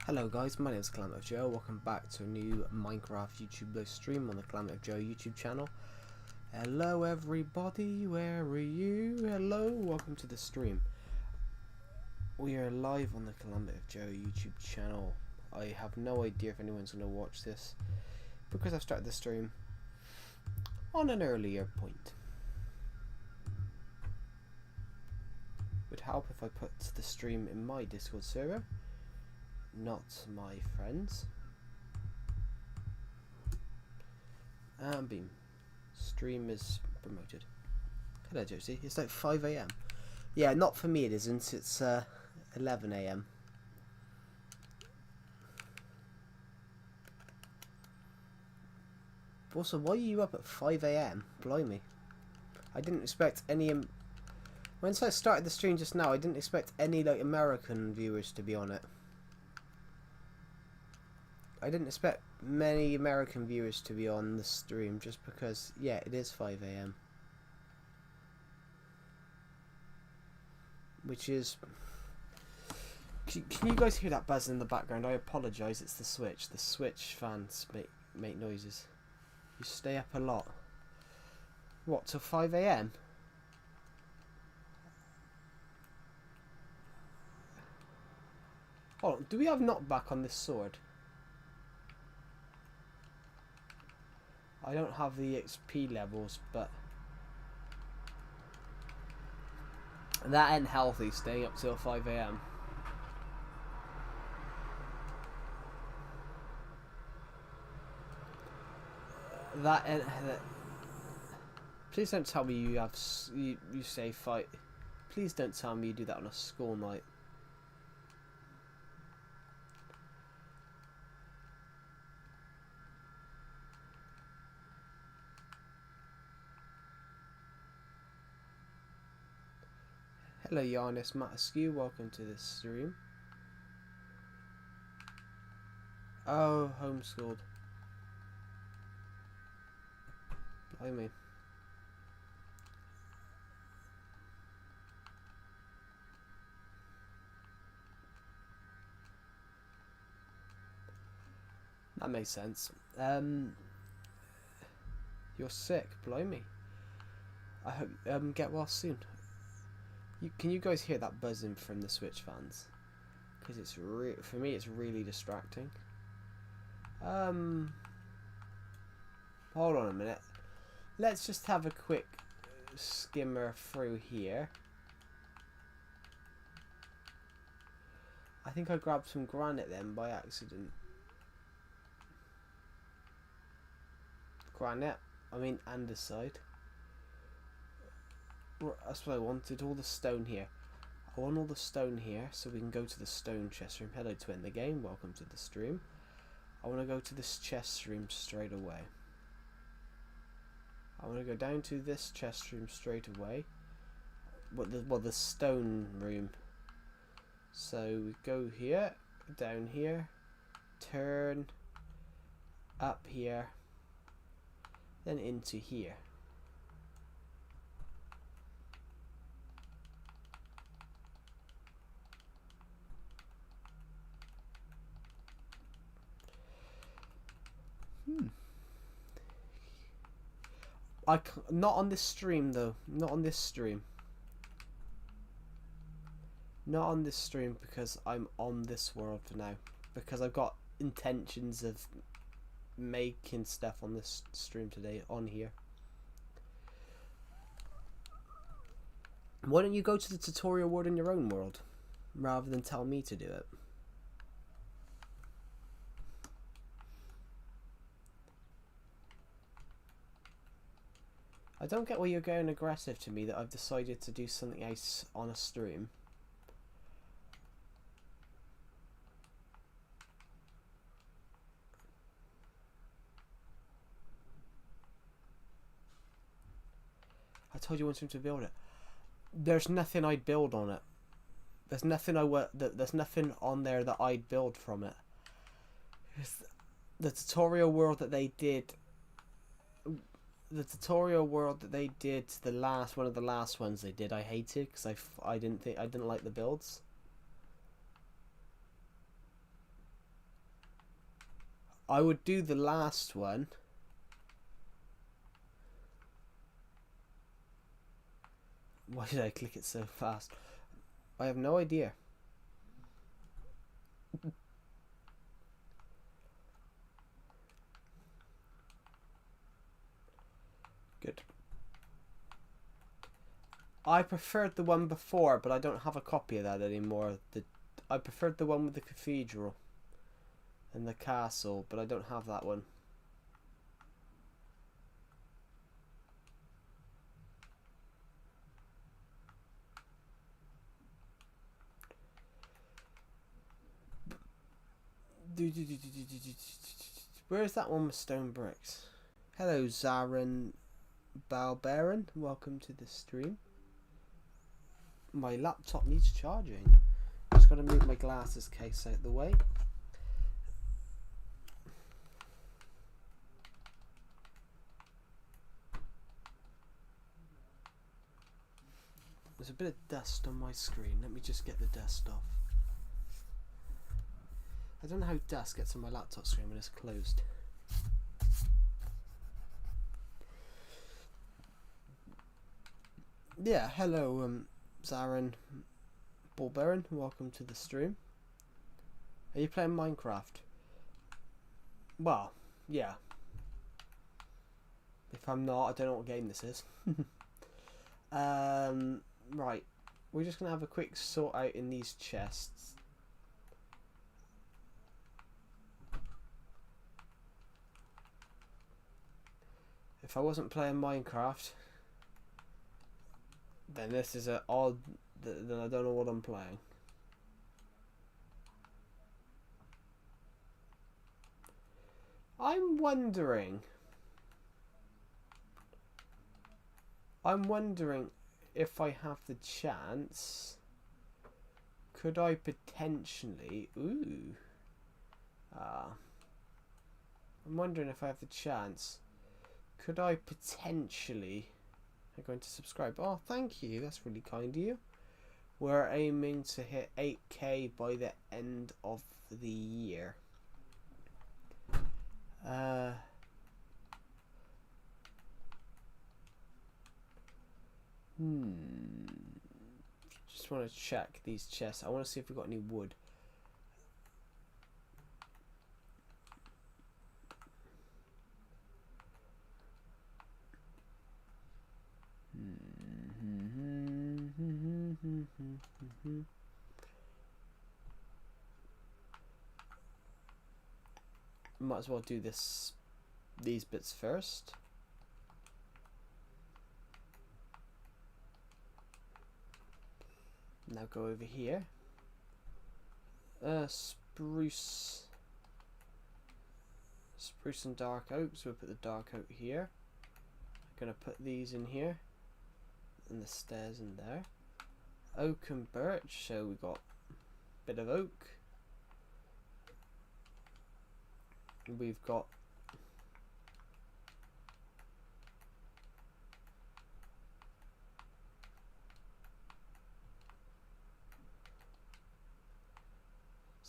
Hello guys, my name is Calamity of Joe. Welcome back to a new Minecraft YouTube live stream on the Calamity of Joe YouTube channel. Hello everybody, where are you? Hello, welcome to the stream. We are live on the Calamity of Joe YouTube channel. I have no idea if anyone's going to watch this because I've started the stream on an earlier point. Would help if I put the stream in my Discord server, not my friends. And beam. Stream is promoted. Hello Josie, it's like 5 AM. Yeah, not for me it isn't, it's 11 AM. Also, why are you up at 5 AM? Blimey. I didn't expect any... Once I started the stream just now, I didn't expect any like American viewers to be on it. I didn't expect many American viewers to be on the stream just because, yeah, it is 5 AM. Which is... Can you guys hear that buzz in the background? I apologise, it's the Switch. The Switch fans make noises. You stay up a lot. What, till 5 AM? Hold on, do we have knockback on this sword? I don't have the XP levels, but that ain't healthy, staying up till 5 AM. Please don't tell me you have you say fight. Please don't tell me you do that on a school night. Hello Giannis Mataskew, welcome to this stream. Oh, homeschooled. Blimey. That makes sense. You're sick, blimey. I hope get well soon. Can you guys hear that buzzing from the Switch fans? Because it's for me, it's really distracting. Hold on a minute. Let's just have a quick skimmer through here. I think I grabbed some granite then by accident. Granite, I mean andesite. That's what I wanted, all the stone here. I want all the stone here so we can go to the stone chest room. Hello Twin the game, welcome to the stream. I want to go to this chest room straight away. I want to go down to this chest room straight away. Well, the stone room. So we go here, down here, turn, up here, then into here. Not on this stream though. Not on this stream. Not on this stream because I'm on this world for now. Because I've got intentions of making stuff on this stream today on here. Why don't you go to the tutorial world in your own world rather than tell me to do it? I don't get why you're going aggressive to me that I've decided to do something else on a stream. I told you I wanted to build it. There's nothing I'd build on it. There's nothing there's nothing on there that I'd build from it. The tutorial world that they did. The tutorial world that they did, one of the last ones they did, I hated because I didn't like the builds. I would do the last one. Why did I click it so fast? I have no idea. Good. I preferred the one before, but I don't have a copy of that anymore. I preferred the one with the cathedral and the castle, but I don't have that one. Where is that one with stone bricks? Hello, Zarin Balbaron. Welcome to the stream. My laptop needs charging. Just got to move my glasses case out the way. There's a bit of dust on my screen. Let me just get the dust off. I don't know how dust gets on my laptop screen when it's closed. Yeah, hello, Zarin Balbaron. Welcome to the stream. Are you playing Minecraft? Well, yeah. If I'm not, I don't know what game this is. Right. We're just going to have a quick sort out in these chests. If I wasn't playing Minecraft, then this is an odd... Then I don't know what I'm playing. I'm wondering if I have the chance, could I potentially... Ooh. I'm wondering if I have the chance. Could I potentially... I'm going to subscribe. Oh, thank you. That's really kind of you. We're aiming to hit 8k by the end of the year. Just want to check these chests. I want to see if we've got any wood. Might as well do these bits first. Now go over here. Spruce and dark oak. So we'll put the dark oak here. I'm gonna put these in here, and the stairs in there. Oak and birch. So we got a bit of oak. We've got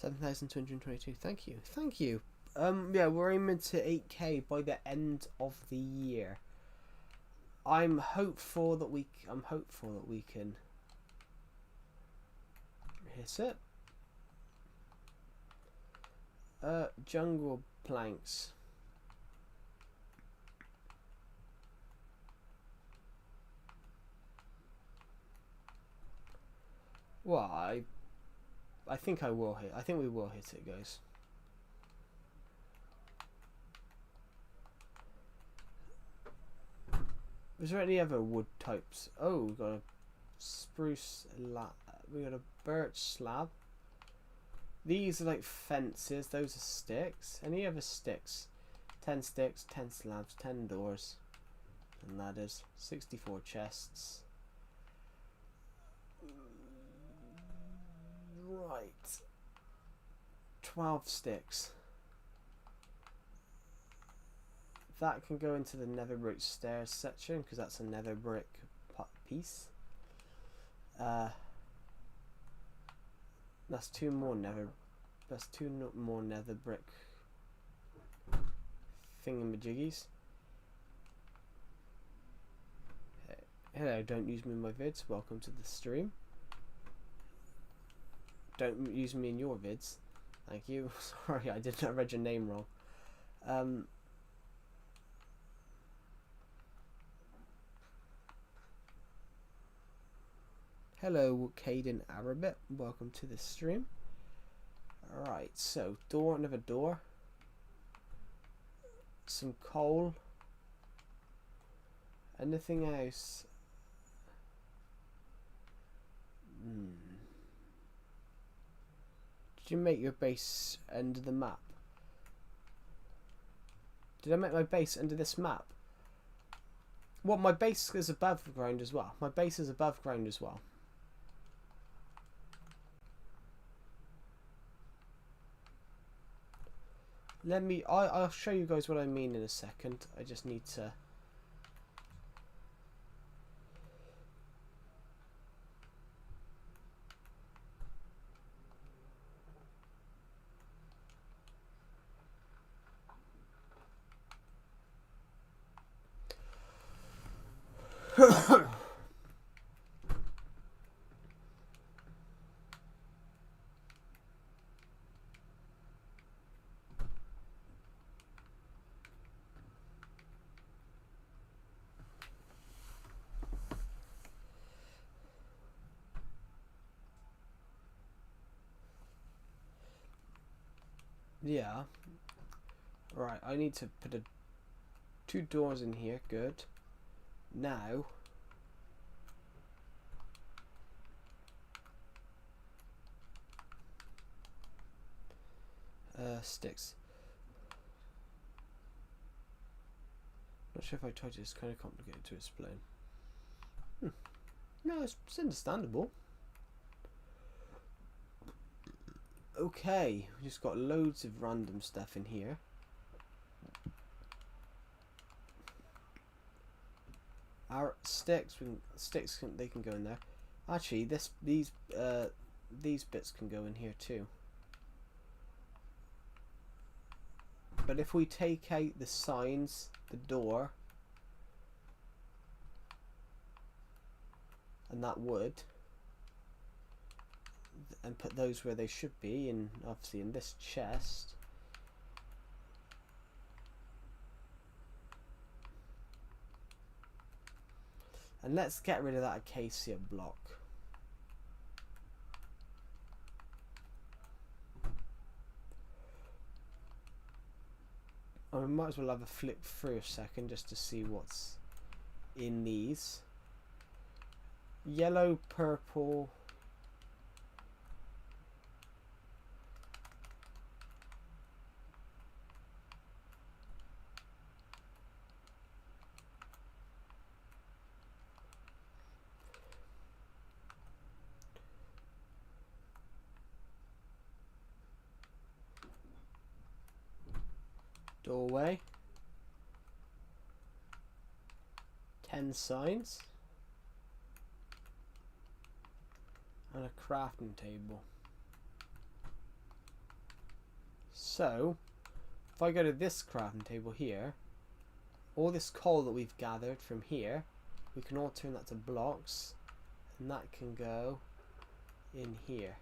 $7,222. Thank you. Thank you. Yeah, we're aiming to 8k by the end of the year. I'm hopeful that we can hit it. Jungle planks. Well, I think I will hit. I think we will hit it, guys. Is there any other wood types? Oh, we've got a spruce we got a birch slab. These are like fences. Those are sticks. Any other sticks? 10 sticks, 10 slabs, 10 doors, and ladders. 64 chests. Right. 12 sticks. That can go into the nether brick stairs section because that's a nether brick piece. That's two more nether brick thingamajiggies. Hello, don't use me in my vids. Welcome to the stream. Don't use me in your vids. Thank you. Sorry, I read your name wrong. Hello, Caden Arabit. Welcome to the stream. Alright, so door, another door. Some coal. Anything else? Did you make your base under the map? Did I make my base under this map? What, my base is above ground as well. My base is above ground as well. I'll show you guys what I mean in a second. I just need to... Yeah. Right, I need to put 2 doors in here. Good. Now... sticks. Not sure if I told you, it's kind of complicated to explain. No, it's understandable. Okay, we just got loads of random stuff in here. Our sticks, they can go in there. Actually, these bits can go in here too. But if we take out the signs, the door, and that wood, and put those where they should be, and obviously in this chest, and let's get rid of that acacia block. I might as well have a flip through a second just to see what's in these. Yellow, purple. Doorway. 10 signs. And a crafting table. So, if I go to this crafting table here, all this coal that we've gathered from here, we can all turn that to blocks, and that can go in here.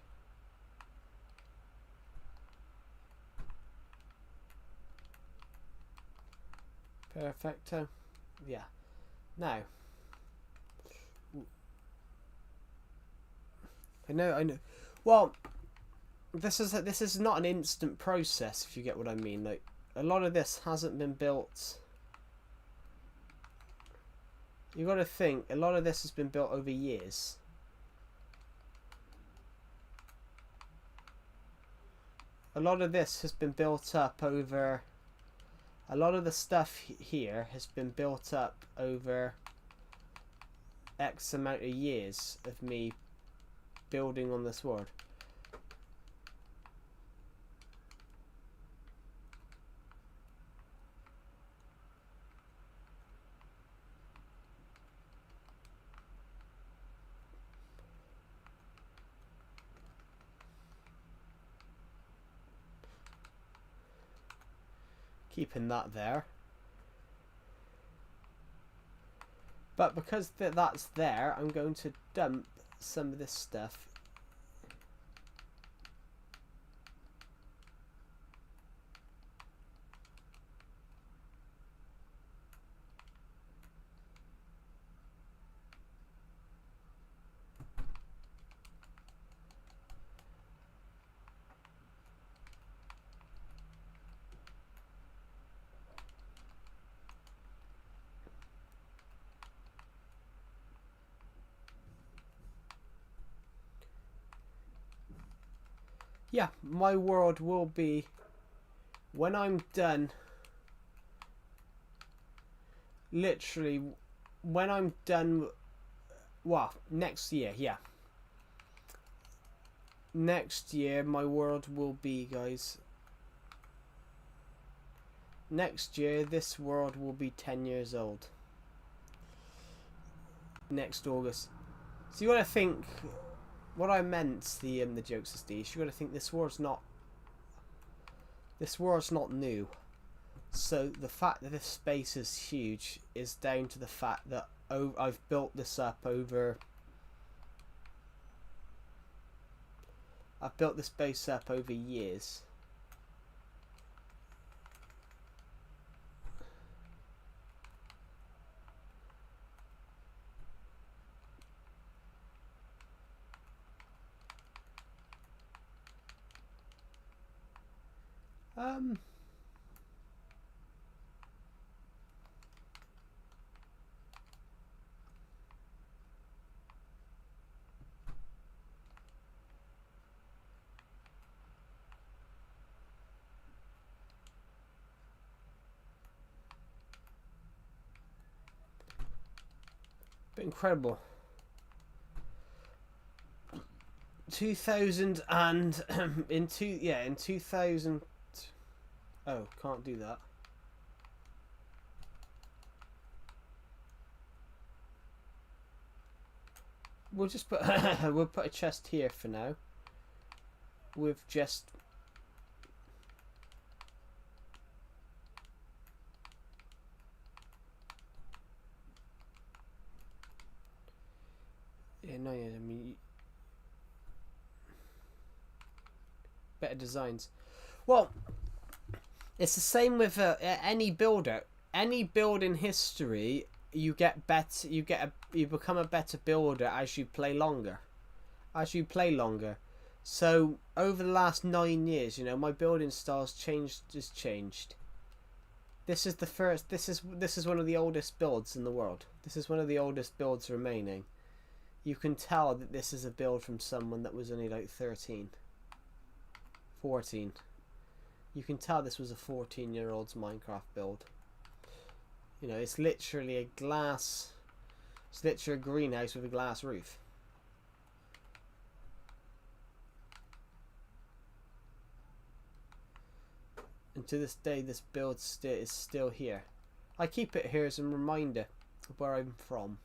Perfecto. Yeah. Now, I know. Well, this is not an instant process, if you get what I mean. Like, a lot of this hasn't been built. You got to think, a lot of this has been built over years. A lot of this has been built up over. A lot of the stuff here has been built up over X amount of years of me building on this world. Keeping that there. But because that's there, I'm going to dump some of this stuff. Yeah, my world will be, when I'm done, literally, when I'm done, well, next year, yeah. Next year, my world will be, guys, next year, this world will be 10 years old. Next August. So you gotta think, what I meant, the jokes is these, you gotta think this world's not new. So the fact that this space is huge is down to the fact that I've built this up over... I've built this base up over years. But incredible. 2000 and in 2000. Oh, can't do that. We'll just put we'll put a chest here for now. With just I mean, better designs. Well, it's the same with any builder. Any build in history, you get better. You become a better builder as you play longer. So over the last 9 years, you know, my building style's changed. This is the first. This is one of the oldest builds in the world. This is one of the oldest builds remaining. You can tell that this is a build from someone that was only like 13, 14. You can tell this was a 14-year-old's Minecraft build. You know, it's literally a glass... It's literally a greenhouse with a glass roof. And to this day, this build is still here. I keep it here as a reminder of where I'm from.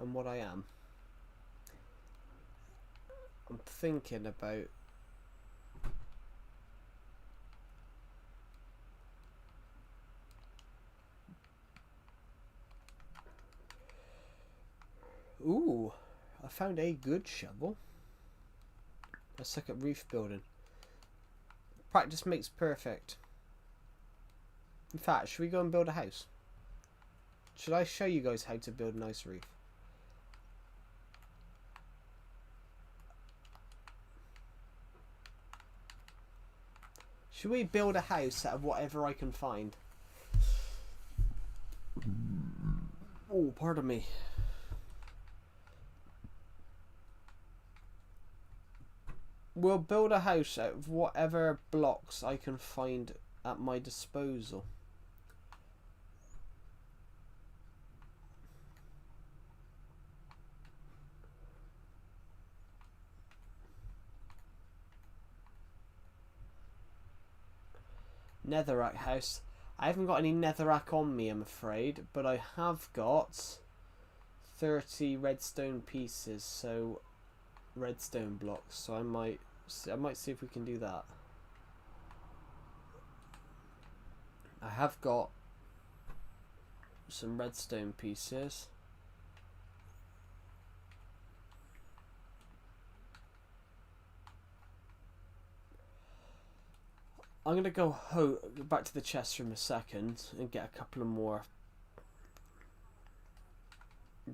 And what I am. I'm thinking about... Ooh, I found a good shovel. Let's look at roof building. Practice makes perfect. In fact, should we go and build a house? Should I show you guys how to build a nice roof? Should we build a house out of whatever I can find? Oh, pardon me. We'll build a house out of whatever blocks I can find at my disposal. Netherrack house. I haven't got any netherrack on me, I'm afraid, but I have got 30 redstone pieces, so redstone blocks. So I might see if we can do that. I have got some redstone pieces. I'm gonna go back to the chest room a second and get a couple of more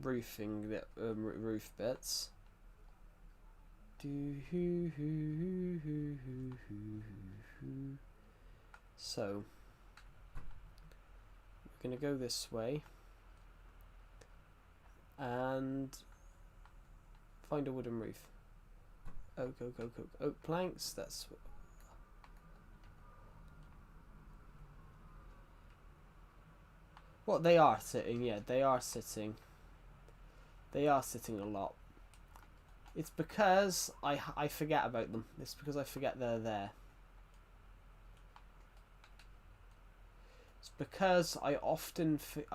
roofing roof bits. So we're gonna go this way and find a wooden roof. Oak, oak, oak, oak, oak planks. That's what they are sitting. Yeah, they are sitting. They are sitting a lot. It's because I forget about them. It's because I forget they're there. It's because I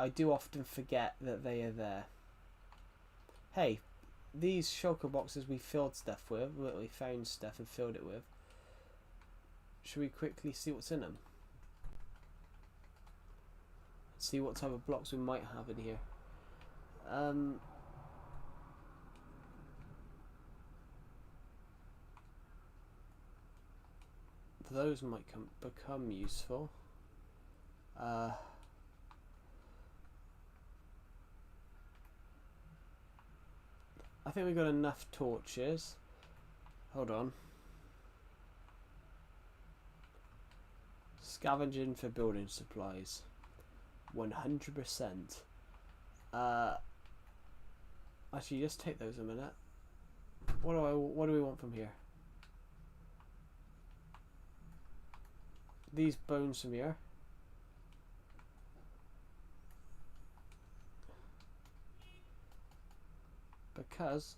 do often forget that they are there. Hey, these shulker boxes we filled stuff with, we found stuff and filled it with. Should we quickly see what's in them? See what type of blocks we might have in here. Those might become useful. I think we've got enough torches. Hold on. Scavenging for building supplies. 100%. Actually, just take those a minute. What do we want from here? These bones from here. Because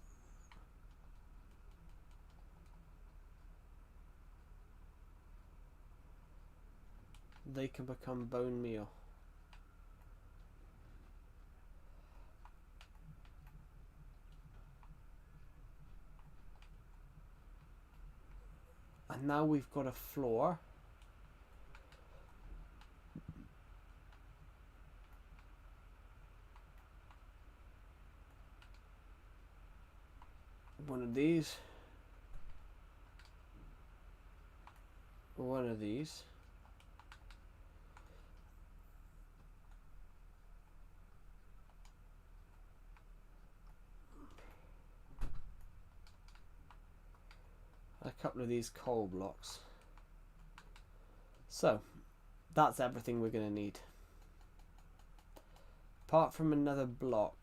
they can become bone meal. And now we've got a floor. One of these. One of these. A couple of these coal blocks. So that's everything we're going to need. Apart from another block,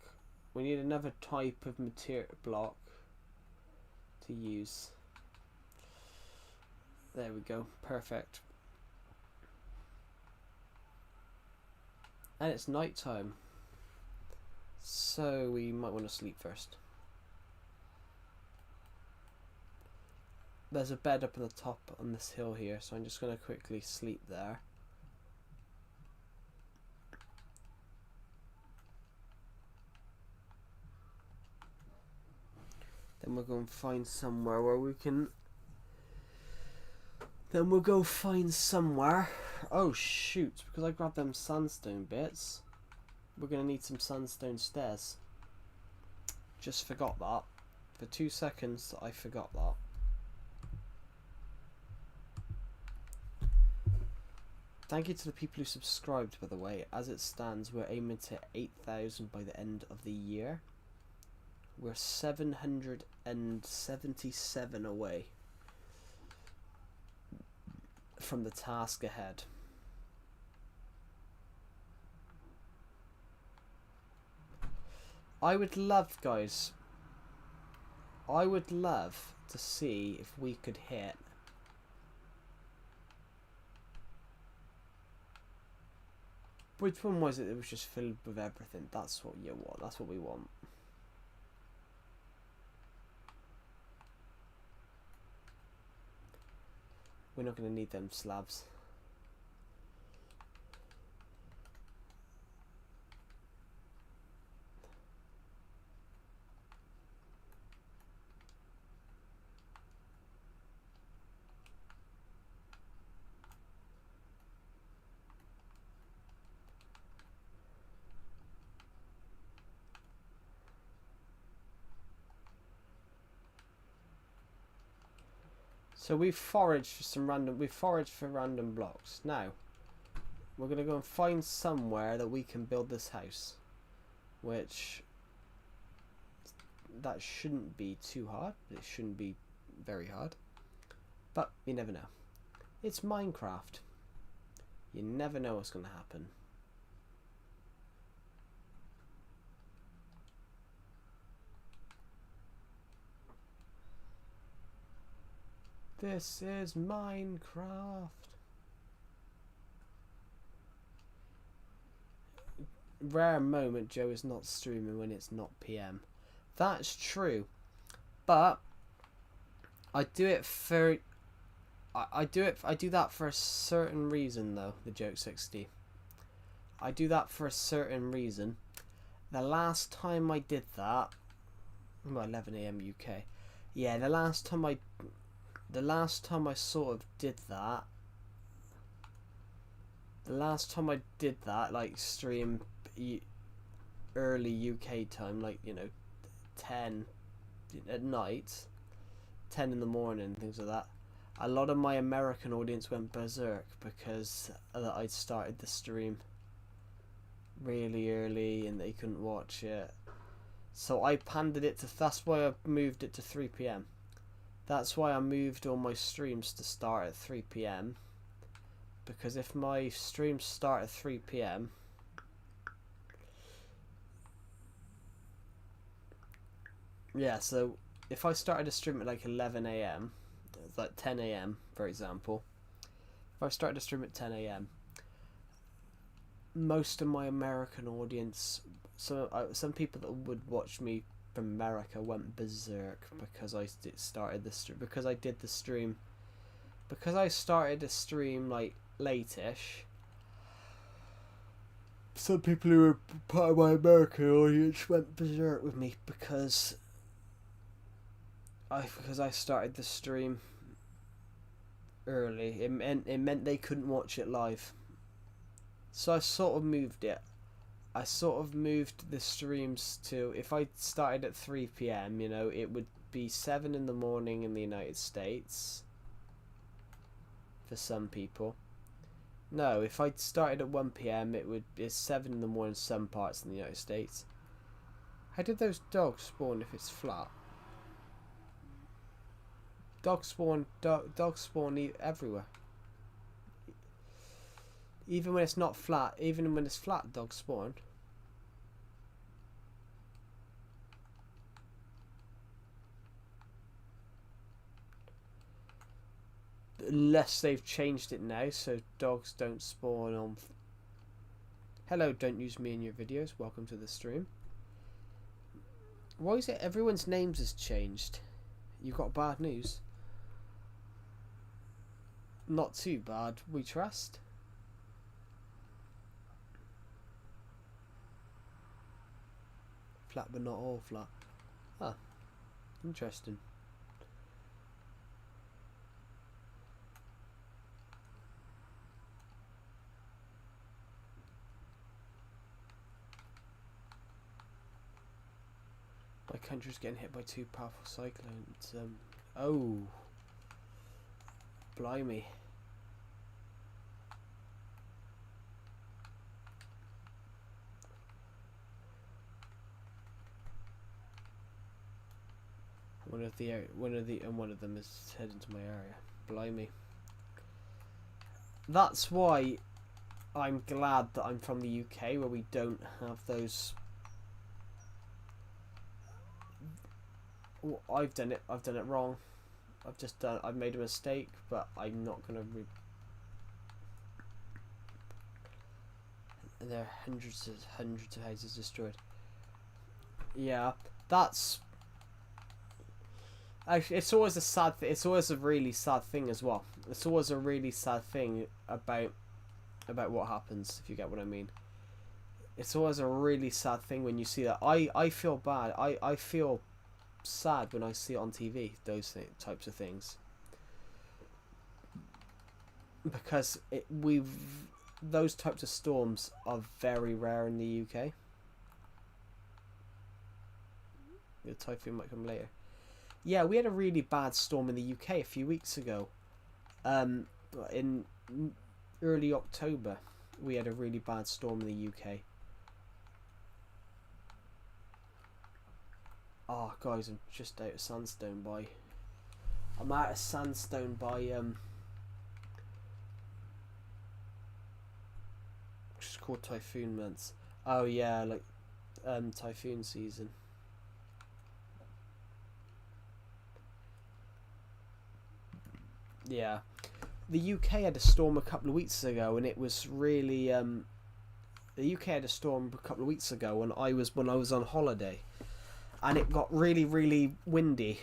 we need another type of material block to use. There we go, perfect. And it's night time, so we might want to sleep first. There's a bed up on the top on this hill here, so I'm just going to quickly sleep there. Then we'll go and find somewhere where we can... Then we'll go find somewhere... Oh shoot, because I grabbed them sandstone bits, we're going to need some sandstone stairs. Just forgot that. For 2 seconds I forgot that. Thank you to the people who subscribed, by the way. As it stands, we're aiming to hit 8,000 by the end of the year. We're 777 away from the task ahead. I would love, guys, I would love to see if we could hit which one was it that was just filled with everything? That's what you want. That's what we want. We're not going to need them slabs. So we've foraged for some random. We've foraged for random blocks. Now we're gonna go and find somewhere that we can build this house, which that shouldn't be too hard. It shouldn't be very hard, but you never know. It's Minecraft. You never know what's gonna happen. This is Minecraft. Rare moment Joe is not streaming when it's not PM. That's true. But I do it for I do that for a certain reason though, the Joke 60. I do that for a certain reason. The last time I did that, well, 11 AM UK. Yeah, the last time I sort of did that, like stream early UK time, like, you know, 10 at night, 10 in the morning, things like that, a lot of my American audience went berserk because I'd started the stream really early and they couldn't watch it. So I pandered it to, that's why I moved it to 3 PM. That's why I moved all my streams to start at 3 PM. Because if my streams start at 3 PM, yeah, so if I started a stream at like 11 AM, like 10 AM for example, if I started a stream at 10 AM, most of my American audience, so some people that would watch me from America went berserk because I started the stream, because I did the stream, because I started the stream like late-ish. Some people who were part of my American audience went berserk with me because I started the stream early. It meant they couldn't watch it live. So I sort of moved it. I sort of moved the streams to, if I started at 3 PM, you know, it would be 7 in the morning in the United States for some people. No, if I started at 1 PM, it's 7 in the morning in some parts in the United States. How did those dogs spawn if it's flat? Dogs spawn everywhere. Even when it's not flat, even when it's flat, dogs spawn. Unless they've changed it now, so dogs don't spawn on. Hello, don't use me in your videos. Welcome to the stream. Why is it everyone's names has changed? You got bad news? Not too bad, we trust. Flat but not all flat. Ah, interesting. My country's getting hit by 2 powerful cyclones. Oh, blimey. One of them is heading to my area. Blimey. That's why I'm glad that I'm from the UK, where we don't have those. Oh, I've done it wrong. I've made a mistake, but I'm not gonna. There are hundreds of houses destroyed. Yeah, that's. Actually, it's always a sad. It's always a really sad thing as well. It's always a really sad thing about what happens, if you get what I mean. It's always a really sad thing when you see that. I feel bad. I feel sad when I see it on TV. Those types of things, because those types of storms are very rare in the UK. The typhoon might come later. Yeah, we had a really bad storm in the UK a few weeks ago. In early October, we had a really bad storm in the UK. Oh, guys, I'm just out of sandstone by... I'm out of sandstone by, It's called typhoon months. Oh, yeah, like, typhoon season. Yeah. The UK had a storm a couple of weeks ago, and it was really, the UK had a storm a couple of weeks ago, and when I was on holiday. And it got really, really windy.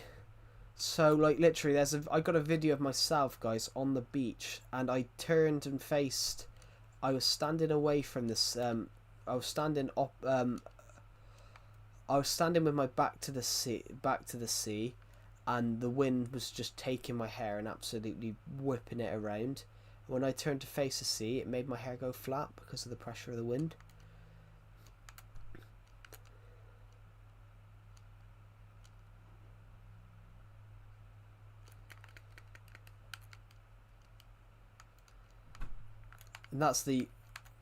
So, like, literally, I got a video of myself, guys, on the beach, and I turned and faced. I was standing away from this. I was standing up. I was standing with my back to the sea, and the wind was just taking my hair and absolutely whipping it around. When I turned to face the sea, it made my hair go flat because of the pressure of the wind. And that's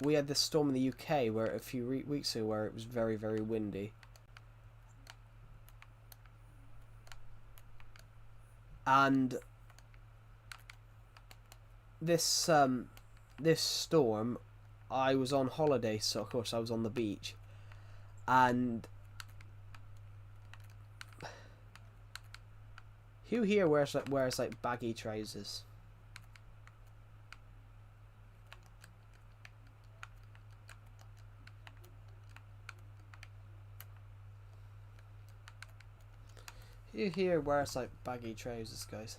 we had this storm in the UK where a few weeks ago where it was very, very windy. And this storm, I was on holiday, so of course I was on the beach, and who here wears like baggy trousers? Who here wears like baggy trousers, guys?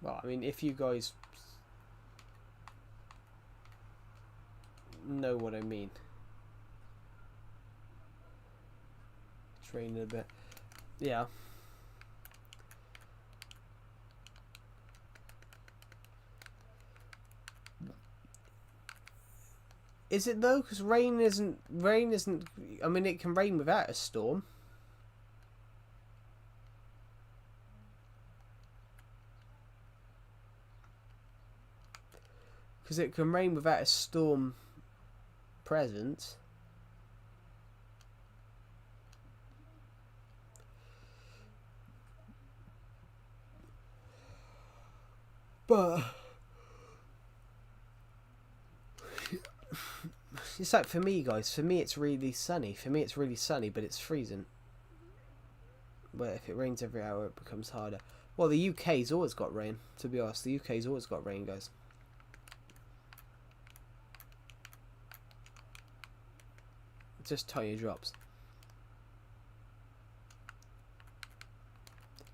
Well, I mean, if you guys know what I mean. It's raining a bit. Yeah. Is it though? Because rain isn't. I mean, it can rain without a storm. Because it can rain without a storm present. But it's like, for me, guys, for me it's really sunny. But it's freezing. But if it rains every hour, it becomes harder. Well, the UK's always got rain, to be honest. The UK's always got rain, guys. Just tiny drops.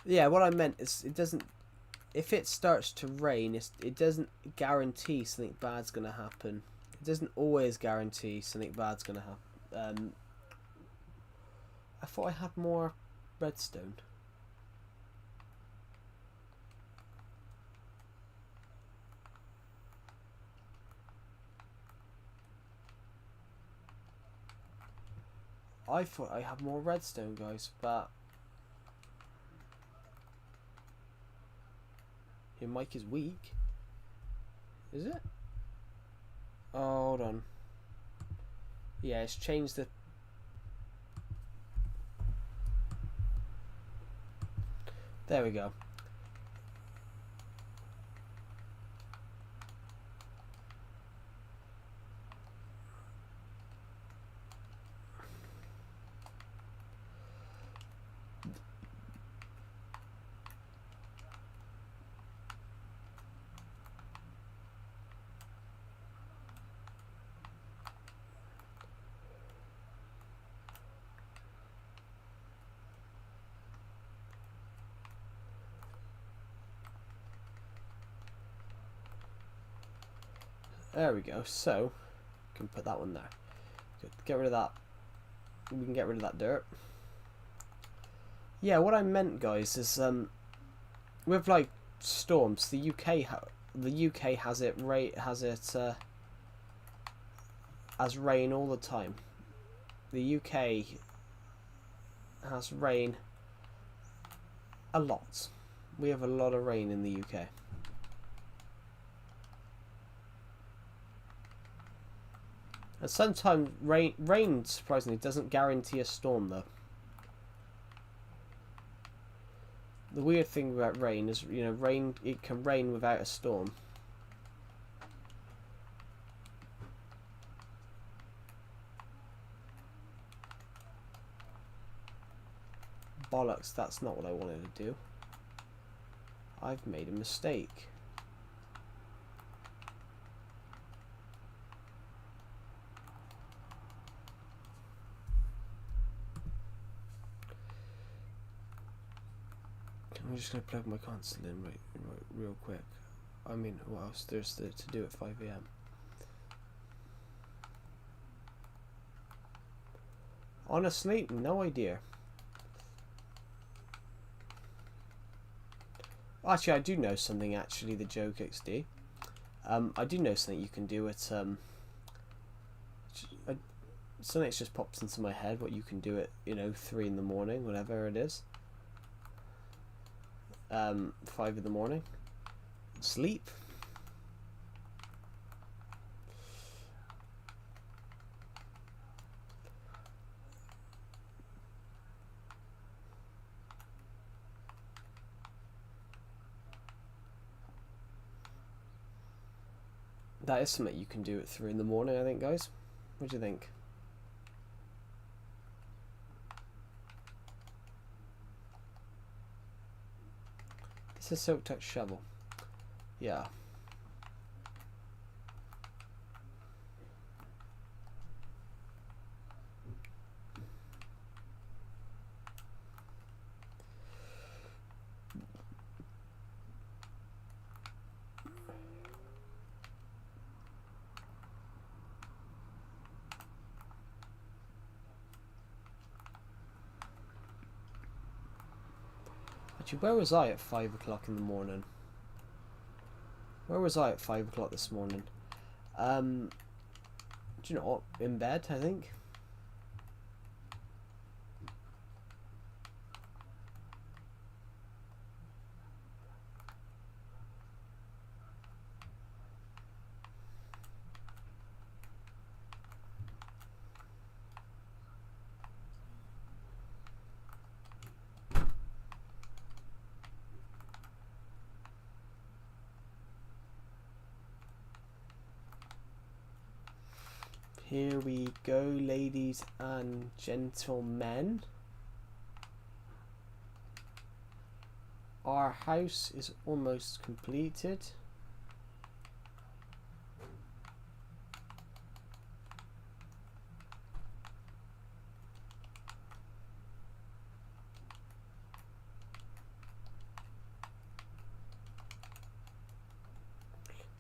Yeah, what I meant is it doesn't... If it starts to rain, it doesn't guarantee something bad's going to happen. It doesn't always guarantee something bad's going to happen. I thought I had more redstone. I thought I had more redstone, guys, but your mic is weak. Is it? Oh, hold on. Yeah, it's changed the... There we go. There we go. So, we can put that one there. Good. Get rid of that. We can get rid of that dirt. Yeah, what I meant, guys, is with like storms, the UK has it as rain all the time. the UK has rain a lot. We have a lot of rain in the UK. And sometimes rain surprisingly doesn't guarantee a storm though. The weird thing about rain is, you know, it can rain without a storm. Bollocks, that's not what I wanted to do. I've made a mistake. I'm just going to plug my console in real quick. I mean, what else there's to do at 5 AM? Honestly, no idea. Actually, I do know something, actually, the Joke XD. I do know something you can do at, something that's just popped into my head, what you can do at, you know, 3 in the morning, whatever it is. 5 in the morning. Sleep. That is something you can do at 3 in the morning, I think, guys. What do you think? This is a Silk Touch shovel. Yeah. Actually, where was I at 5 o'clock in the morning? Where was I at 5 o'clock this morning? Do you know what? In bed, I think. Here we go, ladies and gentlemen. Our house is almost completed.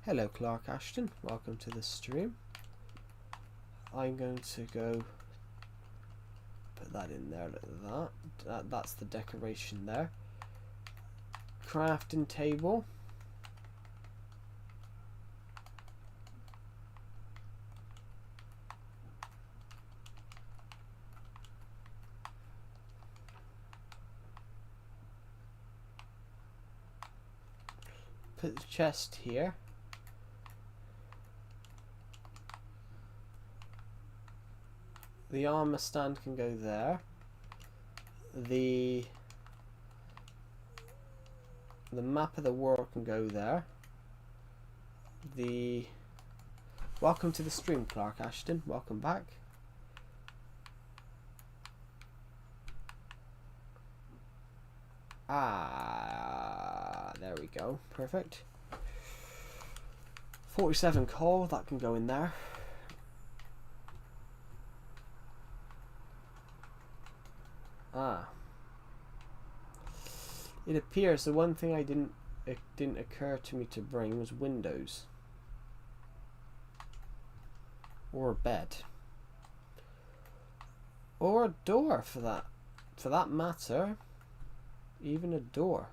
Hello, Clark Ashton. Welcome to the stream. I'm going to go put that in there like that. That's the decoration there. Crafting table. Put the chest here. The armor stand can go there. The map of the world can go there. Welcome to the stream, Clark Ashton. Welcome back. There we go. Perfect. 47 coal, that can go in there. It appears the one thing it didn't occur to me to bring was windows. Or a bed. Or a door for that matter. Even a door.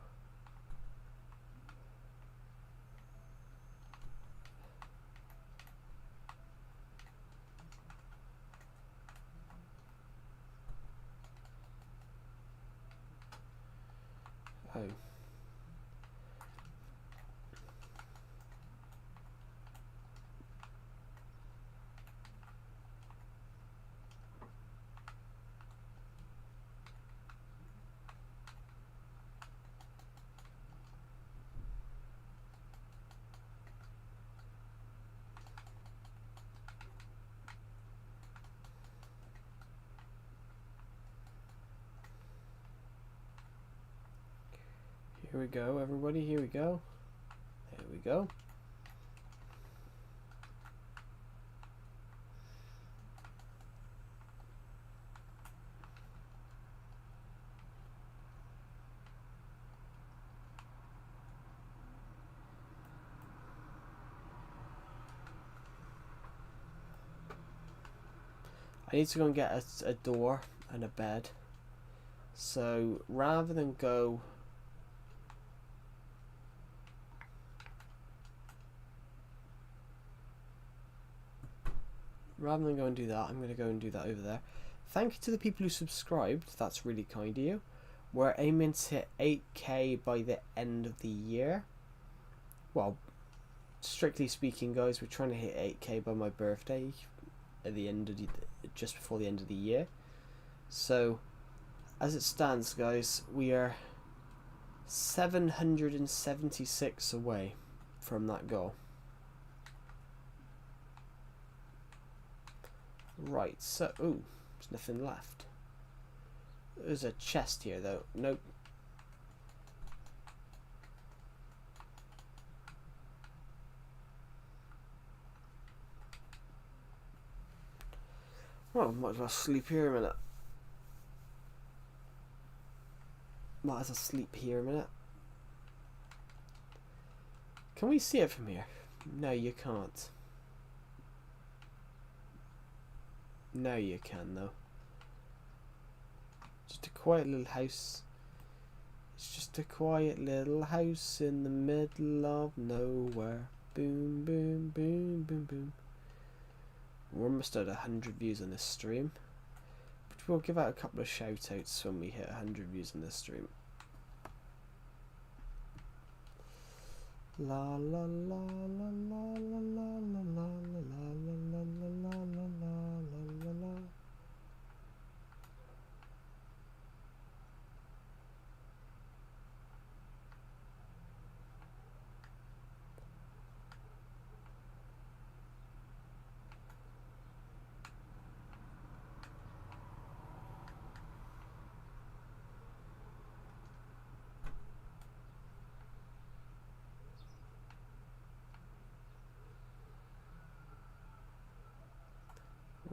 Oh. Here we go, everybody. Here we go. There we go. I need to go and get a door and a bed. So rather than go and do that, I'm going to go and do that over there. Thank you to the people who subscribed. That's really kind of you. We're aiming to hit 8k by the end of the year. Well, strictly speaking, guys, we're trying to hit 8k by my birthday at the end of just before the end of the year. So as it stands, guys, we are 776 away from that goal. Right, so ooh, there's nothing left. There's a chest here though. Nope. Well, might as well sleep here a minute. Might as well sleep here a minute. Can we see it from here? No, you can't. No, you can though. Just a quiet little house. It's just a quiet little house in the middle of nowhere. Boom, boom, boom, boom, boom. We're almost at 100 views on this stream. But we'll give out a couple of shout outs when we hit 100 views on this stream. La la la la la la la la la la la la la la.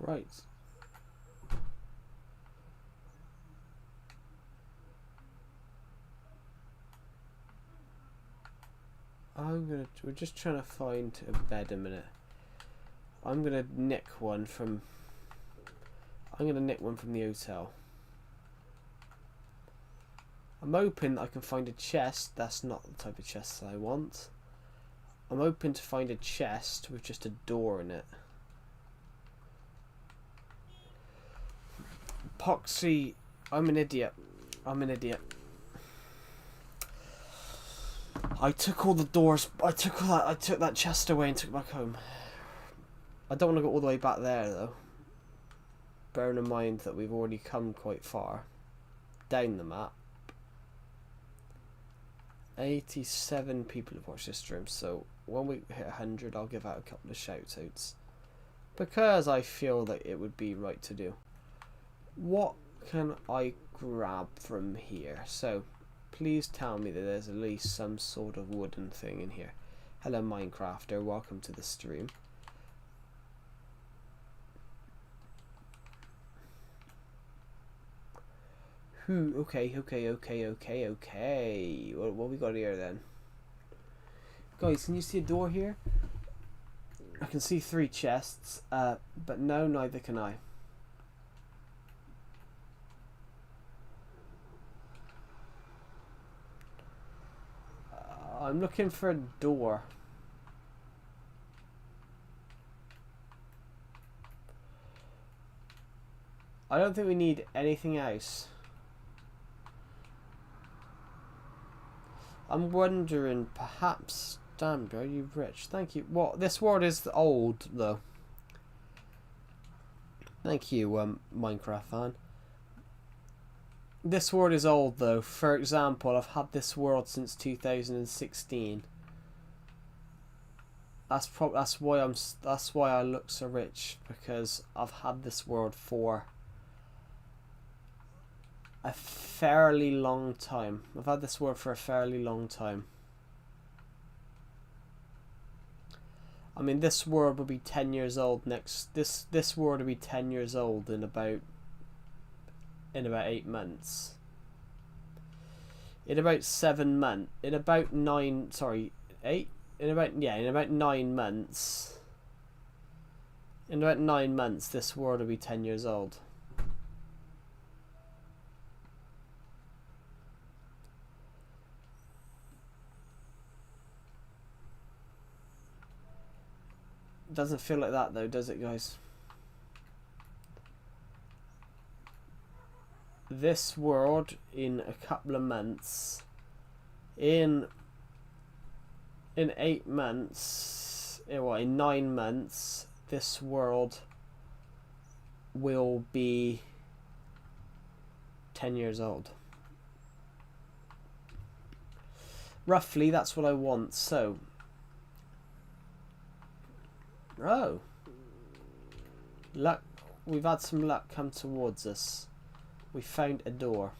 Right. We're just trying to find a bed a minute. I'm gonna nick one from the hotel. I'm hoping I can find a chest. That's not the type of chest that I want. I'm hoping to find a chest with just a door in it. Poxy, I'm an idiot. I'm an idiot. I took all the doors. I took that chest away and took it back home. I don't want to go all the way back there though. Bearing in mind that we've already come quite far down the map. 87 people have watched this stream, so when we hit 100 I'll give out a couple of shout outs. Because I feel that it would be right to do. What can I grab from here? So please tell me that there's at least some sort of wooden thing in here. Hello Minecrafter, welcome to the stream. Okay. What we got here then? Guys, can you see a door here? I can see 3 chests, but no, neither can I. I'm looking for a door. I don't think we need anything else. I'm wondering, perhaps... Damn, bro, you rich. Thank you. What? This world is old, though. Thank you, Minecraft fan. This world is old, though. For example, I've had this world since 2016. That's why I look so rich, because I've had this world for a fairly long time. I've had this world for a fairly long time. I mean, this world will be 10 years old next. This world will be 10 years old in about 8 months. In about 7 months. In about 9. Sorry, 8. In about 9 months. In about 9 months, this world will be 10 years old. Doesn't feel like that though, does it, guys? This world in a couple of months, in 8 months, in 9 months, this world will be 10 years old. Roughly, that's what I want. So, oh, luck! We've had some luck come towards us. We found a door.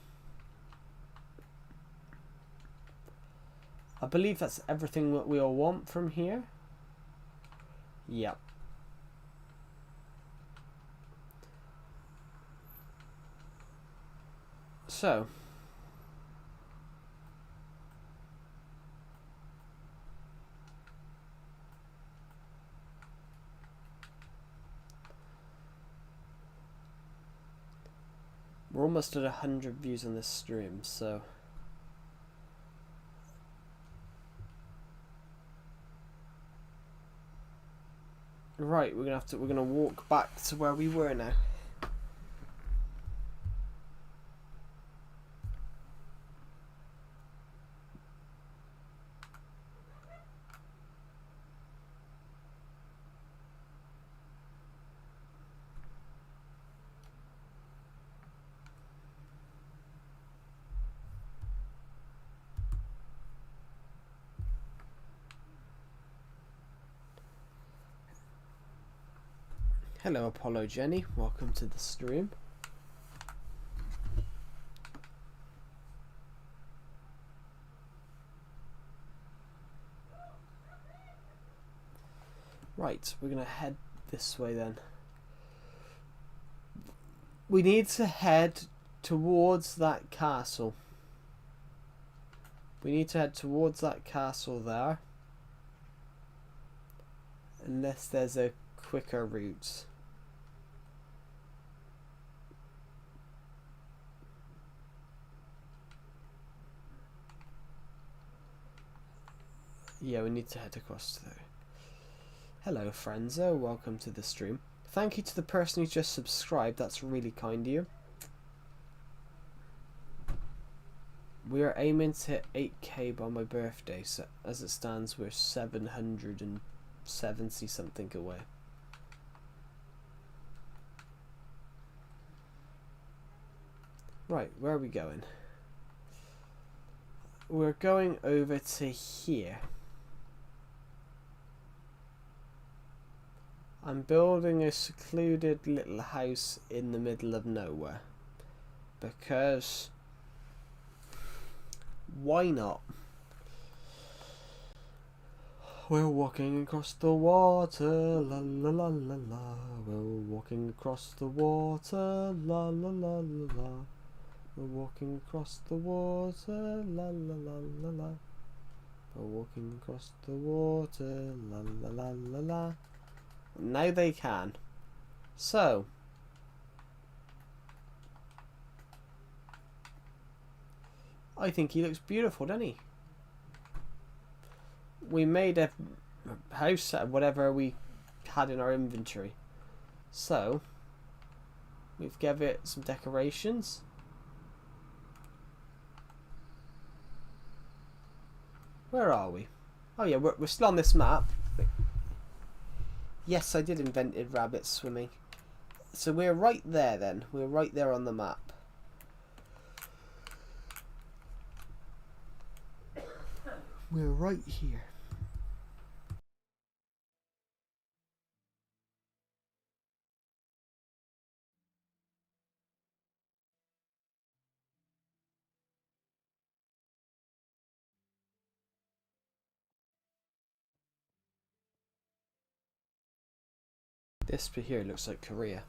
I believe that's everything that we all want from here. Yep. So, we're almost at 100 views on this stream, so right, we're gonna walk back to where we were now. Hello Apollo Jenny, welcome to the stream. Right, we're gonna head this way then. We need to head towards that castle. We need to head towards that castle there. Unless there's a quicker route. Yeah, we need to head across there. Hello Frenzo, welcome to the stream. Thank you to the person who just subscribed, that's really kind of you. We are aiming to hit 8k by my birthday, so as it stands we're 770 something away. Right, where are we going? We're going over to here. I'm building a secluded little house in the middle of nowhere. Because why not? We're walking across the water, la la la la la. We're walking across the water, la la la la la. We're walking across the water, la la la la la. We're walking across the water, la la la la la. Now they can. So, I think he looks beautiful, doesn't he? We made a house out of whatever we had in our inventory. So, we've given it some decorations. Where are we? Oh yeah, we're still on this map. Yes, I did invented rabbits swimming. So we're right there then. We're right there on the map. We're right here. This bit here looks like Korea.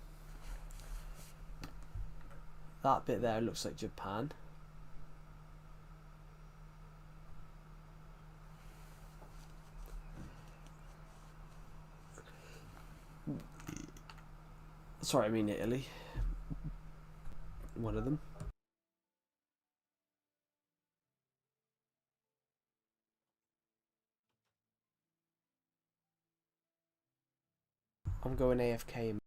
That bit there looks like Japan. Sorry, I mean Italy. One of them. I'm going AFK.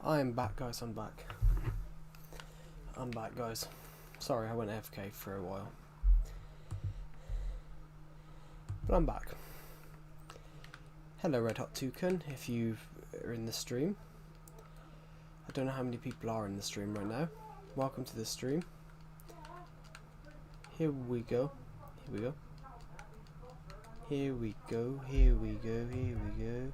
I am back, guys. I'm back. I'm back, guys. Sorry, I went AFK for a while. But I'm back. Hello, Red Hot Toucan, if you are in the stream. I don't know how many people are in the stream right now. Welcome to the stream. Here we go. Here we go. Here we go. Here we go. Here we go.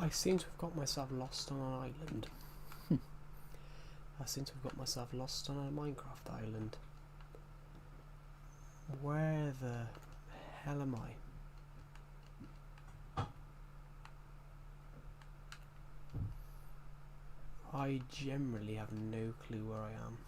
I seem to have got myself lost on an island. I seem to have got myself lost on a Minecraft island. Where the hell am I? I generally have no clue where I am.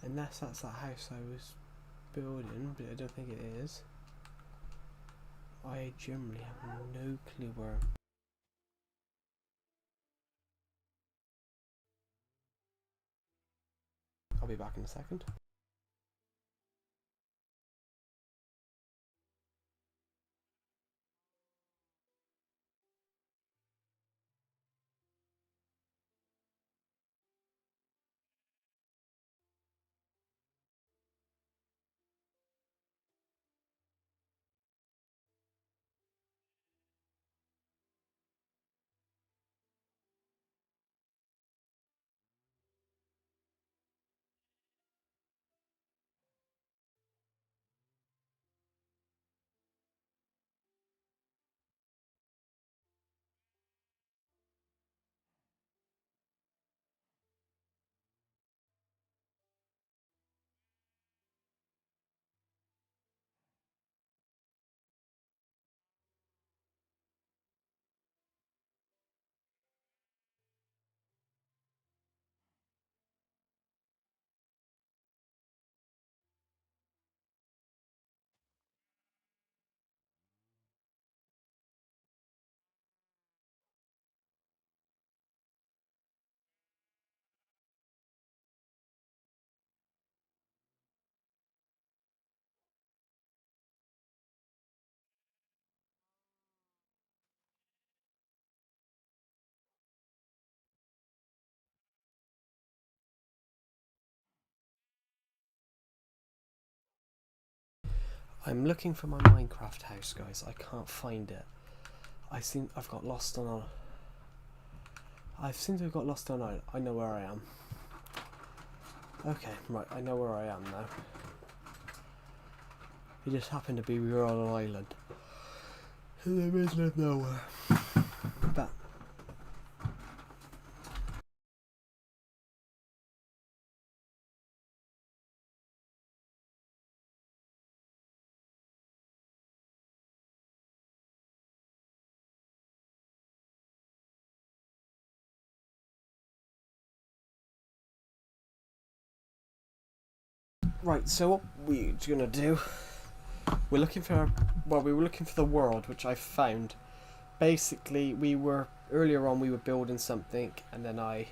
Unless that's that house I was building, but I don't think it is. I generally have no clue where. I'll be back in a second. I'm looking for my Minecraft house, guys. I can't find it. I've got lost on a. I seem to have got lost on a. I know where I am. Okay, right. I know where I am now. It just happened to be we were on an island in the middle of nowhere. But right, so what we're gonna do? We were looking for the world, which I found. Basically, earlier on we were building something, and then I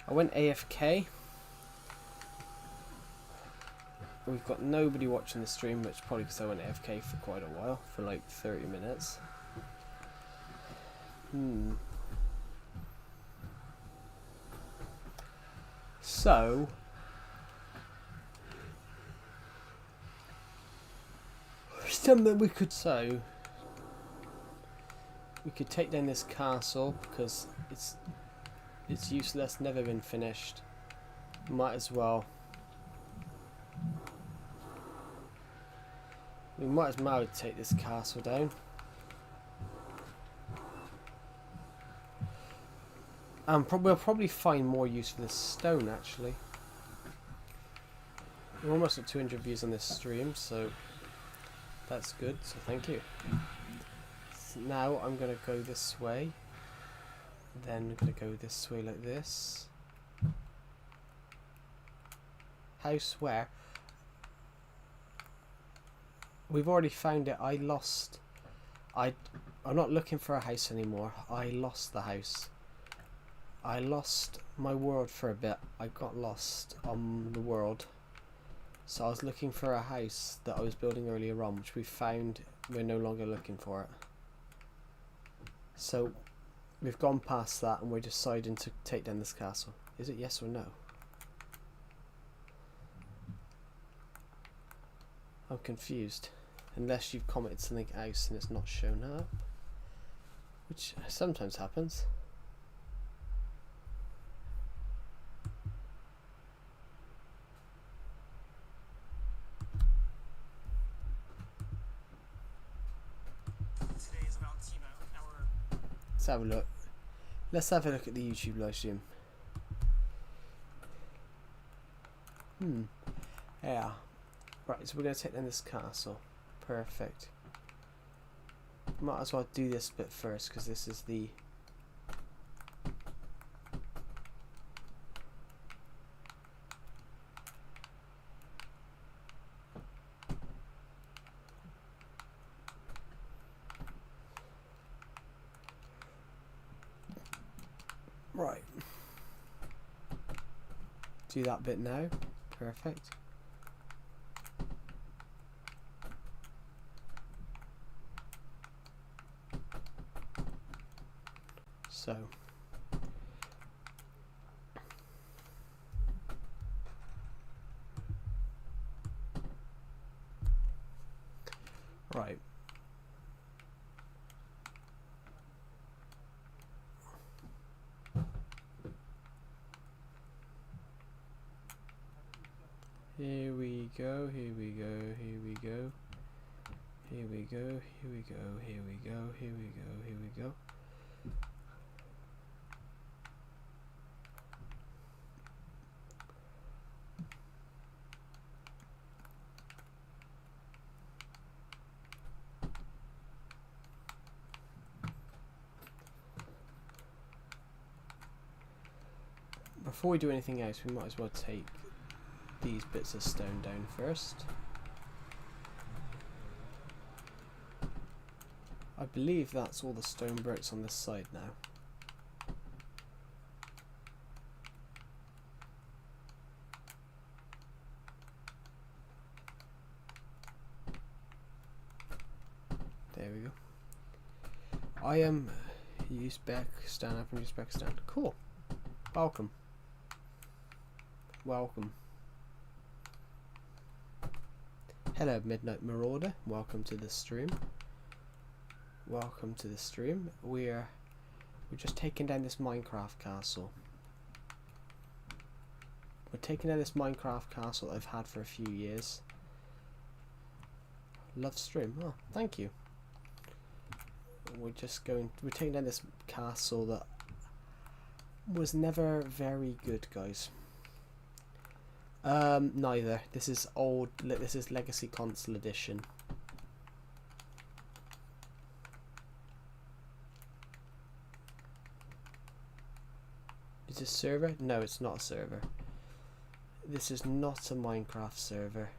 went AFK. We've got nobody watching the stream, which probably because I went AFK for quite a while, for like 30 minutes. So something we could we could take down this castle because it's useless, never been finished. Might as well. We might as well take this castle down. And we'll probably find more use for this stone, actually. We're almost at 200 views on this stream, so that's good, so thank you. So now I'm going to go this way. Then I'm going to go this way like this. House where? We've already found it. I'm not looking for a house anymore. I lost the house. I lost my world for a bit. I got lost on the world. So I was looking for a house that I was building earlier on, which we found. We're no longer looking for it. So we've gone past that and we're deciding to take down this castle. Is it yes or no? I'm confused. Unless you've commented something else and it's not shown up. Which sometimes happens. Let's have a look. Let's have a look at the YouTube live stream. Yeah. Right, so we're going to take down this castle. Perfect. Might as well do this bit first, because this is the... Right. Do that bit now. Perfect. So. Right. Here we go, here we go, here we go. Here we go, here we go, here we go, here we go, here we go. Before we do anything else, we might as well take these bits of stone down first. I believe that's all the stone bricks on this side now. There we go. I am use back stand up and use back stand. Cool. Welcome. Welcome. Hello Midnight Marauder, welcome to the stream. Welcome to the stream. We're just taking down this Minecraft castle. We're taking down this Minecraft castle I've had for a few years. Love stream. Oh, thank you. We're taking down this castle that was never very good, guys. Neither. This is old. This is Legacy Console Edition. Is this server? No, it's not a server. This is not a Minecraft server.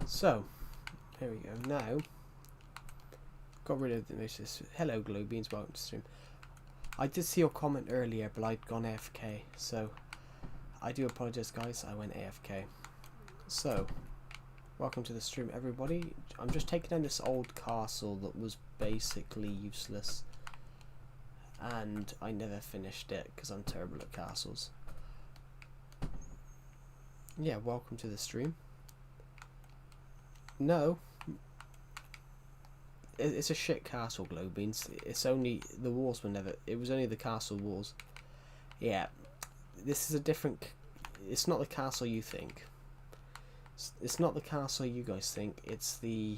So, here we go. Now, got rid of the missus. Hello, Glowbeans. Welcome to stream. I did see your comment earlier, but I'd gone AFK, so I do apologise, guys. I went AFK. So, welcome to the stream, everybody. I'm just taking down this old castle that was basically useless, and I never finished it because I'm terrible at castles. Yeah, welcome to the stream. No, it's a shit castle, Glowbeans. It's only the walls were never. It was only the castle walls. Yeah, this is a different. It's not the castle you think. It's not the castle you guys think. It's the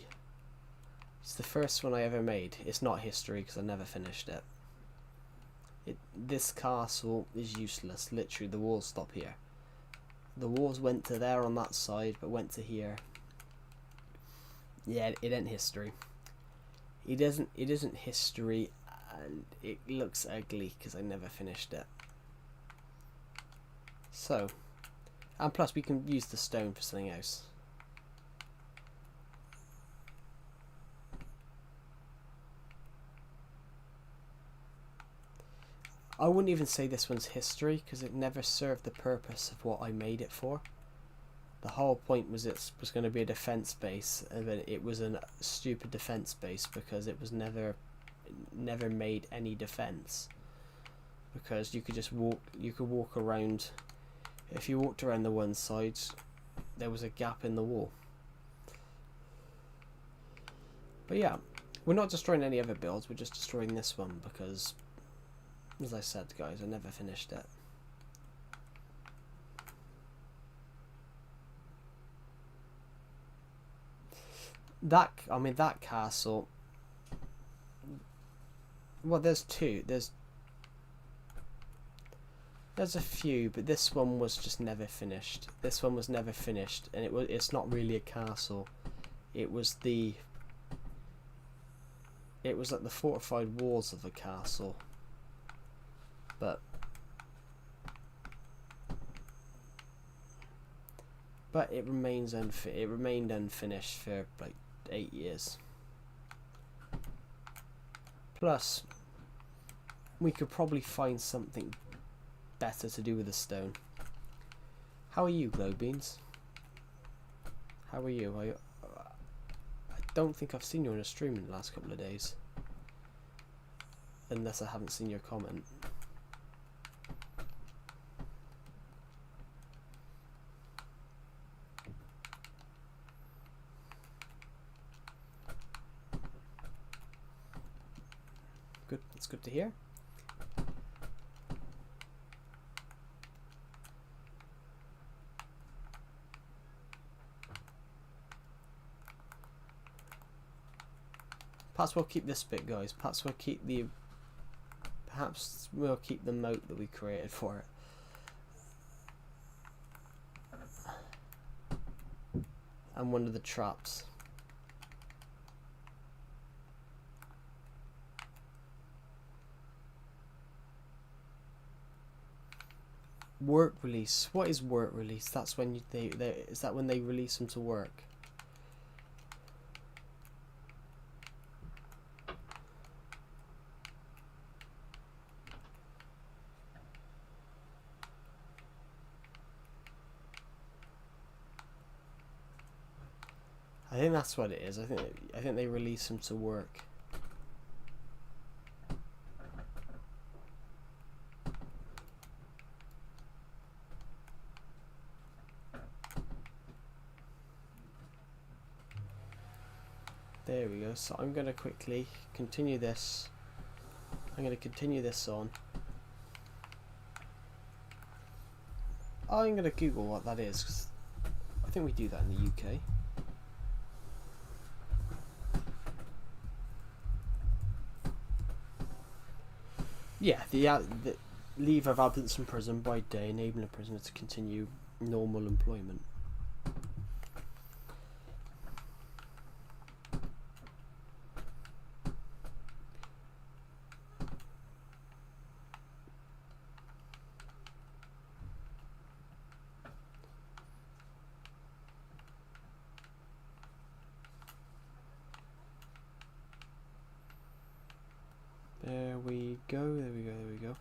first one I ever made. It's not history because I never finished it. This castle is useless. Literally, the walls stop here. The walls went to there on that side, but went to here. Yeah, it ain't history. It isn't history, and it looks ugly because I never finished it. So, and plus we can use the stone for something else. I wouldn't even say this one's history because it never served the purpose of what I made it for. The whole point was it was going to be a defense base, and then it was a stupid defense base because it was never made any defense. Because you could just walk, you could walk around. if you walked around the one side, there was a gap in the wall. But yeah, we're not destroying any other builds, we're just destroying this one because, as I said guys, I never finished it. That castle, well, there's two, there's a few, but this one was just never finished. This one was never finished, and it's not really a castle. It was like the fortified walls of a castle, but it remained unfinished for like 8 years. Plus, we could probably find something better to do with the stone. How are you, Glowbeans? How are you? I don't think I've seen you on a stream in the last couple of days, unless I haven't seen your comment. Good, that's good to hear. Perhaps we'll keep this bit, guys. Perhaps we'll keep the moat that we created for it, and one of the traps. Work release. What is work release? That's when is that when they release them to work? I think that's what it is. I think they release them to work. There we go. So I'm going to quickly continue this. I'm going to continue this on. I'm going to Google what that is, because I think we do that in the UK. Yeah, the leave of absence from prison by day, enabling a prisoner to continue normal employment. There we go, there we go, there we go.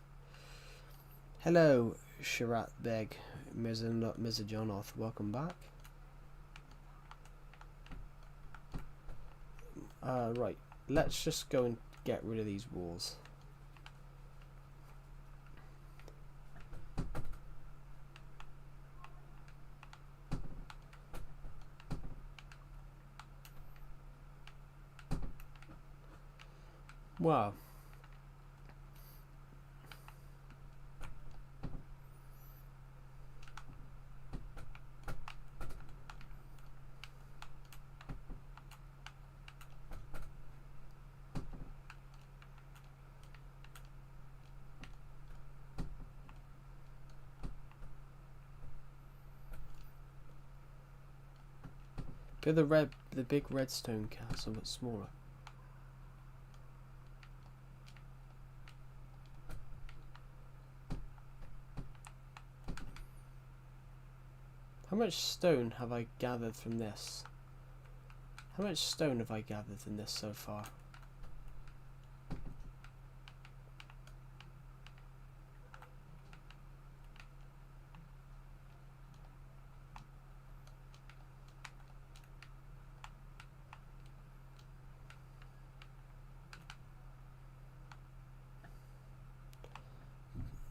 Hello, Sharat Beg, Mizajonoth, welcome back. Right, let's just go and get rid of these walls. Wow. But the big redstone castle, but smaller. How much stone have I gathered from this? How much stone have I gathered in this so far?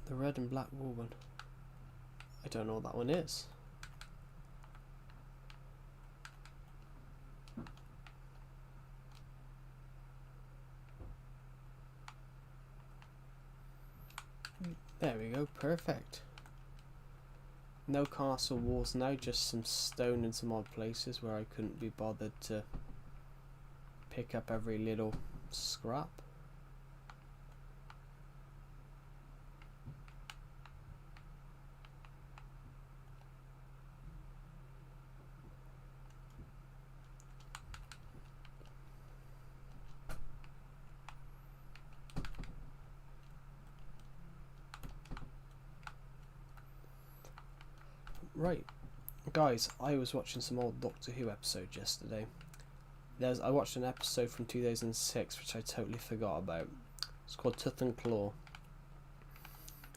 The red and black wool one. I don't know what that one is. There we go, perfect. No castle walls now, just some stone in some odd places where I couldn't be bothered to pick up every little scrap. Right, guys, I was watching some old Doctor Who episodes yesterday. I watched an episode from 2006 which I totally forgot about. It's called Tooth and Claw.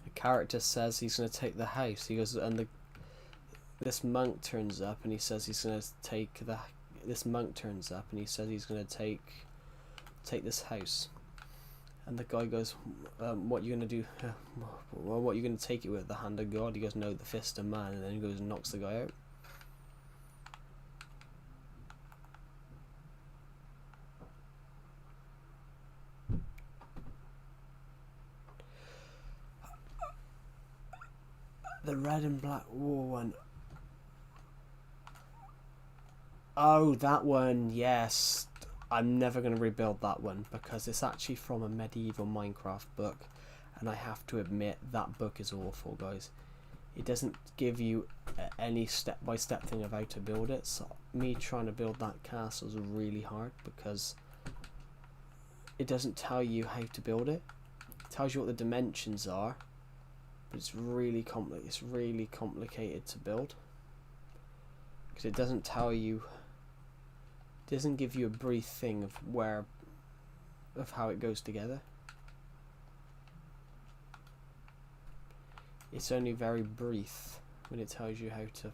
The character says he's going to take the house. He goes, and this monk turns up and he says he's going to take this monk turns up and he says he's going to take this house. And the guy goes, what are you going to do? Well, what are you going to take it with? The hand of God? He goes, no, the fist of man. And then he goes and knocks the guy out. The red and black war one. Oh, that one, yes. I'm never going to rebuild that one because it's actually from a medieval Minecraft book, and I have to admit that book is awful, guys. It doesn't give you any step-by-step thing of how to build it, so me trying to build that castle is really hard because it doesn't tell you how to build it. It tells you what the dimensions are, but it's really complicated to build because it doesn't tell you. Doesn't give you a brief thing of how it goes together. It's only very brief when it tells you how to.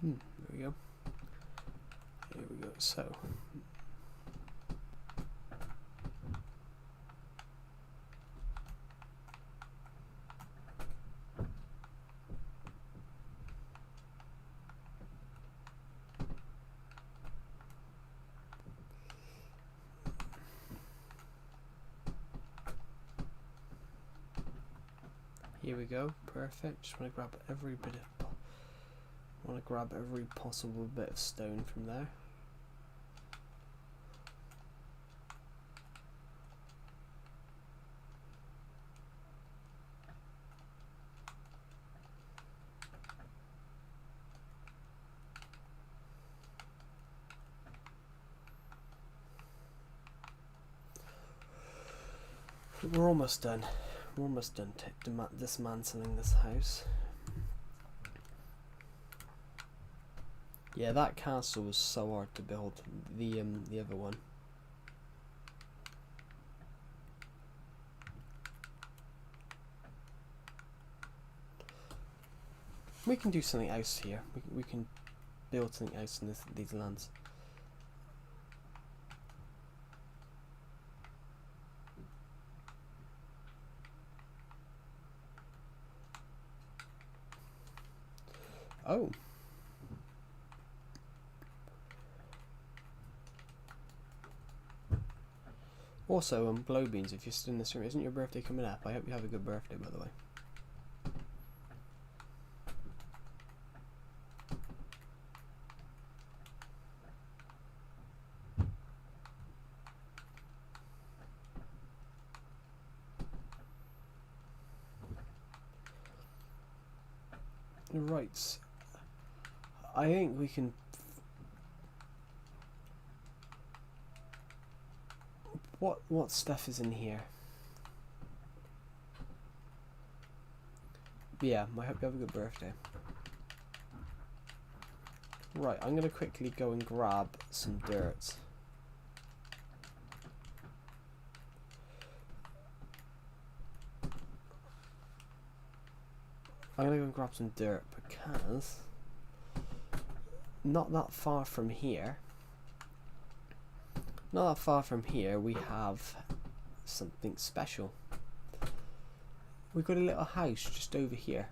There we go. Here we go. So. Here we go. Perfect. Just want to grab every bit of. Want to grab every possible bit of stone from there. We're almost done. We're almost done dismantling this house. Yeah, that castle was so hard to build. The other one. We can do something else here. We can build something else in these lands. Oh. Also, Glowbeans, if you're still in the stream, isn't your birthday coming up? I hope you have a good birthday, by the way. Right. I think we can... What stuff is in here? Yeah, I hope you have a good birthday. Right, I'm going to quickly go and grab some dirt. I'm going to go and grab some dirt because not that far from here we have something special. We've got a little house just over here.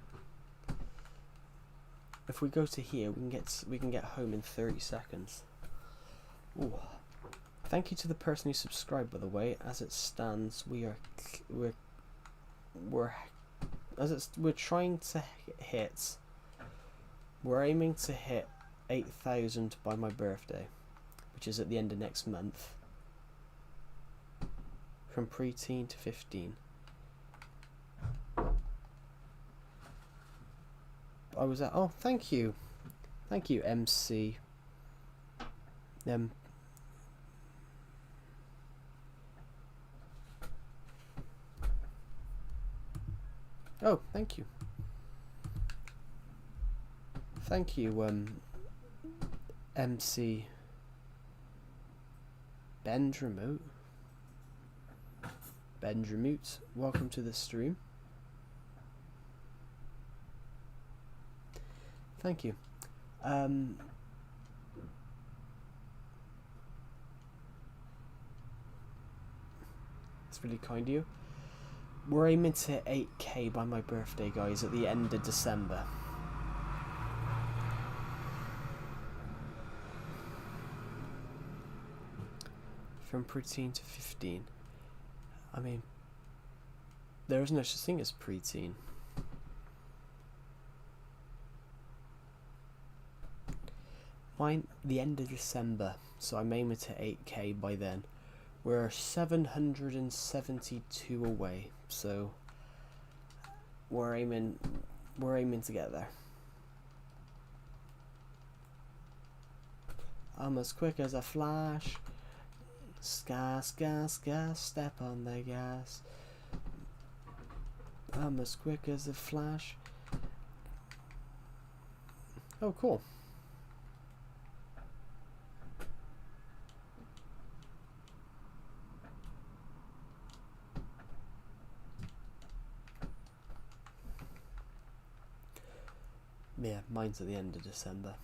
If we go to here, we can get home in 30 seconds. Ooh. Thank you to the person who subscribed, by the way. As it stands, we're trying to hit. We're aiming to hit 8,000 by my birthday, which is at the end of next month. From preteen to 15. I was at. Oh, thank you, MC. Oh, thank you. Thank you, MC Bendramoot. Welcome to the stream. Thank you. It's really kind of you. We're aiming to hit 8k by my birthday, guys, at the end of December. From preteen to 15. I mean, there is no such thing as preteen. Mine, the end of December, so I'm aiming to 8k by then. We're 772 away, so we're aiming to get there. I'm as quick as a flash. Gas, step on the gas. I'm as quick as a flash. Oh, cool. Yeah, mine's at the end of December.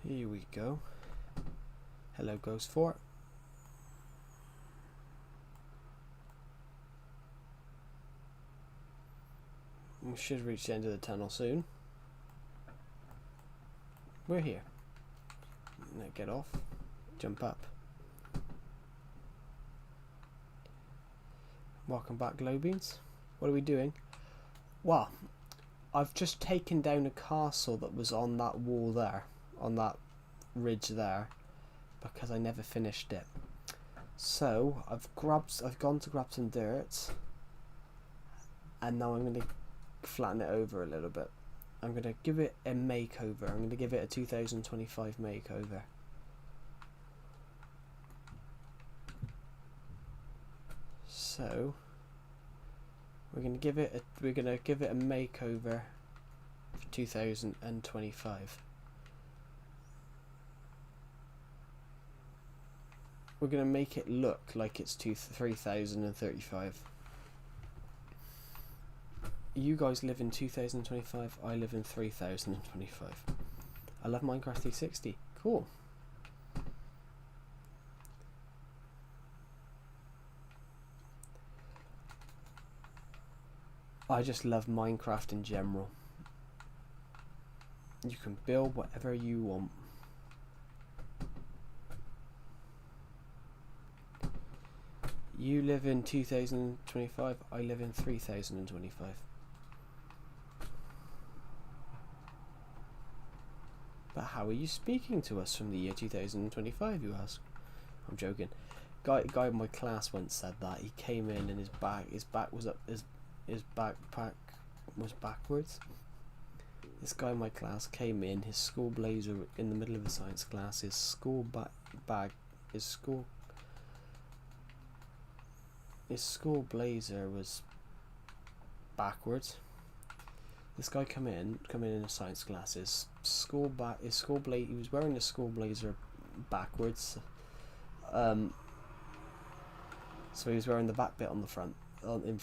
Here we go. Hello, Ghost 4. We should reach the end of the tunnel soon. We're here. Now get off. Jump up. Welcome back, Glowbeans. What are we doing? Well, I've just taken down a castle that was on that wall there. On that ridge there, because I never finished it. So I've gone to grab some dirt, and now I'm going to flatten it over a little bit. I'm going to give it a makeover. I'm going to give it a 2025 makeover. So we're going to give it a makeover for 2025. We're going to make it look like it's 3035. You guys live in 2025, I live in 3025. I love Minecraft 360. Cool. I just love Minecraft in general. You can build whatever you want. You live in 2025, I live in 3025. But how are you speaking to us from the year 2025, you ask? I'm joking. Guy in my class once said that. He came in and his back was up, his backpack was backwards. This guy in my class came in, his school blazer in the middle of a science class, his school blazer was backwards. This guy come in a science class. He was wearing the school blazer backwards. So he was wearing the back bit on the front, on the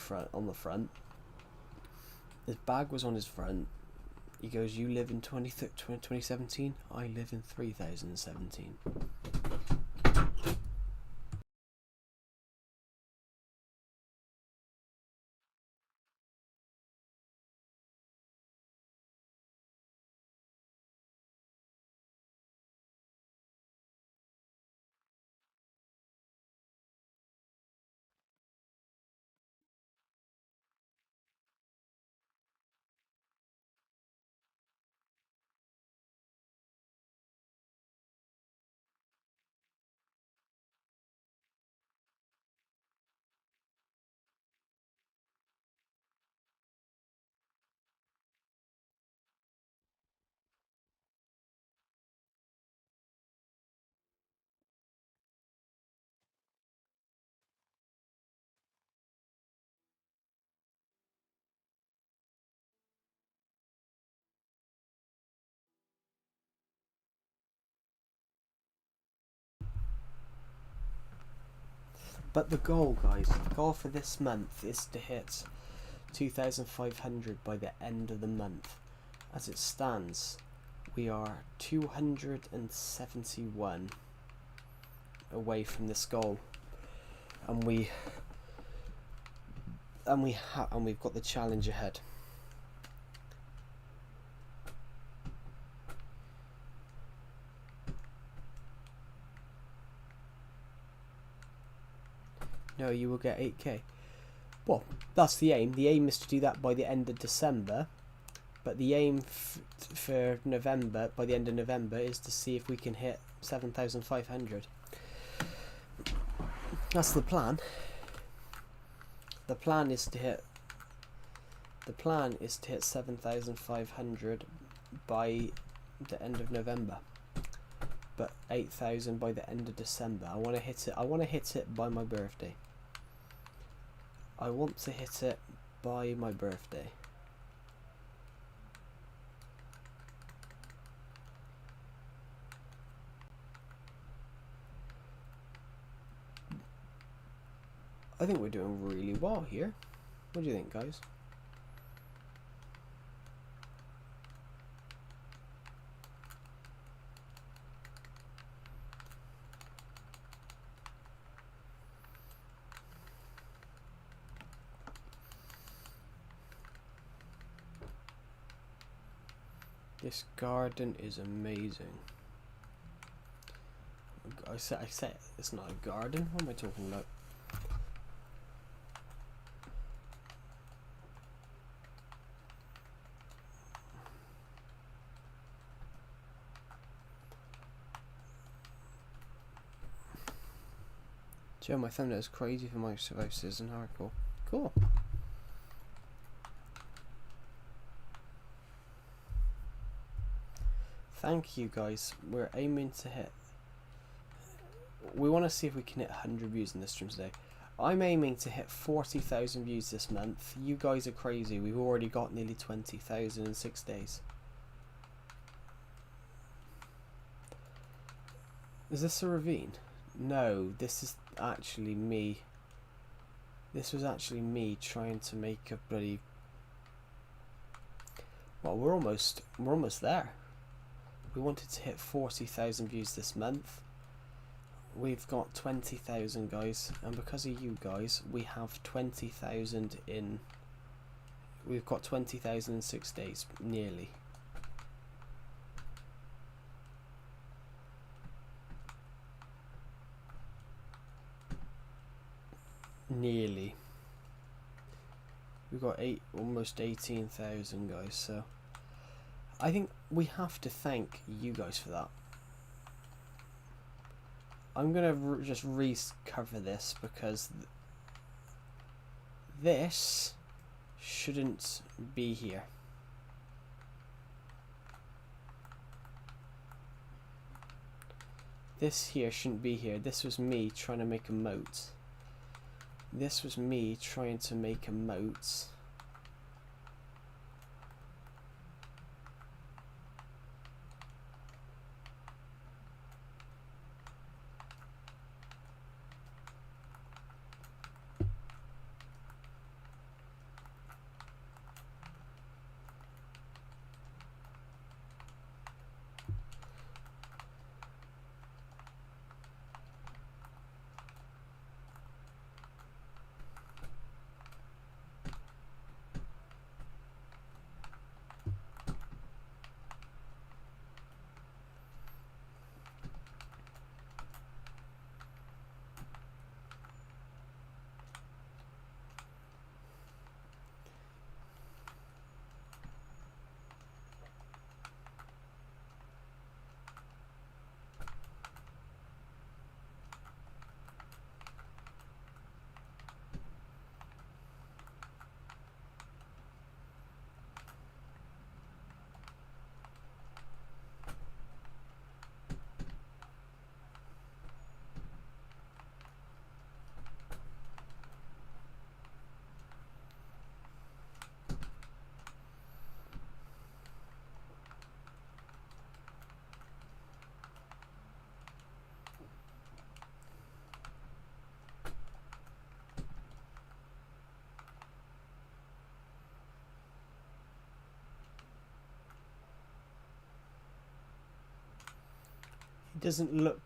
front. His bag was on his front. He goes, "You live in 2017. I live in 3017." But the goal, guys, the goal for this month is to hit 2,500 by the end of the month. As it stands, we are 271 away from this goal, and we've got the challenge ahead. No, you will get 8k. Well, that's the aim. The aim is to do that by the end of December, but the aim for November, by the end of November, is to see if we can hit 7,500. That's the plan. The plan is to hit 7,500 by the end of November, but 8,000 by the end of December. I want to hit it by my birthday. I want to hit it by my birthday. I think we're doing really well here. What do you think, guys? This garden is amazing. I said it's not a garden. What am I talking about? Joe, my thumbnail is crazy for my devices and hardcore. Cool. Thank you, guys. We're aiming to hit. We want to see if we can hit 100 views in this stream today. I'm aiming to hit 40,000 views this month. You guys are crazy. We've already got nearly 20,000 in 6 days. Is this a ravine? No, this is actually me. This was actually me trying to make a bloody Well, we're almost there. We wanted to hit 40,000 views this month. We've got 20,000 guys, and because of you guys, we have 20,000 in. We've got 20,000 in 6 days, nearly. Nearly. We've got almost 18,000 guys, so I think we have to thank you guys for that. I'm gonna just recover this because this shouldn't be here. This here shouldn't be here. This was me trying to make a moat. This was me trying to make a moat. It doesn't look,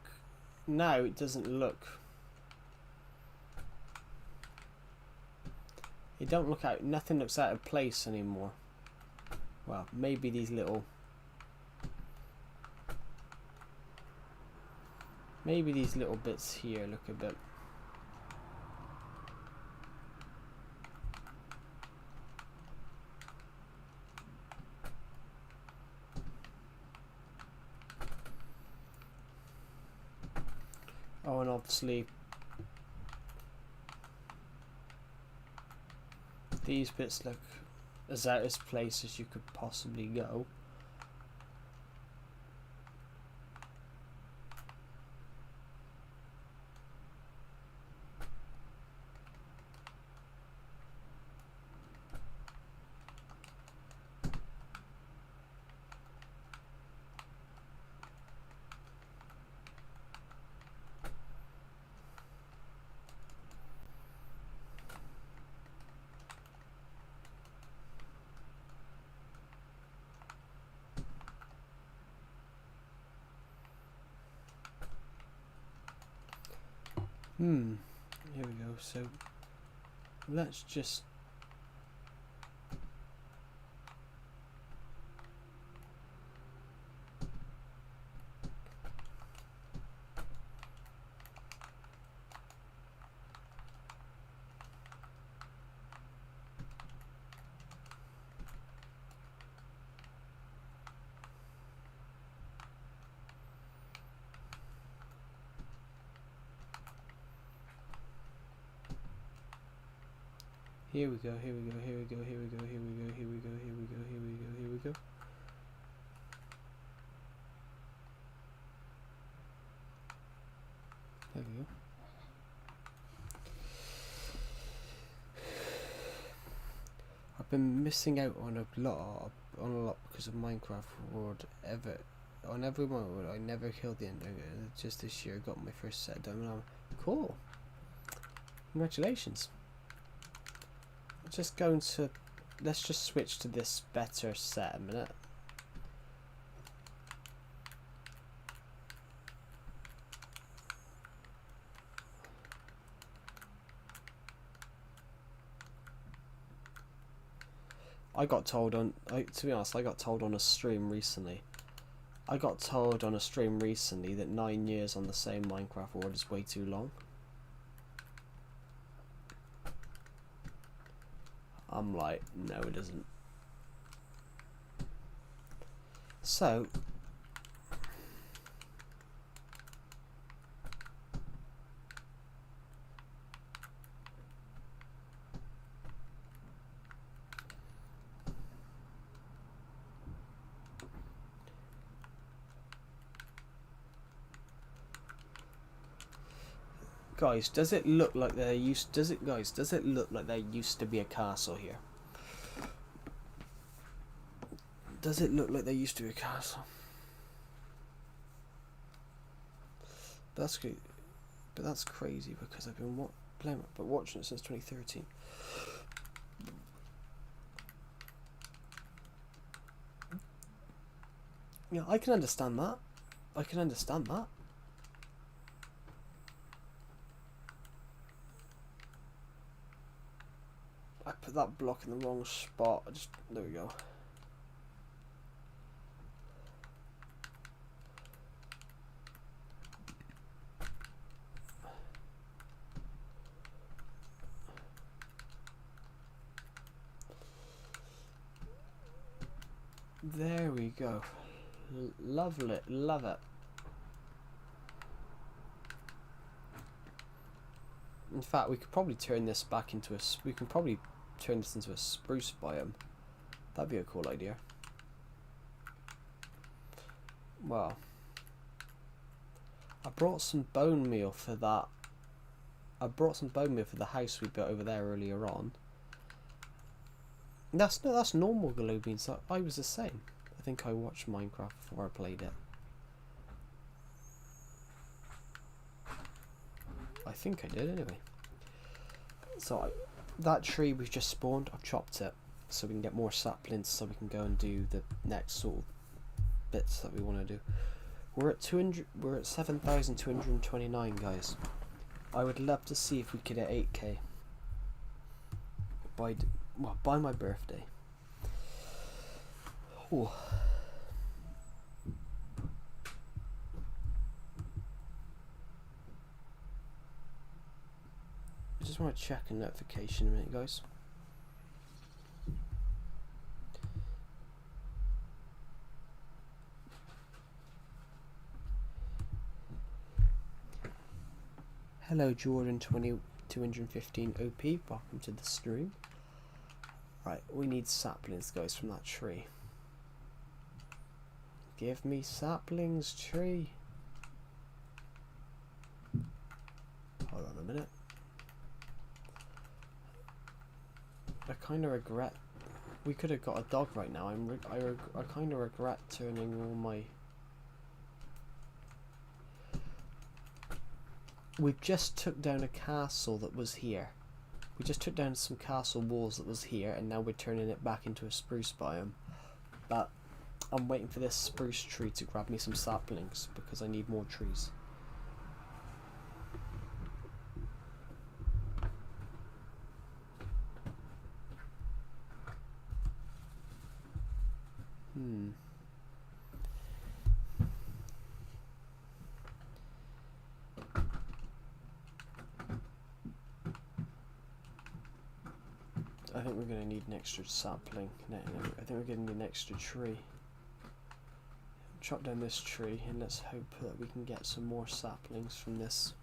now it doesn't look, it don't look out, nothing looks out of place anymore. Well, maybe these little, bits here look a bit. Oh, and obviously these bits look as out of place as you could possibly go. Here we go. So let's just here we go, here we go, here we go, here we go, here we go, here we go, here we go, here we go, here we go. There we go. I've been missing out on a lot because of Minecraft World on every one I never killed the ender. Just this year I got my first set done. Cool. Congratulations. Just going to let's just switch to this better set a minute. I got told on, to be honest, I got told on a stream recently. I got told on a stream recently that 9 years on the same Minecraft world is way too long. I'm like, no it isn't. So, guys, does it look like there used? Does it look like there used to be a castle here? Does it look like there used to be a castle? But that's good. But that's crazy because I've been watching it since 2013. Yeah, I can understand that. I can understand that. I put that block in the wrong spot. There we go. There we go. Lovely, love it. In fact, we could probably turn this back into a. We can probably turn this into a spruce biome. That'd be a cool idea. Well, I brought some bone meal for that. I brought some bone meal for the house we built over there earlier on. That's normal glow beans. I was the same. I think I watched Minecraft before I played it. I think I did anyway. So that tree we've just spawned, I've chopped it so we can get more saplings so we can go and do the next sort of bits that we want to do. We're at 200. We're at 7,229 guys. I would love to see if we could hit 8k by my birthday. Ooh. I just want to check a notification a minute, guys. Hello Jordan 215 OP, welcome to the stream. Right, we need saplings guys from that tree. Give me saplings, tree. Hold on a minute. I kind of regret. We could have got a dog right now. I kind of regret turning all my. We just took down a castle that was here. We just took down some castle walls that was here, and now we're turning it back into a spruce biome. But I'm waiting for this spruce tree to grab me some saplings because I need more trees. I think we're going to need an extra sapling. No, I think we're going to need an extra tree. Chop down this tree and let's hope that we can get some more saplings from this.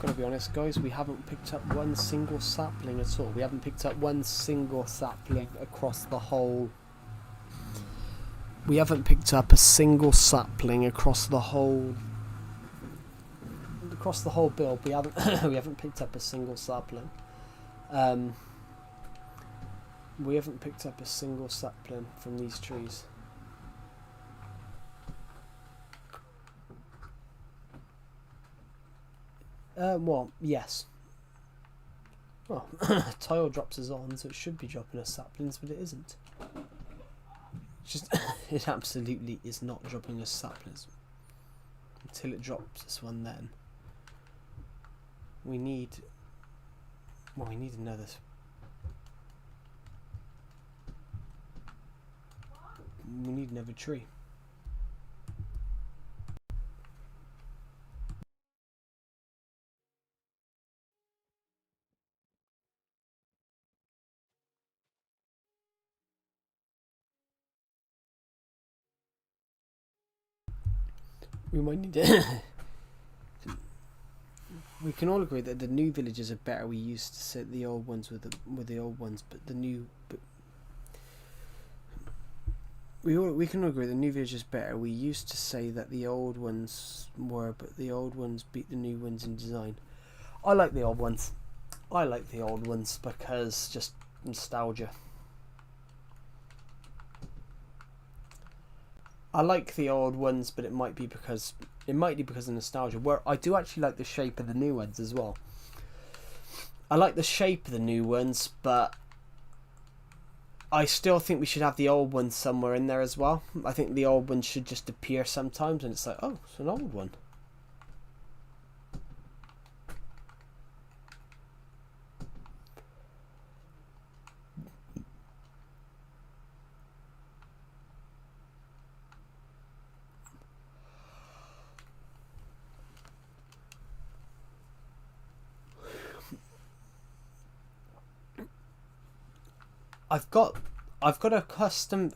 Gotta be honest guys, we haven't picked up one single sapling at all. We haven't picked up one single sapling across the whole. We haven't picked up a single sapling across the whole build. We haven't we haven't picked up a single sapling. We haven't picked up a single sapling from these trees. Well, yes. Well, tile drops us on, so it should be dropping us saplings, but it isn't. It's just, it absolutely is not dropping us saplings. Until it drops us one then. We need... Well, we need another... We need another tree. We might need it. We can all agree that the new villages are better. We used to set the old ones with the old ones, but the new... But we can all agree the new village is better. We used to say that the old ones were, but the old ones beat the new ones in design. I like the old ones. I like the old ones because just nostalgia. I like the old ones, but it might be because of nostalgia. Where I do actually like the shape of the new ones as well. I like the shape of the new ones, but I still think we should have the old ones somewhere in there as well. I think the old ones should just appear sometimes, and it's like, oh, it's an old one. I've got a custom.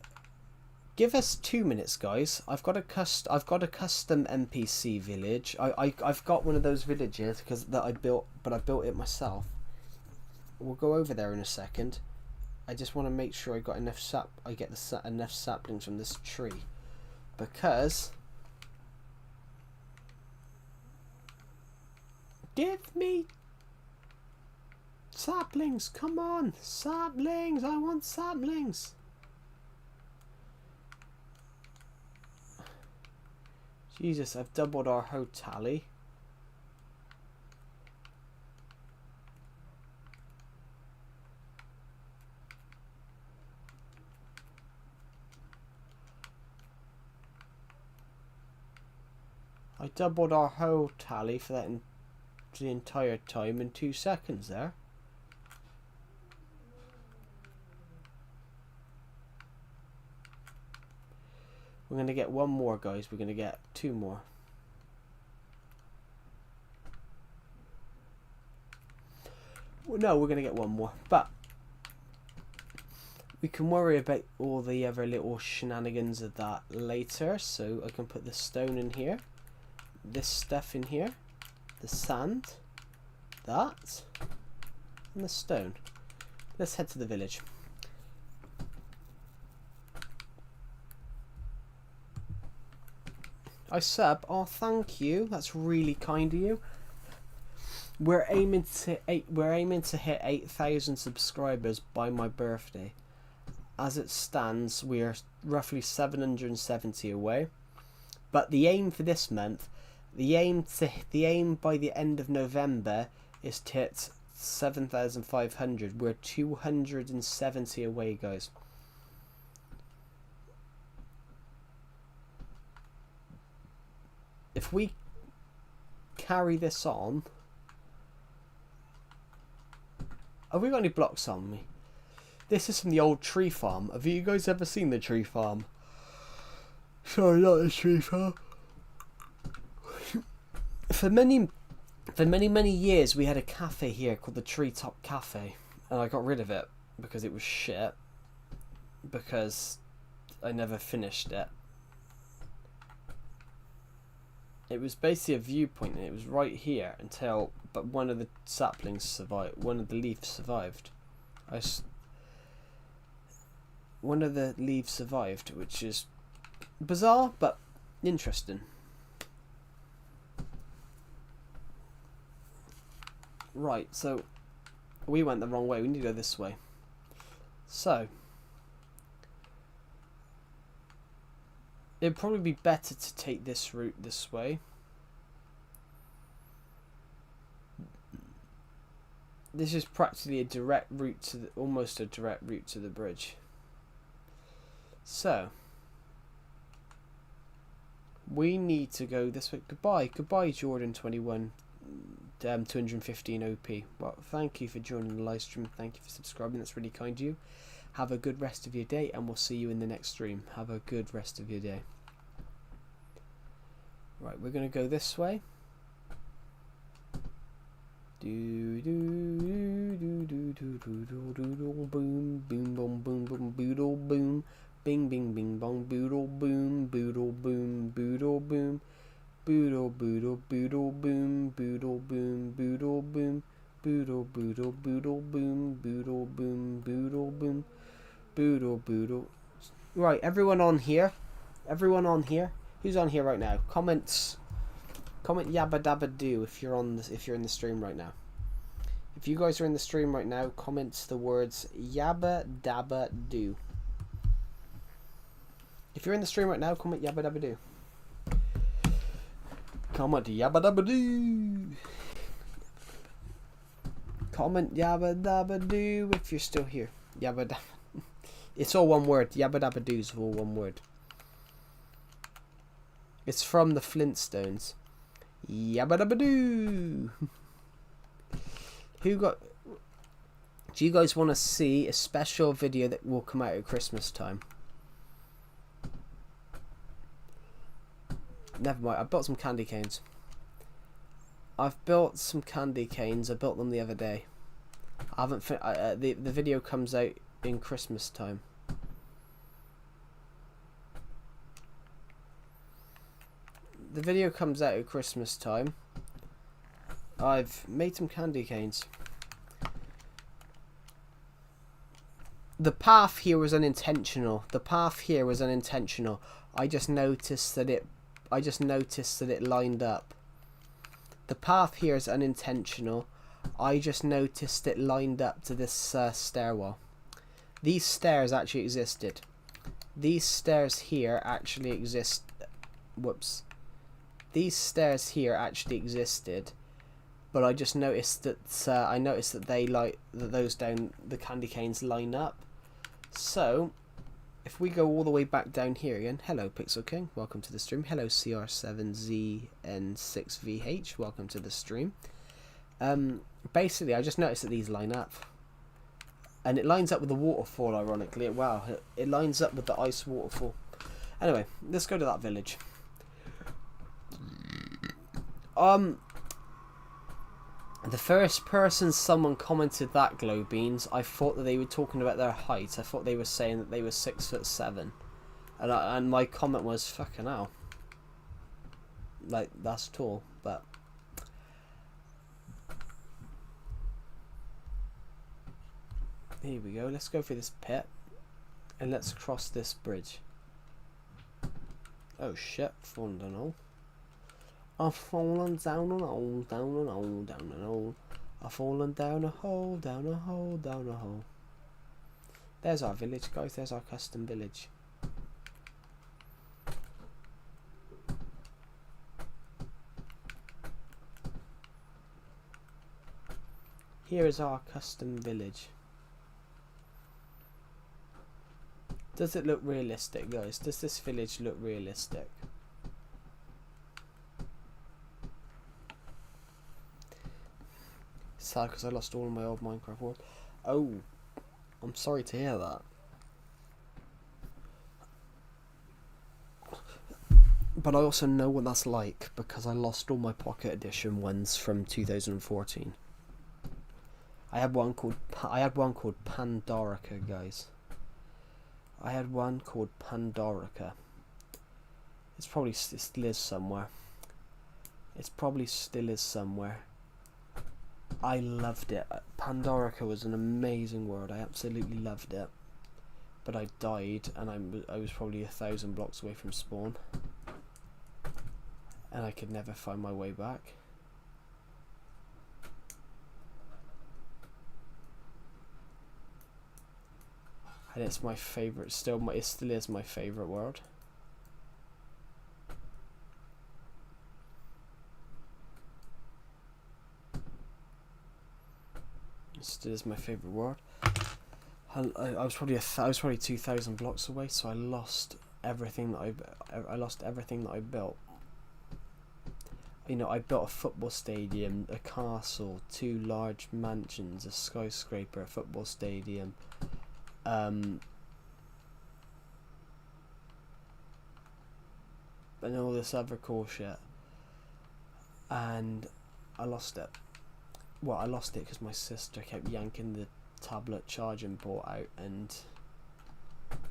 Give us 2 minutes, guys. I've got a custom NPC village. I've got one of those villages that I built, but I built it myself. We'll go over there in a second. I just want to make sure I got enough enough saplings from this tree, because give me saplings, come on, saplings, I want saplings. Jesus, I've doubled our hoe tally. I doubled our hoe tally for that the entire time in 2 seconds there. We're going to get one more, guys. We're going to get 2 more. Well, no, we're going to get 1 more. But we can worry about all the other little shenanigans of that later. So I can put the stone in here. This stuff in here. The sand. That. And the stone. Let's head to the village. I sub. Oh, thank you. That's really kind of you. We're aiming to hit 8,000 subscribers by my birthday. As it stands, we are roughly 770 away. But the aim for this month, the aim by the end of November is to hit 7,500. We're 270 away, guys. If we carry this on... Have we got any blocks on me? This is from the old tree farm. Have you guys ever seen the tree farm? Sorry, not the tree farm. For many years we had a cafe here called the Treetop Cafe, and I got rid of it because it was shit, because I never finished it. It was basically a viewpoint, and it was right here but one of the saplings survived. One of the leaves survived. One of the leaves survived, which is bizarre but interesting. Right, so we went the wrong way. We need to go this way. So it'd probably be better to take this route this way. This is practically a direct route to the, almost a direct route to the bridge. So we need to go this way. Goodbye, Jordan21, 215 OP. Well, thank you for joining the live stream. Thank you for subscribing. That's really kind of you. Have a good rest of your day, and we'll see you in the next stream. Have a good rest of your day. Right, we're gonna go this way. Do do do do do do do do do boom boom boom boom boom boodle boom bing bing bing bong boodle boom boodle boom boodle boom boodle boodle boodle boom boodle boom boodle boom boodle boodle boodle boom boodle boom boodle boom boodle boodle. Right, everyone on here, who's on here right now? Comment yabba dabba do if you're in the stream right now. If you guys are in the stream right now, comment the words yabba dabba do. If you're in the stream right now, comment yabba dabba do. Comment yabba dabba do. Comment yabba dabba do if you're still here. Yabba dabba. It's all one word. Yabba dabba do is all one word. It's from the Flintstones. Yabba dabba doo. Do you guys want to see a special video that will come out at Christmas time? Never mind, I built some candy canes. I built them the other day. I haven't the video comes out in Christmas time. The video comes out at Christmas time. I've made some candy canes. The path here was unintentional. I just noticed that it lined up. The path here is unintentional. I just noticed it lined up to this stairwell. These stairs actually existed. These stairs here actually exist. Whoops. These stairs here actually existed, but I just noticed that those down the candy canes line up. So if we go all the way back down here again, hello Pixel King, welcome to the stream. Hello CR7ZN6VH, welcome to the stream. Basically I just noticed that these line up, and it lines up with the waterfall. Ironically, wow, it lines up with the ice waterfall. Anyway, let's go to that village. The first person someone commented that, Glow Beans, I thought that they were talking about their height. I thought they were saying that they were 6'7", and my comment was fucking hell. Like, that's tall, but here we go. Let's go through this pit and let's cross this bridge. Oh shit, fallen down a hole. I've fallen down an hole, down an hole, down an hole. I've fallen down a hole, down a hole, down a hole. There's our village, guys. There's our custom village. Here is our custom village. Does it look realistic, guys? Does this village look realistic? Sad because I lost all of my old Minecraft world. Oh, I'm sorry to hear that. But I also know what that's like because I lost all my Pocket Edition ones from 2014. I had one called Pandorica, guys. I had one called Pandorica. It still is somewhere. It probably still is somewhere. I loved it. Pandorica was an amazing world. I absolutely loved it. But I died, and I was probably 1,000 blocks away from spawn, and I could never find my way back. and it's my favorite. It still is my favorite world. It still is my favorite world. I was probably 2,000 blocks away, so I lost everything that I built. You know, I built a football stadium, a castle, 2 large mansions, a skyscraper, a football stadium, and all this other cool shit. And I lost it. Well, I lost it because my sister kept yanking the tablet charging port out, and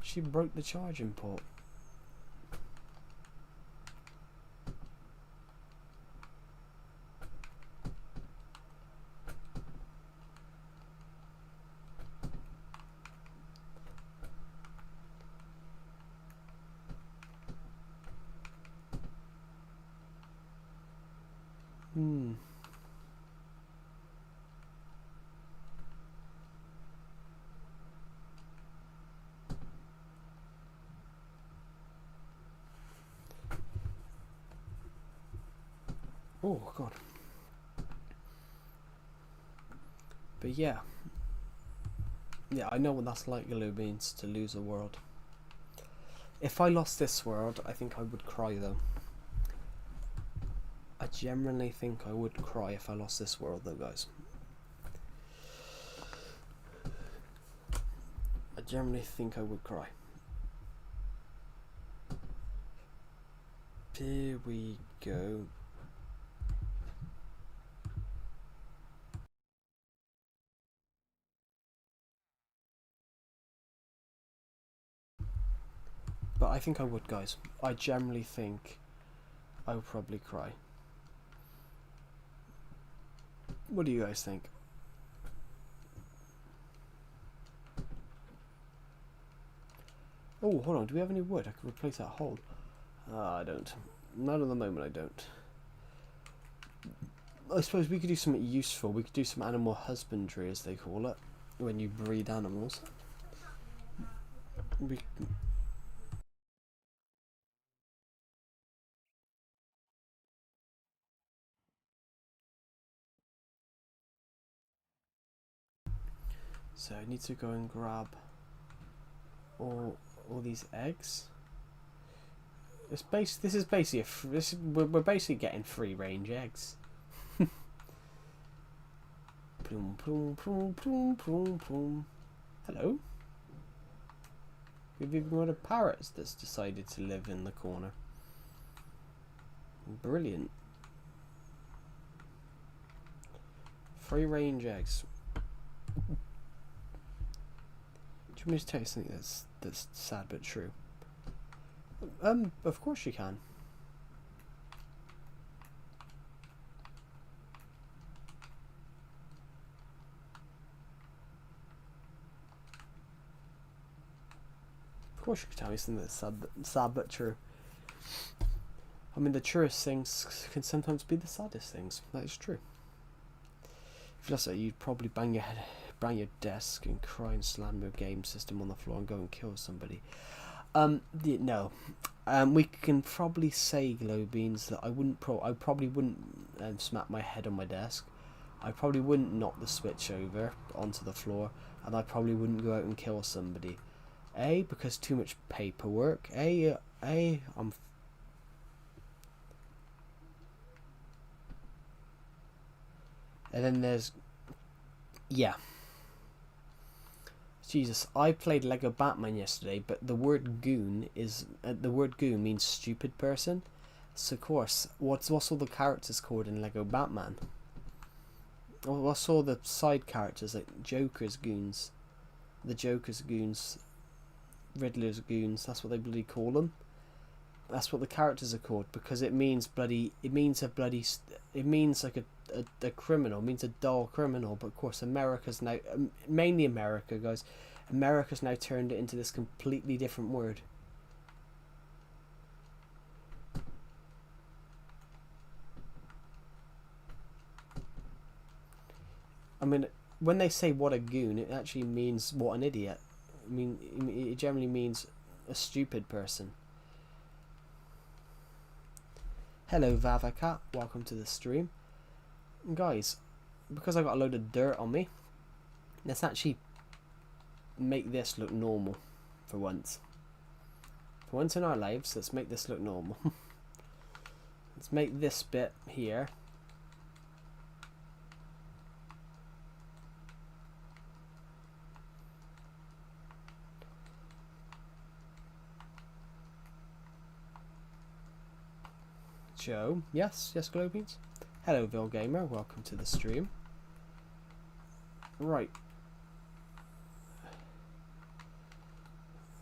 she broke the charging port. Oh god. But yeah, I know what that's like, Galoo Beans, to lose a world. If I lost this world, I think I would cry though. I genuinely think I would cry if I lost this world though, guys. I genuinely think I would cry. Here we go. But I think I would, guys. I generally think I would probably cry. What do you guys think? Oh, hold on. Do we have any wood? I can replace that hole. I don't. Not at the moment, I don't. I suppose we could do something useful. We could do some animal husbandry, as they call it, when you breed animals. So I need to go and grab all these eggs. This is basically we're basically getting free range eggs. Plum, plum, plum, plum, plum, plum. Hello. We've even got a parrot that's decided to live in the corner. Brilliant. Free range eggs. Do you want me to tell you something that's sad but true? Of course you can. Of course you can tell me something that's sad but true. I mean, the truest things can sometimes be the saddest things. That is true. If that's it, you'd probably bang your desk and cry and slam your game system on the floor and go and kill somebody. No. We can probably say, Glow Beans, that I probably wouldn't smack my head on my desk. I probably wouldn't knock the switch over onto the floor, and I probably wouldn't go out and kill somebody. A, because too much paperwork. And then there's, yeah. Jesus, I played Lego Batman yesterday, but the word goon means stupid person. So of course, what's all the characters called in Lego Batman? What's all the side characters, like Joker's goons, the Joker's goons, Riddler's goons? That's what they bloody call them. That's what the characters are called, because it means like a criminal. It means a dull criminal. But of course, America's now, mainly America, guys, America's now turned it into this completely different word. I mean, when they say what a goon, it actually means what an idiot. it generally means a stupid person. Hello Vavacat, welcome to the stream. And guys, because I got a load of dirt on me, let's actually make this look normal for once. For once in our lives, let's make this look normal. Let's make this bit here Joe. Yes, Globeans. Hello, Vil Gamer. Welcome to the stream. Right.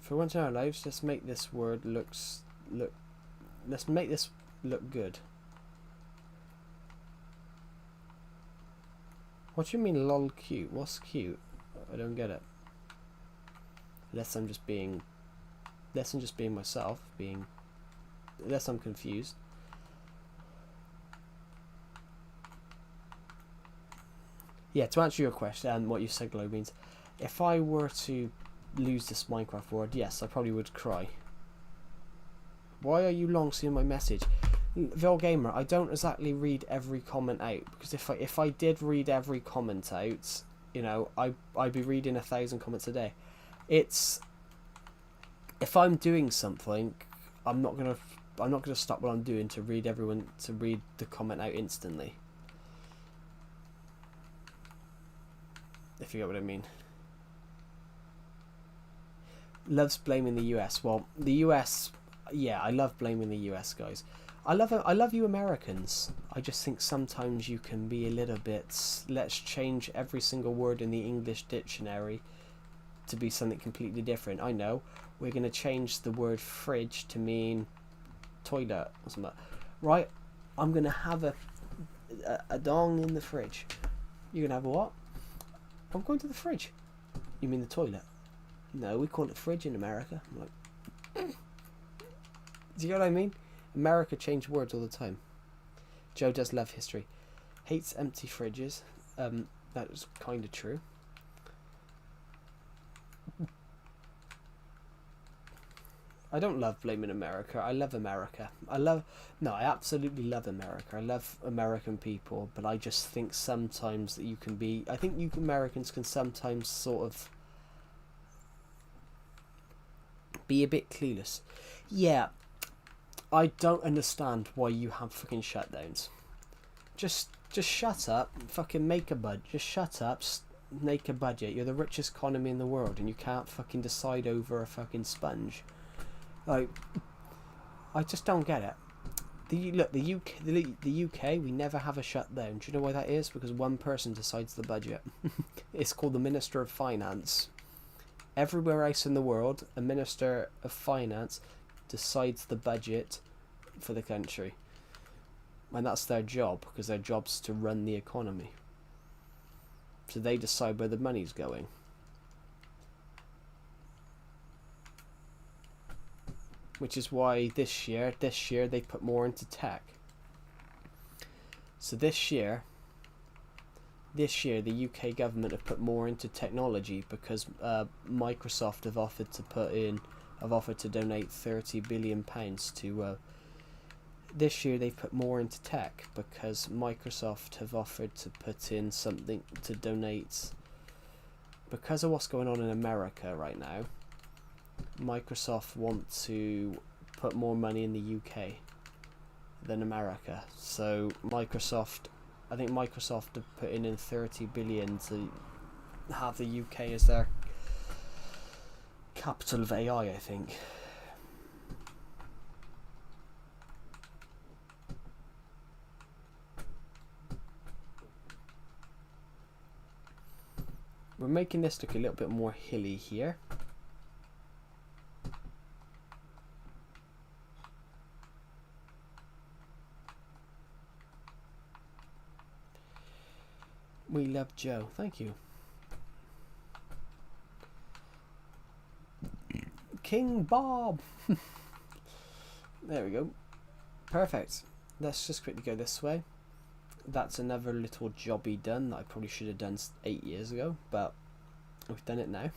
For once in our lives, let's make this word let's make this look good. What do you mean lol cute? What's cute? I don't get it. Unless I'm just being myself, unless I'm confused. Yeah, to answer your question, what you said, Globeans, if I were to lose this Minecraft word, yes, I probably would cry. Why are you long seeing my message? Vil Gamer, I don't exactly read every comment out, because if I did read every comment out, you know, I'd be reading 1,000 comments a day. It's, if I'm doing something, I'm not gonna stop what I'm doing to read the comment out instantly. If you get what I mean. Loves blaming the US. Well, the US, yeah, I love blaming the US, guys. I love you Americans. I just think sometimes you can be a little bit, let's change every single word in the English dictionary to be something completely different. I know, we're going to change the word fridge to mean toilet or something. Right, I'm going to have a dong in the fridge. You're going to have a what? I'm going to the fridge. You mean the toilet? No, we call it fridge in America. I'm like, do you know what I mean? America change words all the time. Joe does love history. Hates empty fridges. That is kind of true. I don't love blaming America. I love America. I absolutely love America. I love American people, but I just think sometimes that I think you Americans can sometimes sort of be a bit clueless. Yeah, I don't understand why you have fucking shutdowns. Just shut up, fucking make a budget. Just shut up, make a budget. You're the richest economy in the world and you can't fucking decide over a fucking sponge. Like, I just don't get it. The UK, we never have a shutdown. Do you know why that is? Because one person decides the budget. It's called the Minister of Finance. Everywhere else in the world, a Minister of Finance decides the budget for the country. And that's their job, because their job's to run the economy. So they decide where the money's going. Which is why this year they put more into tech. So this year the UK government have put more into technology because Microsoft have offered to donate £30 billion to. This year they've put more into tech because Microsoft have offered to put in something to donate. Because of what's going on in America right now, Microsoft want to put more money in the UK than America. So I think Microsoft have put in 30 billion to have the UK as their capital of AI, I think. We're making this look a little bit more hilly here. We love Joe. Thank you. King Bob. There we go. Perfect. Let's just quickly go this way. That's another little jobby done that I probably should have done 8 years ago, but we've done it now.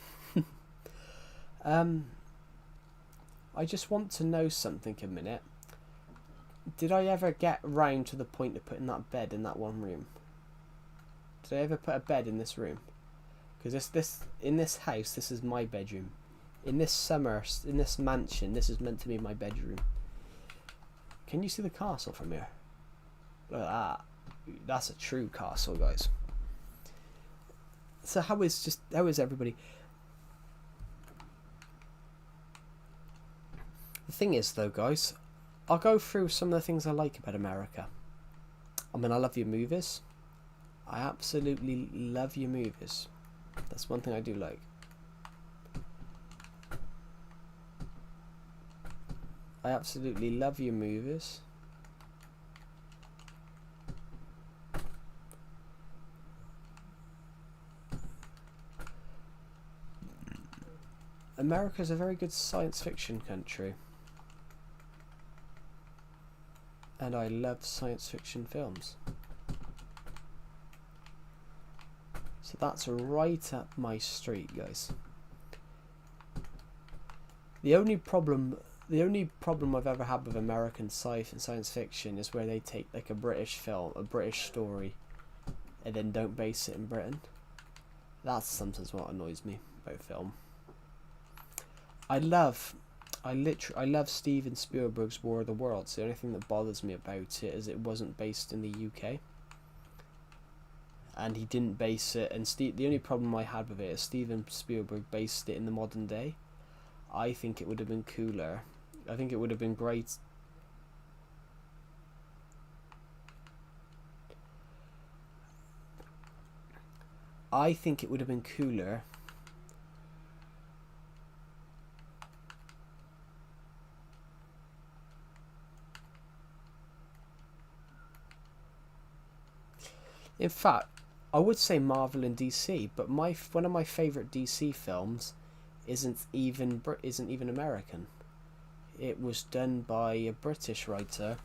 I just want to know something a minute. Did I ever get round to the point of putting that bed in that one room? Did I ever put a bed in this room? Because in this house, this is my bedroom. In this mansion, this is meant to be my bedroom. Can you see the castle from here? Look at that. That's a true castle, guys. So how is everybody? The thing is, though, guys, I'll go through some of the things I like about America. I mean, I love your movies. I absolutely love your movies. That's one thing I do like. I absolutely love your movies. America's a very good science fiction country. And I love science fiction films. So that's right up my street, guys. The only problem I've ever had with American science fiction is where they take like a British film, a British story, and then don't base it in Britain. That's sometimes what annoys me about film. I love Steven Spielberg's War of the Worlds. The only thing that bothers me about it is it wasn't based in the UK. And he didn't base it, and the only problem I had with it is Steven Spielberg based it in the modern day. I think it would have been cooler. I think it would have been great. I think it would have been cooler. In fact, I would say Marvel and DC, but one of my favourite DC films isn't even American. It was done by a British writer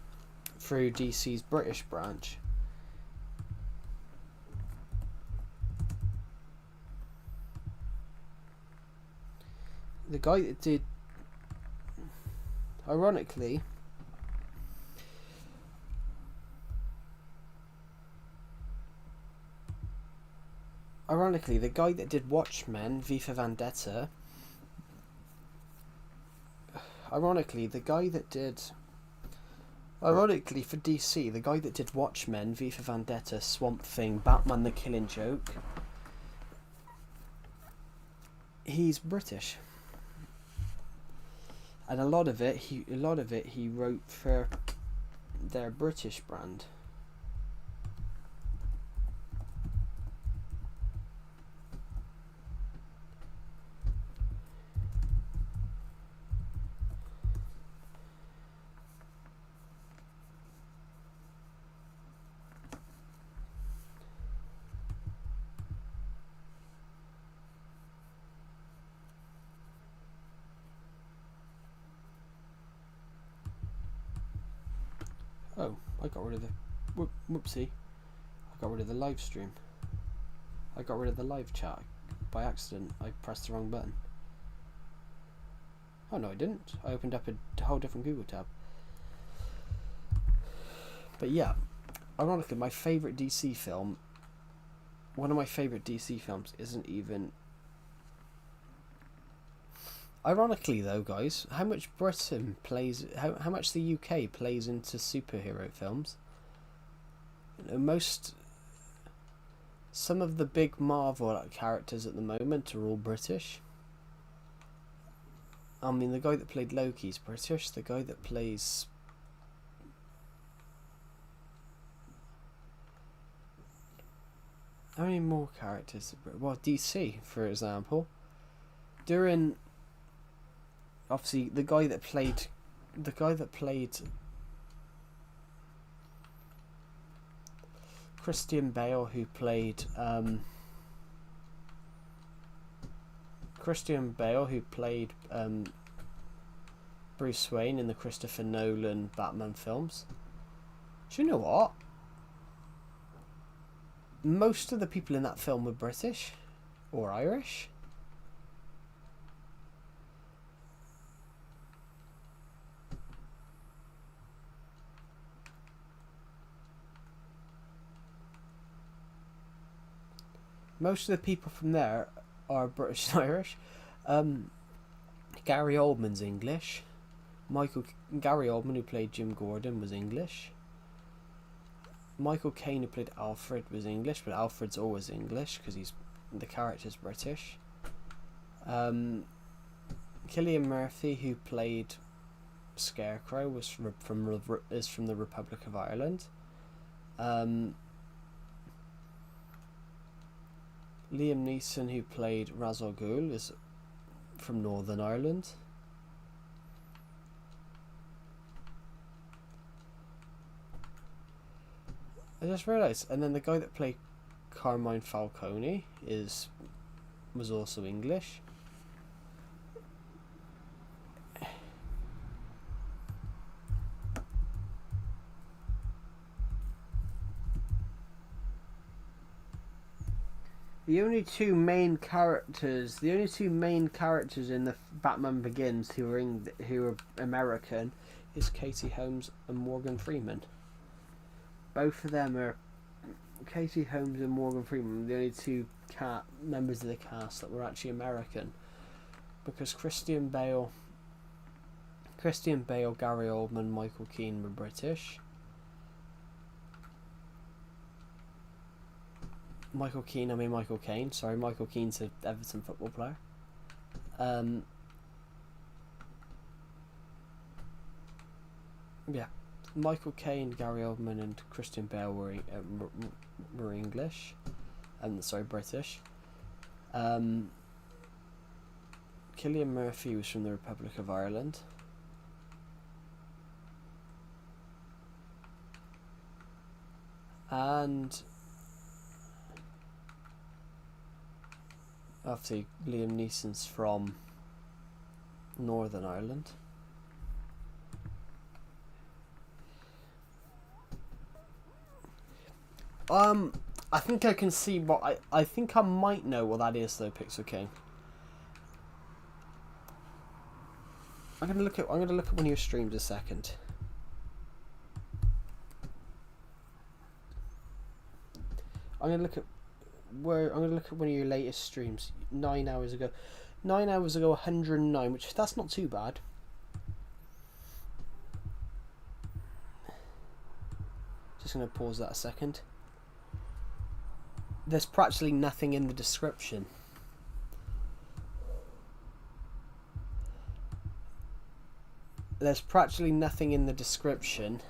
through DC's British branch. The guy that did, ironically, the guy that did Watchmen, V for Vendetta, for DC, the guy that did Watchmen, V for Vendetta, Swamp Thing, Batman the Killing Joke, he's British. And a lot of it he wrote for their British brand. Oh, I got rid of the... Whoopsie. I got rid of the live stream. I got rid of the live chat. By accident, I pressed the wrong button. Oh no, I didn't. I opened up a whole different Google tab. But yeah, ironically, my favourite DC film... One of my favourite DC films isn't even... Ironically though, guys, how much Britain plays, how much the UK plays into superhero films? You know, some of the big Marvel characters at the moment are all British. I mean, the guy that played Loki's British. The guy that plays... How many more characters? Well, DC, for example. During... Obviously, the guy that played Christian Bale, who played Bruce Wayne in the Christopher Nolan Batman films. Do you know what? Most of the people in that film were British or Irish. Most of the people from there are British and Irish. Gary Oldman's English. Gary Oldman, who played Jim Gordon, was English. Michael Caine, who played Alfred, was English, but Alfred's always English because the character's British. Cillian Murphy, who played Scarecrow, is from the Republic of Ireland. Liam Neeson, who played Ra's al Ghul, is from Northern Ireland. I just realised, and then the guy that played Carmine Falcone was also English. The only two main characters in the Batman Begins who are American is Katie Holmes and Morgan Freeman. Both of them are Katie Holmes and Morgan Freeman, the only two members of the cast that were actually American, because Christian Bale, Gary Oldman, Michael Caine were British. Michael Caine. Sorry, Michael Keane's an Everton football player. Yeah, Michael Caine, Gary Oldman, and Christian Bale were English. British. Cillian Murphy was from the Republic of Ireland. And obviously Liam Neeson's from Northern Ireland. I think I can see what I think I might know what that is though, Pixel King. I'm gonna look at one of your streams a second. I'm gonna look at one of your latest streams 9 hours ago. 9 hours ago, 109, which that's not too bad. Just gonna pause that a second. There's practically nothing in the description. There's practically nothing in the description.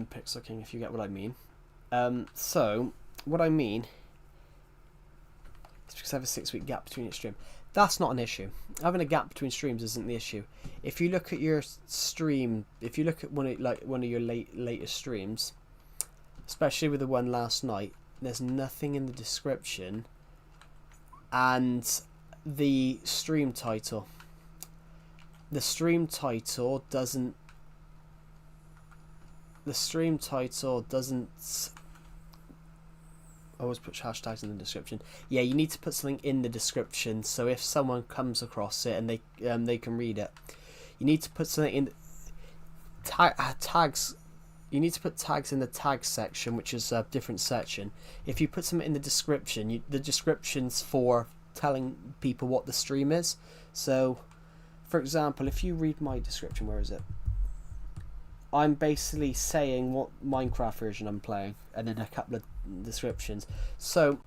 Pixel King, if you get what I mean. So, what I mean is because I have a 6-week gap between each stream. That's not an issue. Having a gap between streams isn't the issue. If you look at your stream, if you look at one of your latest streams, especially with the one last night, there's nothing in the description, and the stream title. The stream title doesn't. I always put hashtags in the description. Yeah, you need to put something in the description so if someone comes across it and they can read it. You need to put something in tags. You need to put tags in the tags section, which is a different section. If you put something in the description, the description's for telling people what the stream is. So, for example, if you read my description, where is it? I'm basically saying what Minecraft version I'm playing, and then a couple of descriptions. So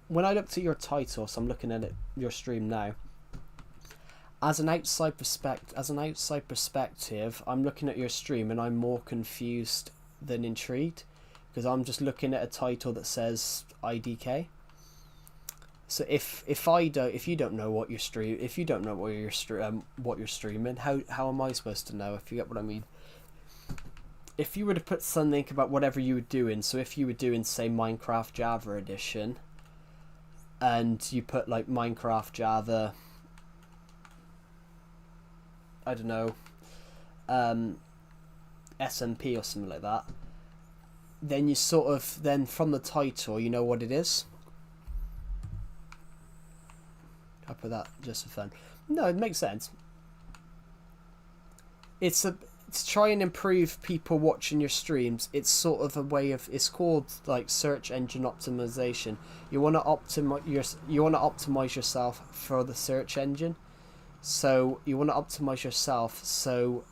when I looked at your title, so I'm looking at your stream now, as an outside perspective, I'm looking at your stream and I'm more confused than intrigued, because I'm just looking at a title that says IDK. So if you don't know what you're streaming, how am I supposed to know, if you get what I mean? If you were to put something about whatever you were doing, so if you were doing, say, Minecraft Java edition, and you put like Minecraft Java, I don't know, SMP or something like that, then you then from the title you know what it is. I put that just for fun. No, it makes sense. to try and improve people watching your streams, it's sort of a way of, it's called like search engine optimization. You want to optimize yourself for the search engine. So you want to optimize yourself, so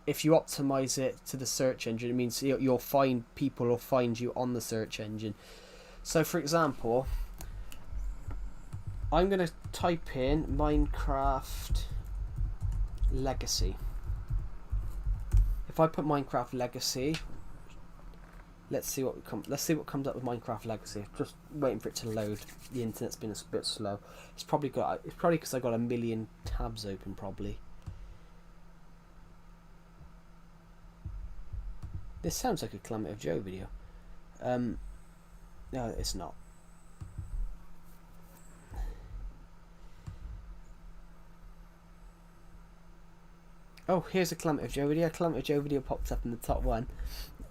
if you optimize it to the search engine, it means you'll find people will find you on the search engine. So for example, I'm going to type in Minecraft Legacy. If I put Minecraft Legacy, let's see what comes up with Minecraft Legacy. Just waiting for it to load. The internet's been a bit slow. It's probably because I got a million tabs open probably. This sounds like a Calamity of Joe video. No, it's not. Oh, here's a Calamity of Joe video. Calamity of Joe video pops up in the top one,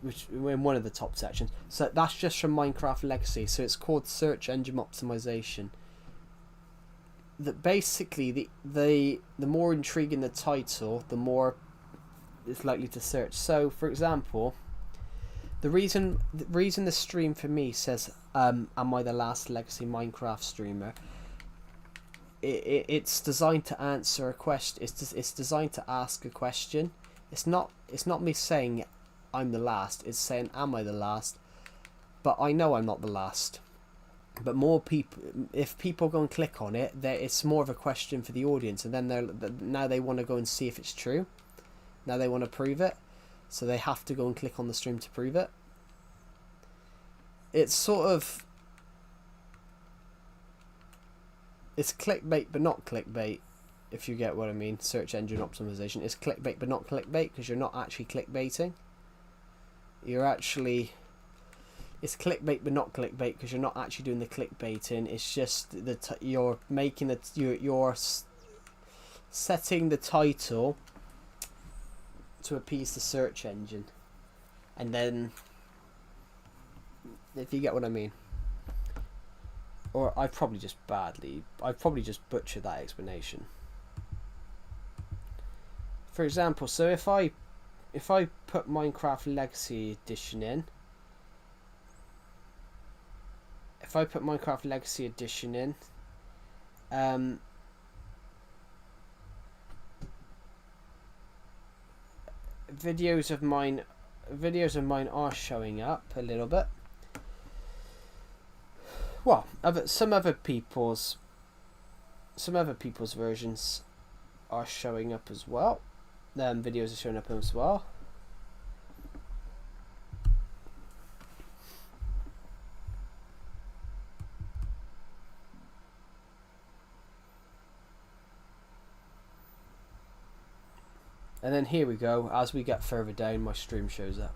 which in one of the top sections. So that's just from Minecraft Legacy. So it's called search engine optimization. That basically the more intriguing the title, the more it's likely to search. So for example, the reason the stream for me says am I the last Legacy Minecraft streamer, it's designed to answer a question. It's designed to ask a question. It's not me saying I'm the last, it's saying am I the last. But I know I'm not the last. But more people, if people go and click on it, it's more of a question for the audience, and then now they want to go and see if it's true. Now they want to prove it, so they have to go and click on the stream to prove it. It's sort of, it's clickbait but not clickbait, if you get what I mean. Search engine optimization is clickbait but not clickbait, because you're not actually clickbaiting. It's clickbait but not clickbait because you're not actually doing the clickbaiting. It's just you're making you're setting the title to appease the search engine, and then, if you get what I mean. Or I've probably just butchered that explanation. For example, so if I put Minecraft Legacy Edition in, videos of mine are showing up a little bit. Well, some other people's versions are showing up as well. Videos are showing up as well. And then here we go, as we get further down, my stream shows up.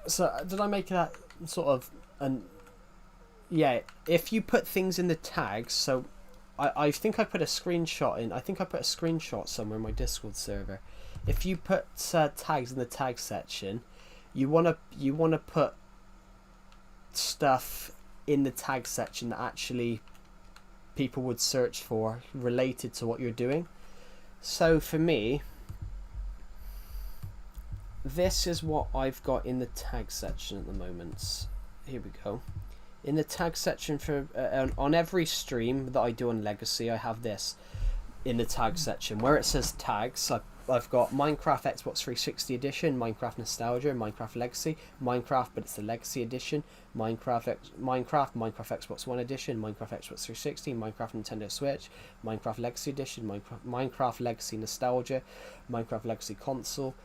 So did I make that sort of yeah, if you put things in the tags, so I think I put a screenshot in, I think I put a screenshot somewhere in my Discord server. If you put tags in the tag section, you wanna put stuff in the tag section that actually people would search for related to what you're doing. So for me, this is what I've got in the tag section at the moment. Here we go. In the tag section for on every stream that I do on Legacy, I have this in the tag section where it says tags. I've got Minecraft Xbox 360 Edition, Minecraft Nostalgia, Minecraft Legacy, Minecraft but it's the Legacy Edition, Minecraft Xbox One Edition, Minecraft Xbox 360, Minecraft Nintendo Switch, Minecraft Legacy Edition, Minecraft Legacy Nostalgia, Minecraft Legacy Console,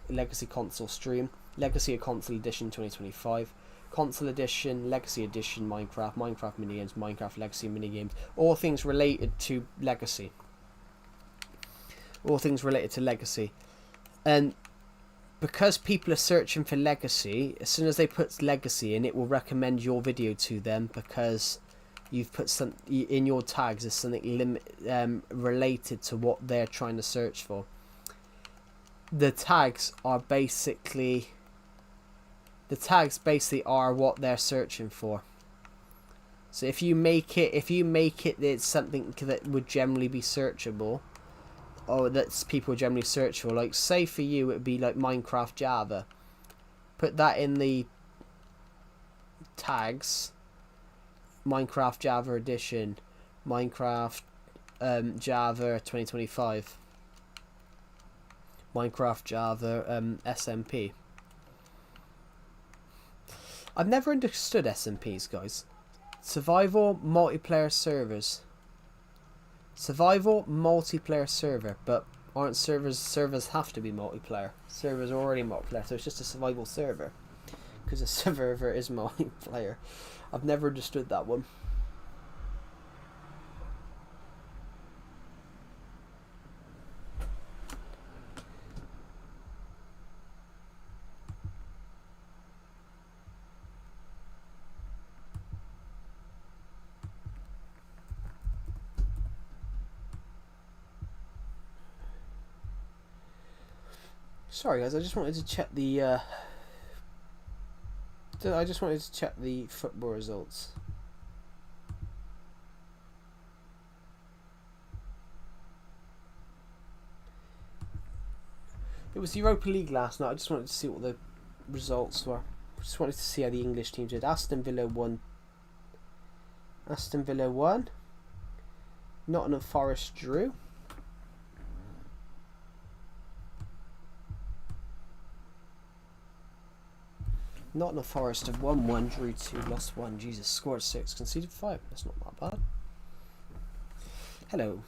Legacy Console Stream, Legacy Console Edition 2025, Console Edition, Legacy Edition, Minecraft Minigames, Minecraft Legacy Minigames, all things related to Legacy. All things related to Legacy. And because people are searching for Legacy, as soon as they put Legacy in, it will recommend your video to them because you've put some in your tags as something related to what they're trying to search for. The tags basically are what they're searching for. So if you make it it's something that would generally be searchable, or that people generally search for. Like, say for you, it would be like Minecraft Java. Put that in the tags. Minecraft Java Edition, Minecraft Java 2025, Minecraft Java SMP. I've never understood SMPs, guys. Survival multiplayer servers. Survival multiplayer server, but aren't servers have to be multiplayer? Servers are already multiplayer, so it's just a survival server. Because a server is multiplayer. I've never understood that one. Sorry guys, I just wanted to check the football results. It was the Europa League last night. I just wanted to see what the results were. I just wanted to see how the English team did. Aston Villa won. Nottingham Forest drew. Nottingham Forest have won 1, drew 2, lost 1. Jesus, scored 6, conceded 5. That's not that bad. Hello.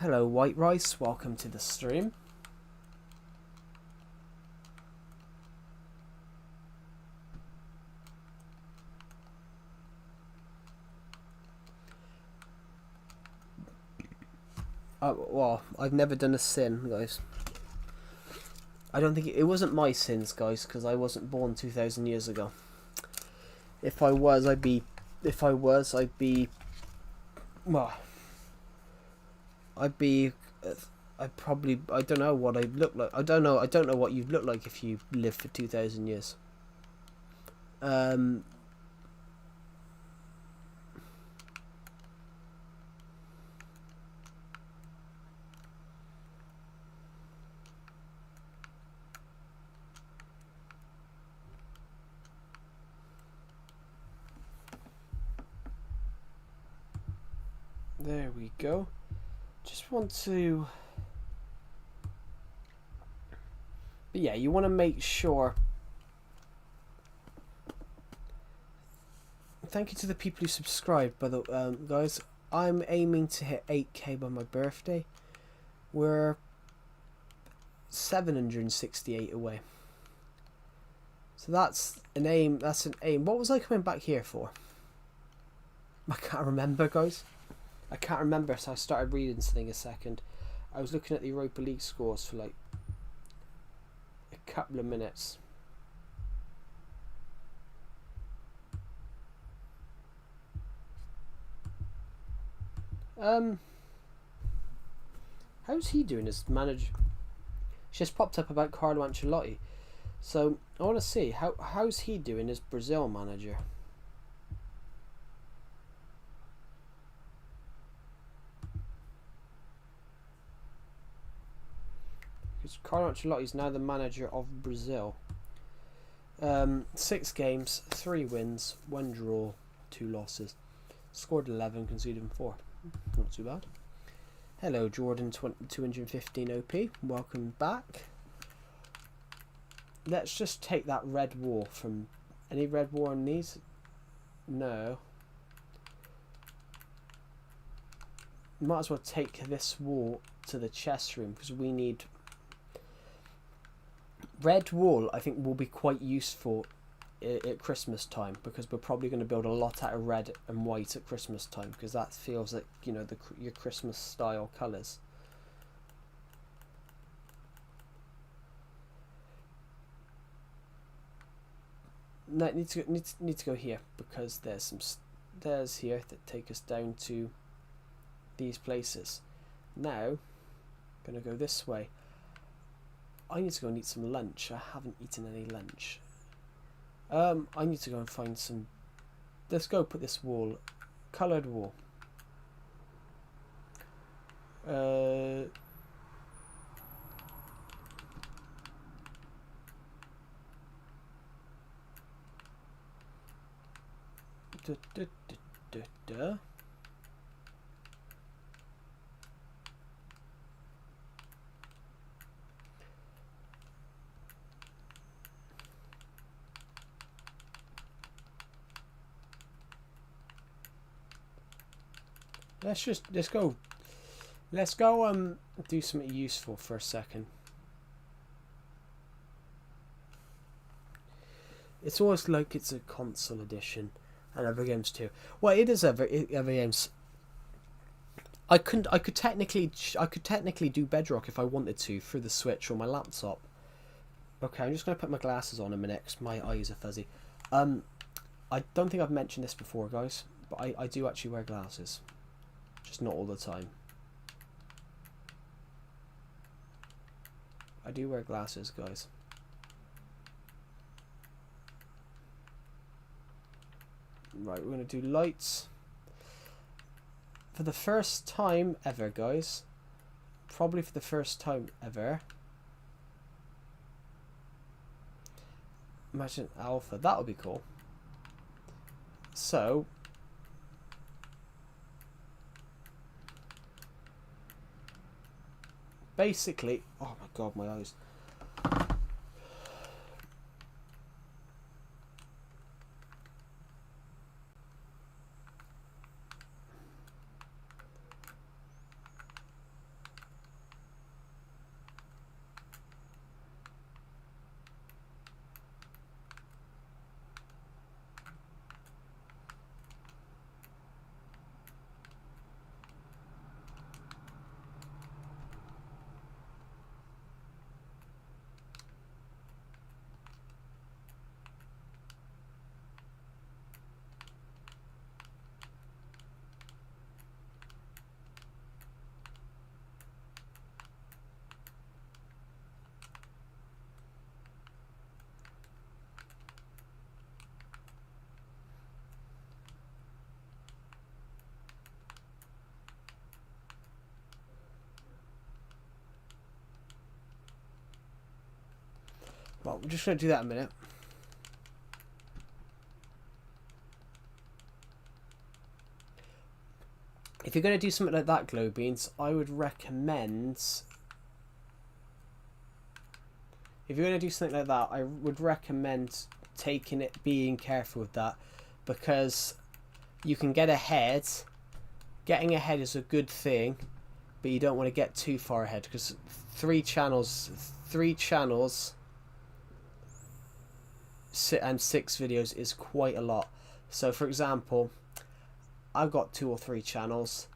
Hello, White Rice. Welcome to the stream. Well, I've never done a sin, guys. I don't think it wasn't my sins, guys, because I wasn't born 2,000 years ago. If I was, I'd be. Well, I'd probably. I don't know what I'd look like. I don't know what you'd look like if you lived for 2,000 years. There we go. Just want to... But yeah, you want to make sure... Thank you to the people who subscribed, by the guys. I'm aiming to hit 8k by my birthday. We're 768 away. So that's an aim. What was I coming back here for? I can't remember, guys. I can't remember, so I started reading something a second. I was looking at the Europa League scores for like a couple of minutes. How's he doing as manager? She just popped up about Carlo Ancelotti. So I want to see how's he doing as Brazil manager. Carlo Ancelotti is now the manager of Brazil. 6 games, 3 wins, 1 draw, 2 losses. Scored 11, conceded 4. Not too bad. Hello, Jordan 215 OP. Welcome back. Let's just take that red wall from... Any red wall on these? No. Might as well take this wall to the chess room because we need... Red wall, I think, will be quite useful at Christmas time because we're probably going to build a lot out of red and white at Christmas time because that feels like, you know, your Christmas style colours. No, need to go here because there's some stairs here that take us down to these places. Now, I'm going to go this way. I need to go and eat some lunch. I haven't eaten any lunch. I need to go and find some... Let's go put this wall. Coloured wall. Let's go do something useful for a second. It's always like it's a console edition and other games too. Well, it is other games. I could technically do Bedrock if I wanted to through the Switch or my laptop. Okay, I'm just gonna put my glasses on a minute because my eyes are fuzzy. I don't think I've mentioned this before, guys, but I do actually wear glasses. Just not all the time. I do wear glasses, guys. Right, we're going to do lights. For the first time ever, guys. Probably for the first time ever. Imagine alpha. That would be cool. So... basically, oh my god, my eyes. Well, we're just going to do that in a minute. If you're going to do something like that, Glow Beans, I would recommend... if you're going to do something like that, I would recommend being careful with that. Because you can get ahead. Getting ahead is a good thing. But you don't want to get too far ahead. Because three channels... and 6 videos is quite a lot. So for example, I've got 2 or 3 channels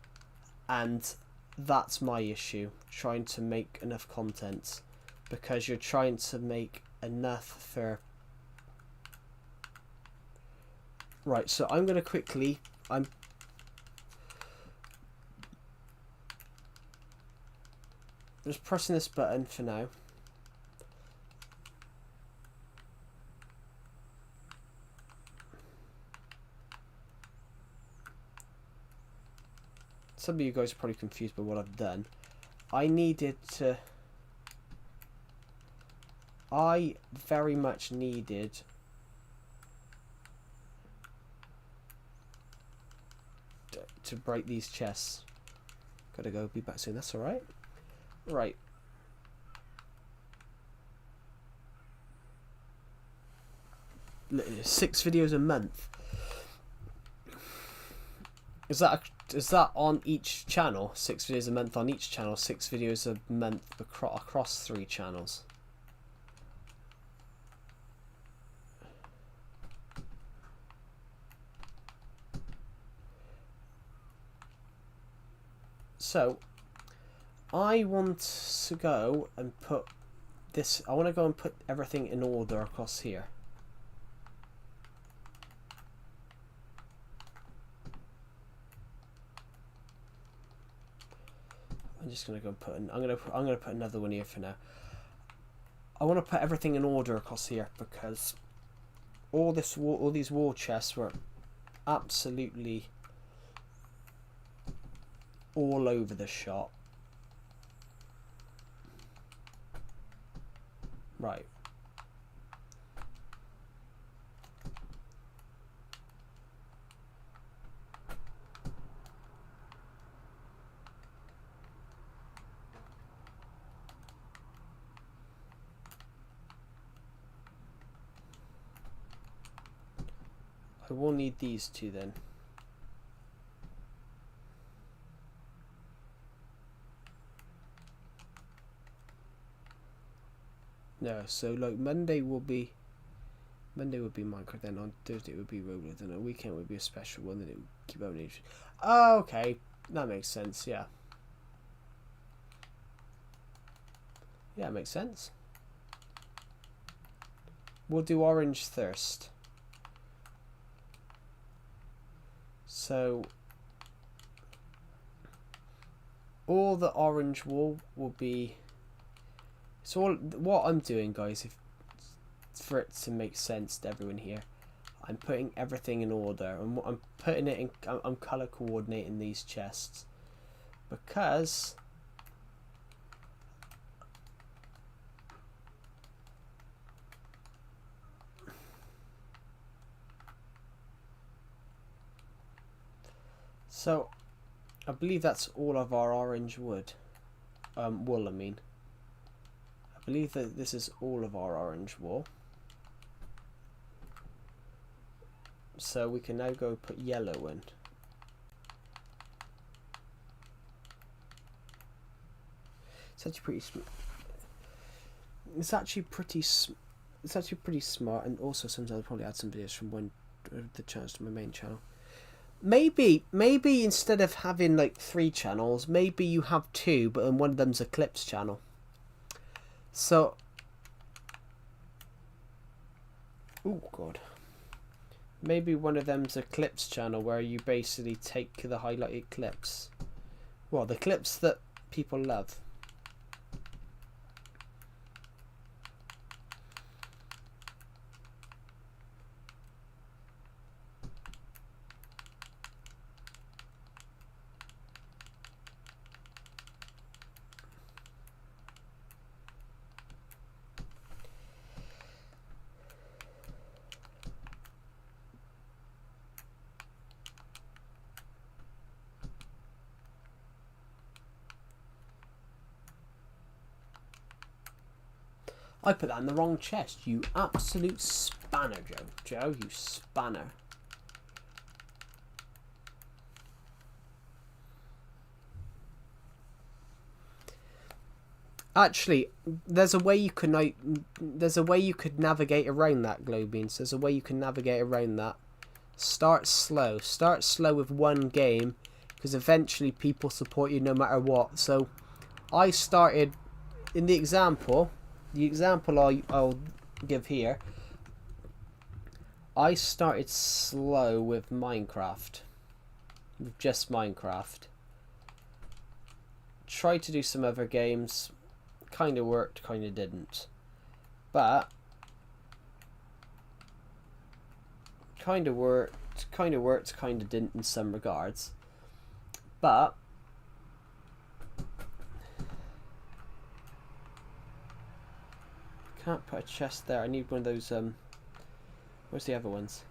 and that's my issue, trying to make enough content, because you're trying to make enough for... Right, so I'm going to quickly... I'm just pressing this button for now. Some of you guys are probably confused by what I've done. I very much needed to break these chests. Gotta go, be back soon, that's alright. Right. Look, 6 videos a month. Is that on each channel? 6 videos a month on each channel, 6 videos a month across 3 channels. So, I want to go and put this... I want to go and put everything in order across here. I'm just gonna go and put. I'm gonna put another one here for now. I want to put everything in order across here because all these wall chests were absolutely all over the shop. Right. I will need these two then. No, so like Monday would be Minecraft, then on Thursday it would be Roller, then on weekend would be a special one, then it would keep on each. Oh, okay, that makes sense. Yeah, yeah, it makes sense. We'll do Orange Thirst. So all the orange wool will be. So all, what I'm doing, guys, if for it to make sense to everyone here, I'm putting everything in order, and I'm putting it in. I'm color coordinating these chests because so I believe that's all of our orange wood, wool. I mean, I believe that this is all of our orange wool. So we can now go put yellow in. It's actually pretty. It's actually pretty. It's actually pretty smart, and also sometimes I'll probably add some videos from one of the channels to my main channel. Maybe instead of having like 3 channels, maybe you have 2, but then one of them's a clips channel. So, oh god, maybe one of them's a clips channel where you basically take the highlighted clips, well, the clips that people love. I put that in the wrong chest, you absolute spanner, Joe. Joe, you spanner. Actually, there's a way you could navigate around that, Globeans. There's a way you can navigate around that. Start slow. Start slow with one game, because eventually people support you no matter what. So, I started in the example I'll give here. I started slow with Minecraft, with just Minecraft. Tried to do some other games. Kind of worked, kind of didn't. But kind of worked, kind of didn't in some regards. But can't put a chest there. I need one of those. Where's the other ones?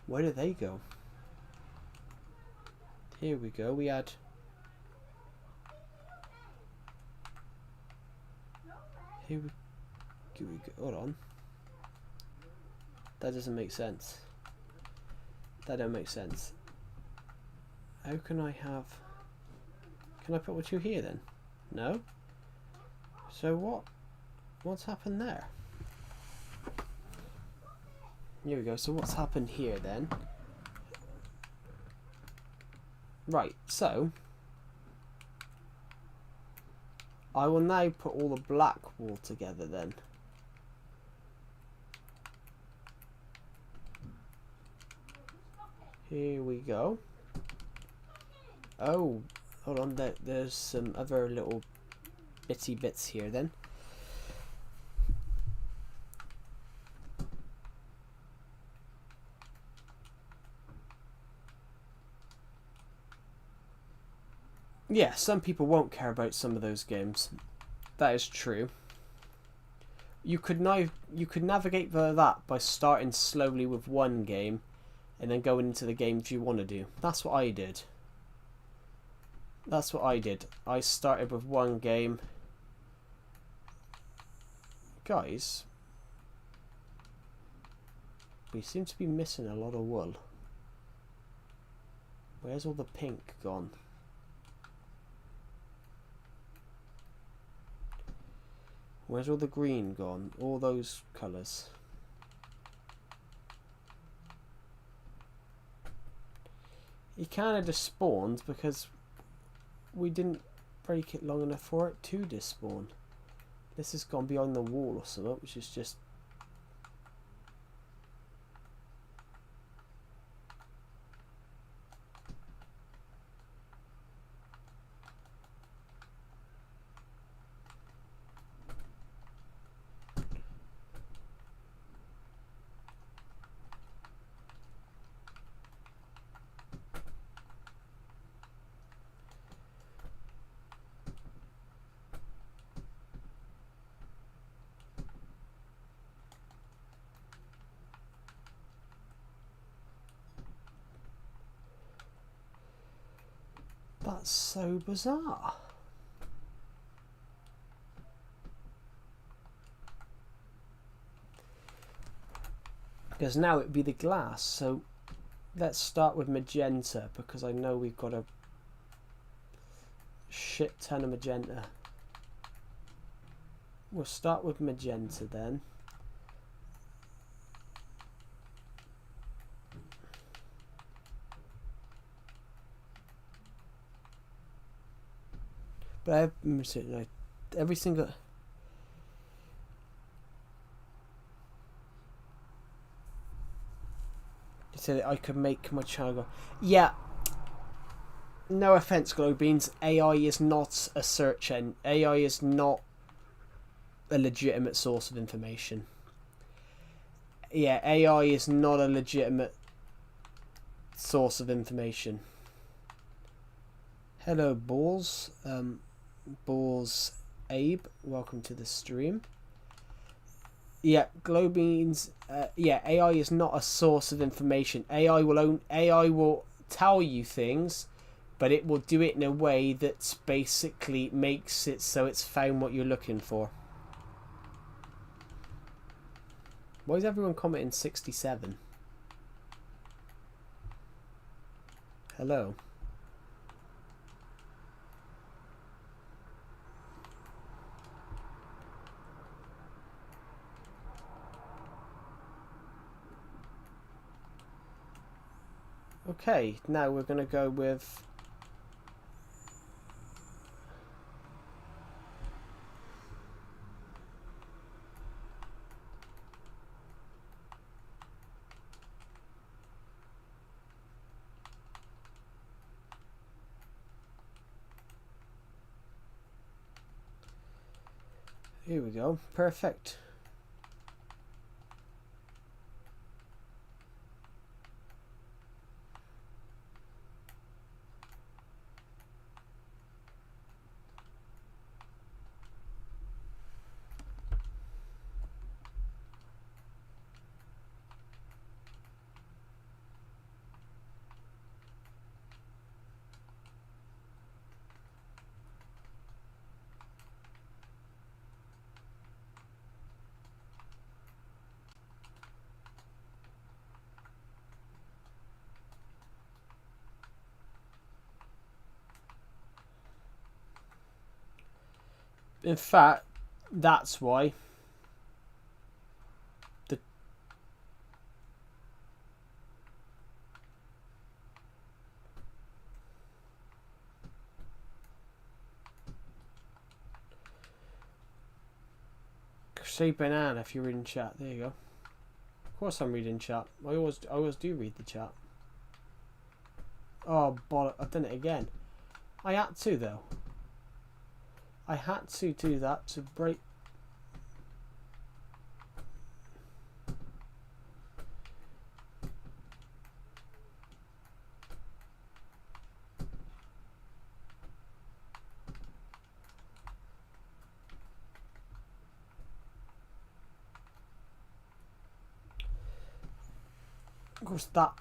Where do they go? Here we go. We had. Here we go. Hold on. That doesn't make sense. That don't make sense. How can I have? Can I put what you here then? No. So what's happened there? Here we go. So what's happened here then? Right, so I will now put all the black wool together then. Here we go. Oh, hold on. There's some other little bitty bits here then. Yeah, some people won't care about some of those games. That is true. You could navigate that by starting slowly with one game and then going into the games you want to do. That's what I did. That's what I did. I started with one game. Guys, we seem to be missing a lot of wool. Where's all the pink gone? Where's all the green gone? All those colours. He kind of despawned because we didn't break it long enough for it to despawn. This has gone behind the wall or something, which is just... That's so bizarre. Because now it'd be the glass, so let's start with magenta, because I know we've got a shit ton of magenta. We'll start with magenta then. But every single... You said I could make my child go... Yeah. No offense, Glowbeans. AI is not a search engine. AI is not a legitimate source of information. Yeah, AI is not a legitimate source of information. Hello, Balls. Balls Abe, welcome to the stream. Yeah, Glowbeans. Yeah, AI is not a source of information. AI will tell you things, but it will do it in a way that basically makes it so it's found what you're looking for. Why is everyone commenting 67? Hello. Okay, now we're going to go with... Here we go. Perfect. In fact, that's why the say banana if you're reading chat. There you go. Of course I'm reading chat. I always do read the chat. Oh, bollock, I've done it again. I had to though. I had to do that to break. Of course that.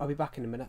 I'll be back in a minute.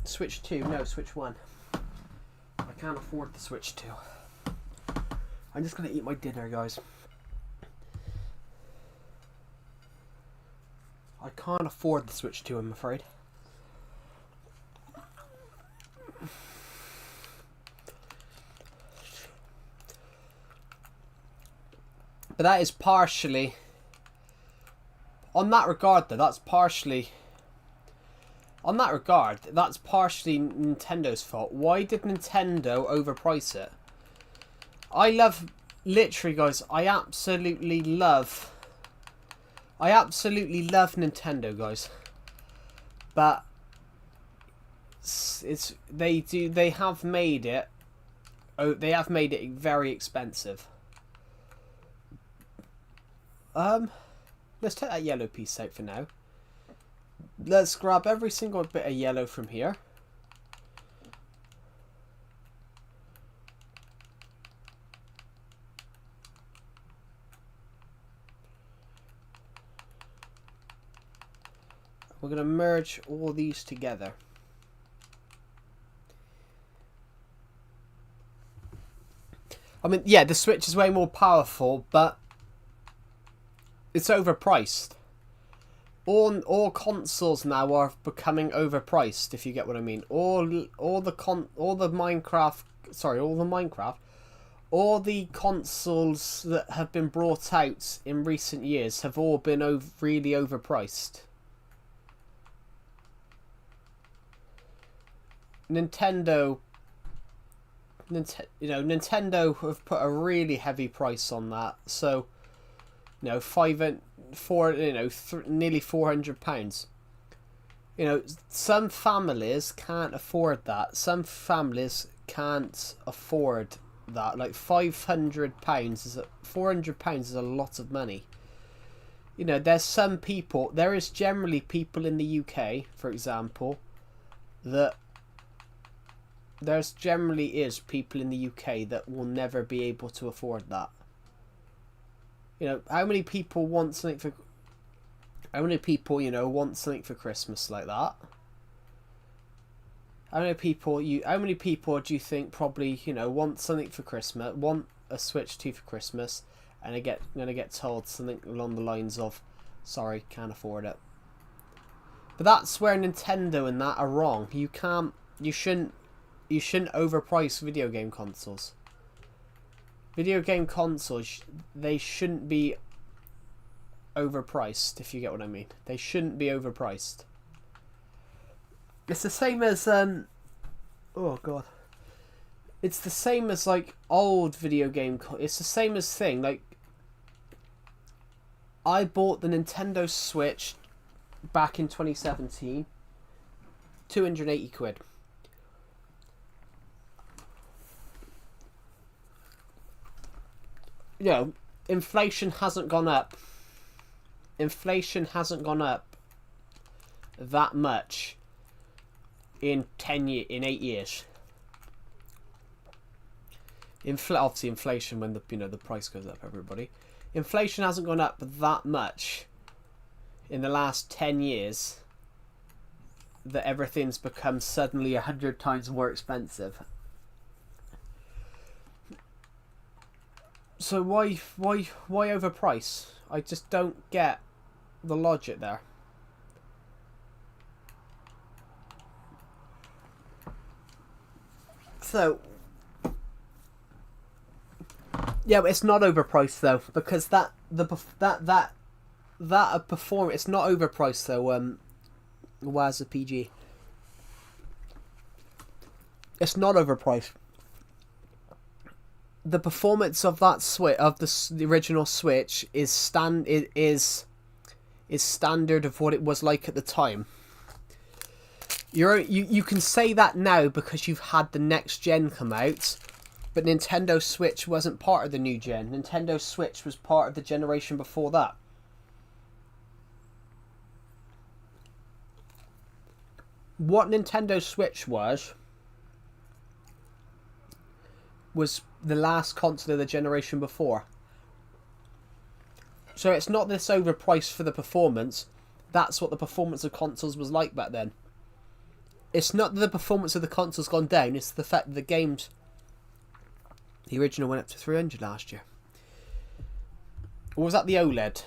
Switch 2, no, Switch 1. I can't afford the Switch 2. I'm just gonna eat my dinner, guys. I can't afford the Switch 2, I'm afraid. But that is partially... On that regard, though, that's partially... On that regard, that's partially Nintendo's fault. Why did Nintendo overprice it? I love... Literally, guys, I absolutely love Nintendo, guys. But... they have made it they have made it very expensive. Let's take that yellow piece out for now. Let's grab every single bit of yellow from here. We're going to merge all these together. I mean, yeah, the Switch is way more powerful, but it's overpriced. All consoles now are becoming overpriced, if you get what I mean. All the consoles that have been brought out in recent years have all been really overpriced. Nintendo have put a really heavy price on that, so nearly £400. Some families can't afford that. Some families can't afford that. Like £400 is a lot of money. There is generally people in the UK, for example, that people in the UK that will never be able to afford that. How many people want something for Christmas like that? How many people do you think probably, want something for Christmas, want a Switch 2 for Christmas, and I'm gonna get told something along the lines of, sorry, can't afford it. But that's where Nintendo and that are wrong. You shouldn't overprice video game consoles. Video game consoles, they shouldn't be overpriced, if you get what I mean. They shouldn't be overpriced. It's the same as oh god. It's the same as like old video game it's the same as thing like I bought the Nintendo Switch back in 2017, 280 quid. Inflation hasn't gone up. Inflation hasn't gone up that much in 8 years. Obviously inflation when the price goes up, everybody. Inflation hasn't gone up that much in the last 10 years that everything's become suddenly 100 times more expensive. So why overprice? I just don't get the logic there. So yeah, but it's not overpriced though, because that perform it's not overpriced though. Where's the PG? It's not overpriced. The performance of that Switch, of the original Switch, is standard of what it was like at the time. You can say that now because you've had the next gen come out, but Nintendo Switch wasn't part of the new gen. Nintendo Switch was part of the generation before that. What Nintendo Switch was the last console of the generation before. So it's not this overpriced for the performance. That's what the performance of consoles was like back then. It's not that the performance of the console's gone down, it's the fact that the games... The original went up to 300 last year. Or was that the OLED?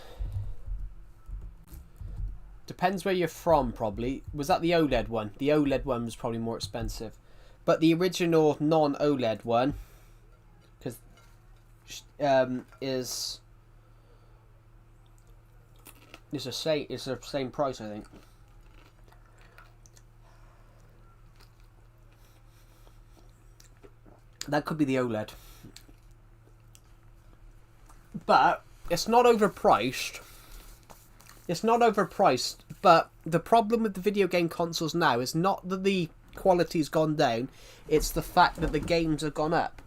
Depends where you're from, probably. Was that the OLED one? The OLED one was probably more expensive. But the original non-OLED one... is the same price, I think. That could be the OLED, but it's not overpriced. It's not overpriced, but the problem with the video game consoles now is not that the quality's gone down, it's the fact that the games have gone up.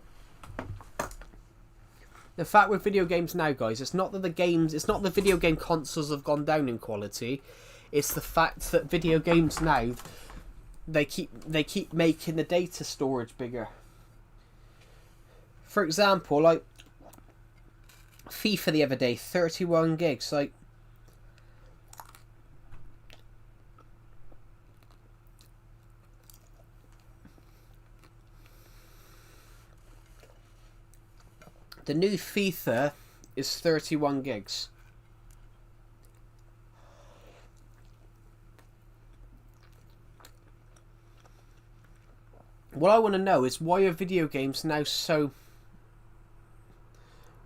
The fact with video games now, guys, it's not that the video game consoles have gone down in quality. It's the fact that video games now, they keep making the data storage bigger. For example, like FIFA the other day, 31 gigs. Like, the new FIFA is 31 gigs. What I want to know is why are video games now so...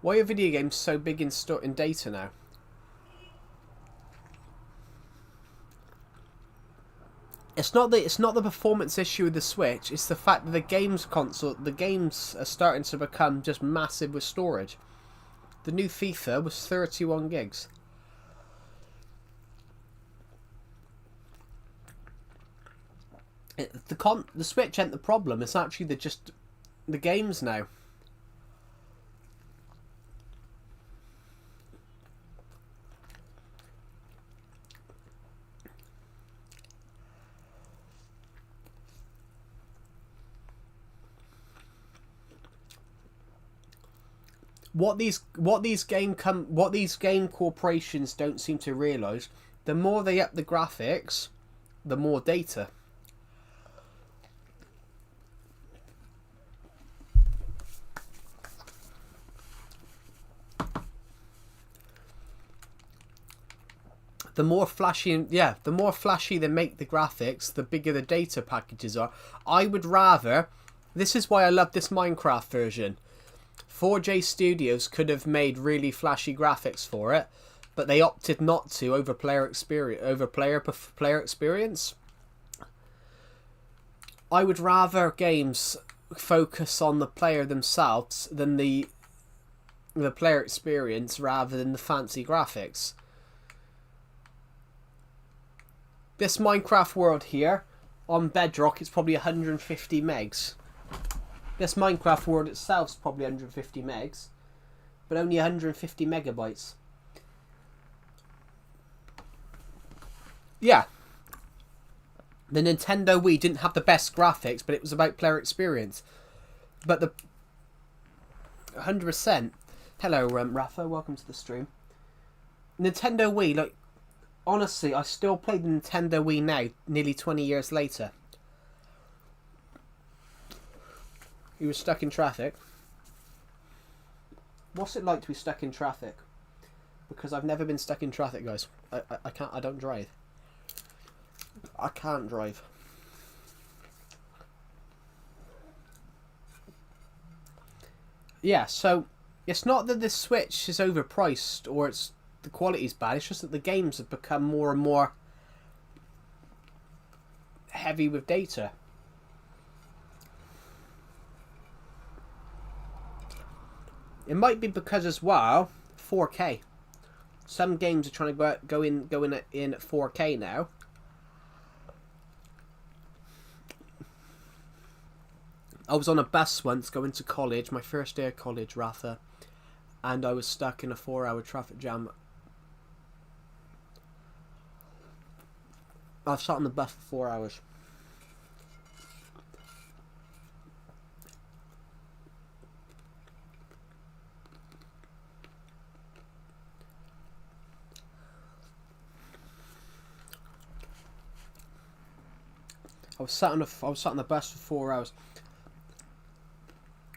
Why are video games so big in data now? It's not the performance issue with the Switch. It's the fact that the games are starting to become just massive with storage. The new FIFA was 31 gigs. The Switch ain't the problem. It's actually the games now. What these game corporations don't seem to realise, the more they up the graphics, the more data. The more flashy they make the graphics, the bigger the data packages are. I would rather... This is why I love this Minecraft version. 4J Studios could have made really flashy graphics for it, but they opted not to over player experience. I would rather games focus on the player themselves than the player experience rather than the fancy graphics. This Minecraft world here, on Bedrock, it's probably 150 megs. This Minecraft world itself is probably 150 megs, but only 150 megabytes. Yeah. The Nintendo Wii didn't have the best graphics, but it was about player experience. But the 100%. Hello, Rafa. Welcome to the stream. Nintendo Wii, like, honestly, I still play the Nintendo Wii now, nearly 20 years later. He was stuck in traffic. What's it like to be stuck in traffic? Because I've never been stuck in traffic, guys. I can't. I don't drive. I can't drive. Yeah, so it's not that this Switch is overpriced or the quality's bad. It's just that the games have become more and more heavy with data. It might be because as well 4K. Some games are trying to go in at 4K now. I was on a bus once going to college, my first day of college, Rafa, and I was stuck in a 4-hour traffic jam. I've sat on the bus for 4 hours. I was sat on the bus for 4 hours.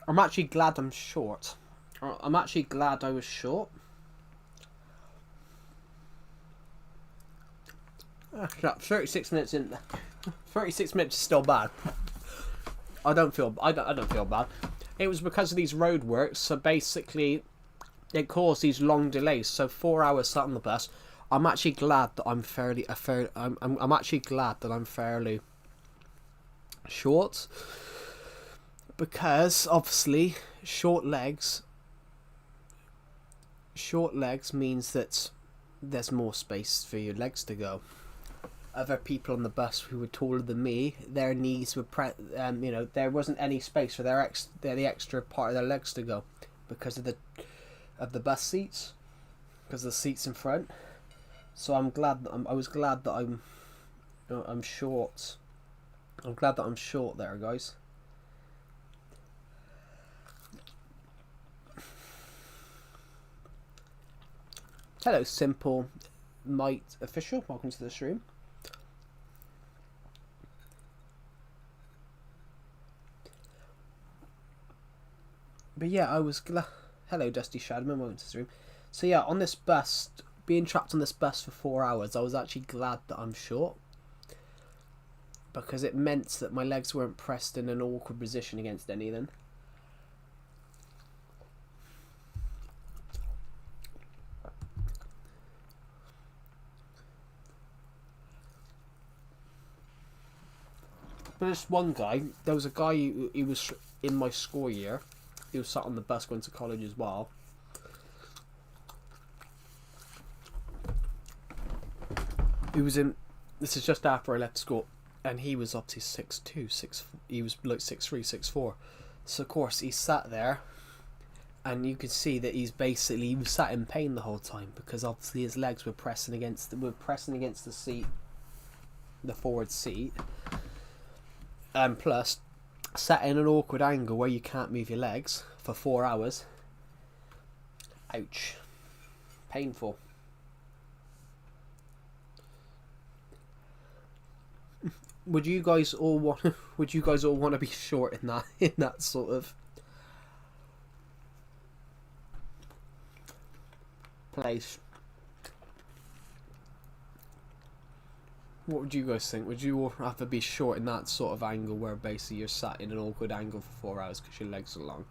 I'm actually glad I'm short. I'm actually glad I was short. 36 minutes in. 36 minutes is still bad. I don't feel bad. It was because of these roadworks. So basically, it caused these long delays. So 4 hours sat on the bus. I'm actually glad that I'm fairly short, because obviously short legs means that there's more space for your legs to go. Other people on the bus who were taller than me, their knees were there wasn't any space for the extra part of their legs to go because of of the bus seats because the seats in front. So I'm glad that I was glad that I'm short. I'm glad that I'm short there, guys. Hello, Simple Might Official. Welcome to the stream. But yeah, I was glad. Hello, Dusty Shadman. Welcome to the stream. So yeah, on this bus, being trapped on this bus for 4 hours, I was actually glad that I'm short. Because it meant that my legs weren't pressed in an awkward position against anything. But this one guy, there was a guy he was in my school year. He was sat on the bus going to college as well. He was in. This is just after I left school, and he was up to 6'2", he was like 6'3", 6'4". So of course he sat there, and you could see that he was sat in pain the whole time because obviously his legs were pressing against the seat, the forward seat. And plus, sat in an awkward angle where you can't move your legs for 4 hours. Ouch. Painful. Would you guys all want to be short in that sort of place? What would you guys think? Would you all rather be short in that sort of angle where basically you're sat in an awkward angle for 4 hours because your legs are long?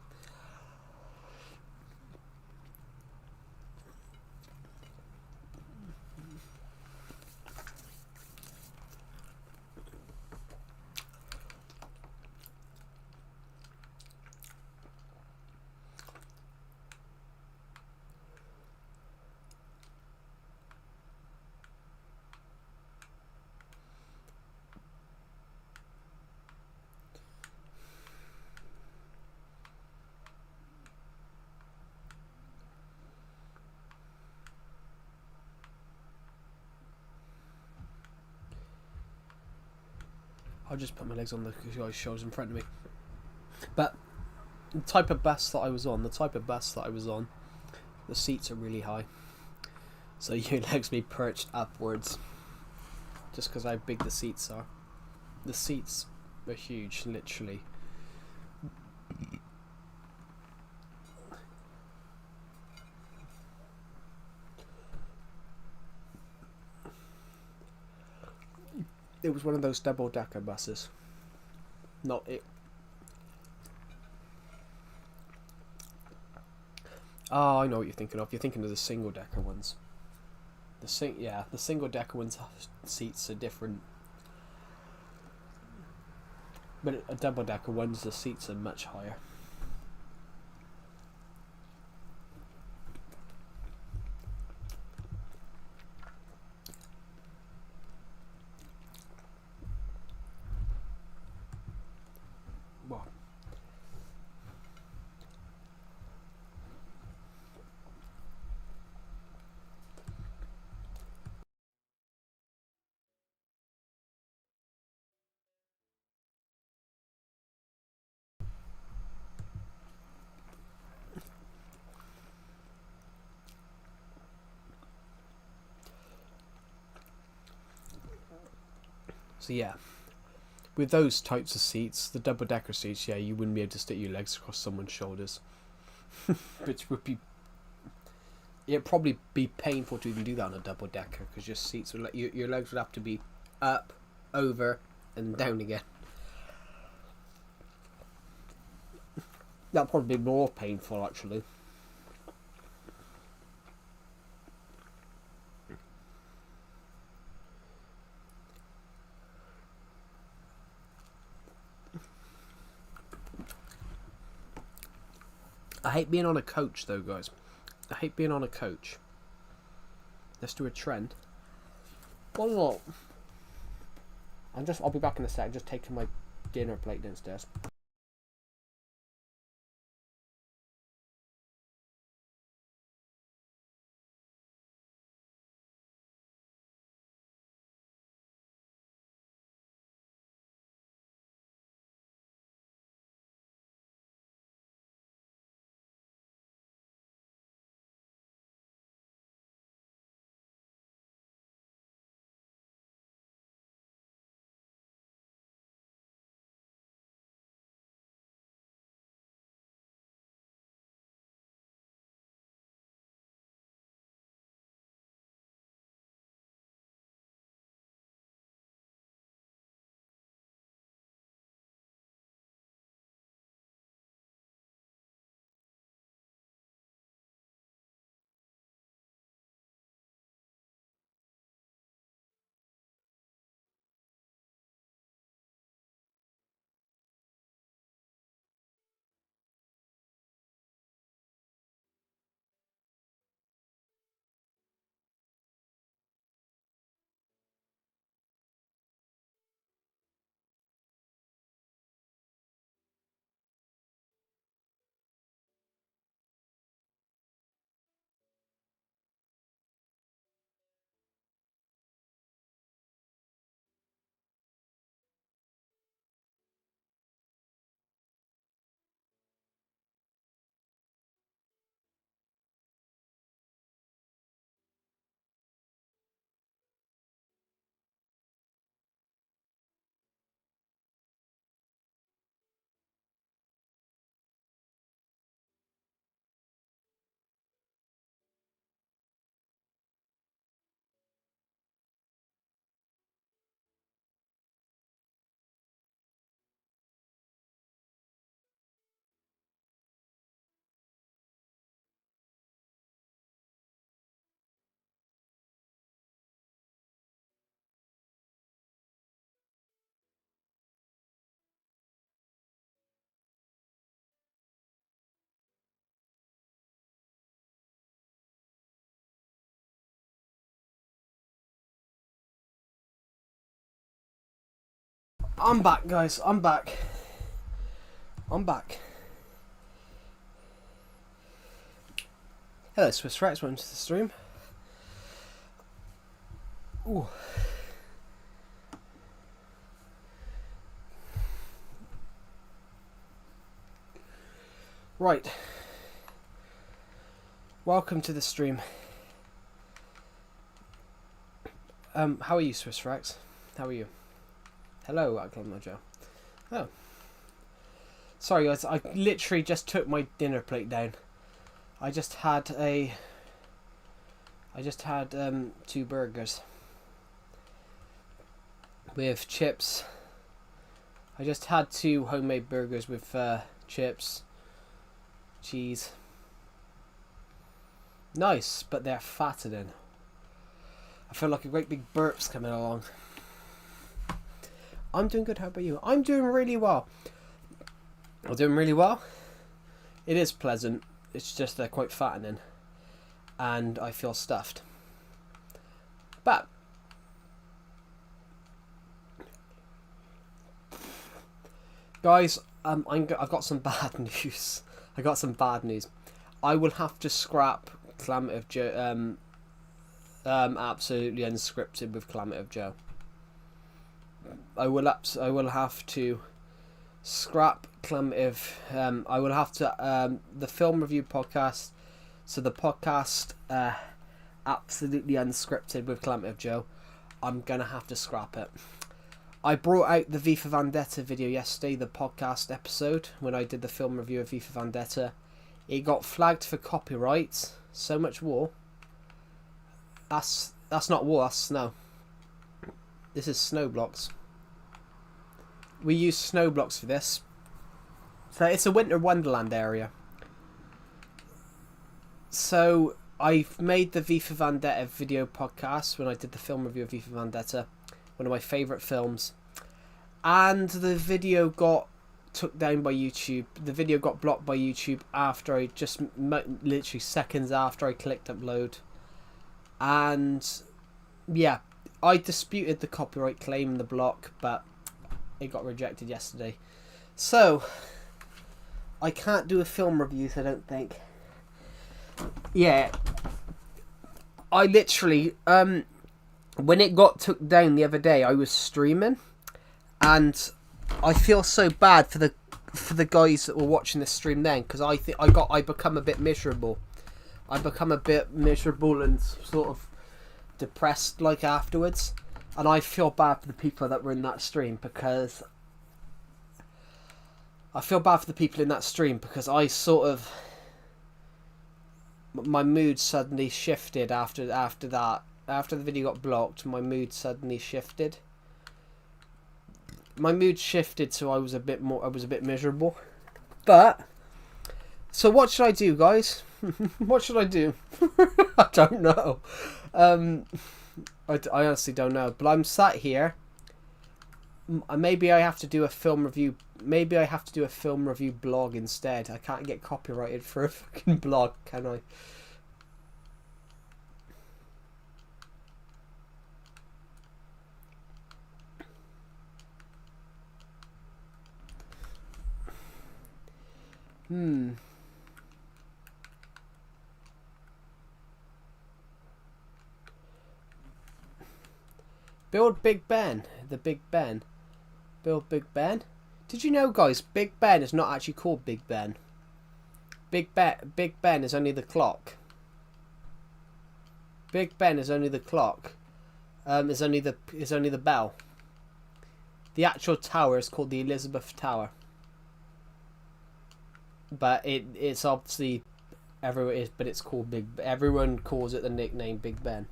I'll just put my legs on the guy's shoulders in front of me. But the type of bus that I was on, the seats are really high. So your legs be perched upwards. Just because how big the seats are. The seats are huge, literally. It was one of those double-decker buses. Not it. Oh, I know what you're thinking of. You're thinking of the single-decker ones. The single-decker ones' seats are different. But a double-decker ones, the seats are much higher. Well, so yeah, with those types of seats, the double-decker seats, yeah, you wouldn't be able to stick your legs across someone's shoulders. Which would be... It'd probably be painful to even do that on a double-decker, because your seats would your legs would have to be up, over, and down again. That'd probably be more painful, actually. I hate being on a coach, though, guys. I hate being on a coach. Let's do a trend. Why not? I'll be back in a sec. Just taking my dinner plate downstairs. I'm back, guys. I'm back. Hello, Swiss Rex. Welcome to the stream. Ooh. Right. Welcome to the stream. How are you, Swiss Rex? How are you? Hello, Mojang. Oh. Sorry, guys. I literally just took my dinner plate down. I just had 2 burgers with chips. I just had 2 homemade burgers with chips, cheese. Nice, but they're fattening. I feel like a great big burp's coming along. I'm doing good. How about you? I'm doing really well. I'm doing really well. It is pleasant. It's just they're quite fattening, and I feel stuffed. But guys, I've got some bad news. I got some bad news. I will have to scrap Climate of Joe. Absolutely unscripted with Climate of Joe. I will have to scrap Climate of. I will have to the film review podcast. So the podcast absolutely unscripted with Climate of Joe. I'm gonna have to scrap it. I brought out the V for Vendetta video yesterday, the podcast episode, when I did the film review of V for Vendetta. It got flagged for copyright. So much war. That's not war, that's snow. This is snow blocks. We use snow blocks for this. So it's a winter wonderland area. So I've made the V for Vendetta video podcast when I did the film review of V for Vendetta. One of my favourite films. And the video got took down by YouTube. The video got blocked by YouTube after I just literally seconds after I clicked upload. And yeah, I disputed the copyright claim in the block, but it got rejected yesterday. So I can't do a film review, I don't think. Yeah, I literally when it got took down the other day, I was streaming, and I feel so bad for the guys that were watching this stream then, because I become a bit miserable. I become a bit miserable and sort of depressed like afterwards, and I feel bad for the people that were in that stream because I sort of, my mood suddenly shifted after that. After the video got blocked, my mood suddenly shifted. My mood shifted, so I was a bit miserable. But so what should I do, guys? What should I do? I don't know. I honestly don't know. But I'm sat here. Maybe I have to do a film review. Maybe I have to do a film review blog instead. I can't get copyrighted for a fucking blog, can I? Build Big Ben. The Big Ben. Build Big Ben. Did you know, guys, Big Ben is not actually called Big Ben. Big Ben is only the clock. Big Ben is only the clock. Is only the bell. The actual tower is called the Elizabeth Tower. But it's obviously but it's called Big. Everyone calls it the nickname Big Ben.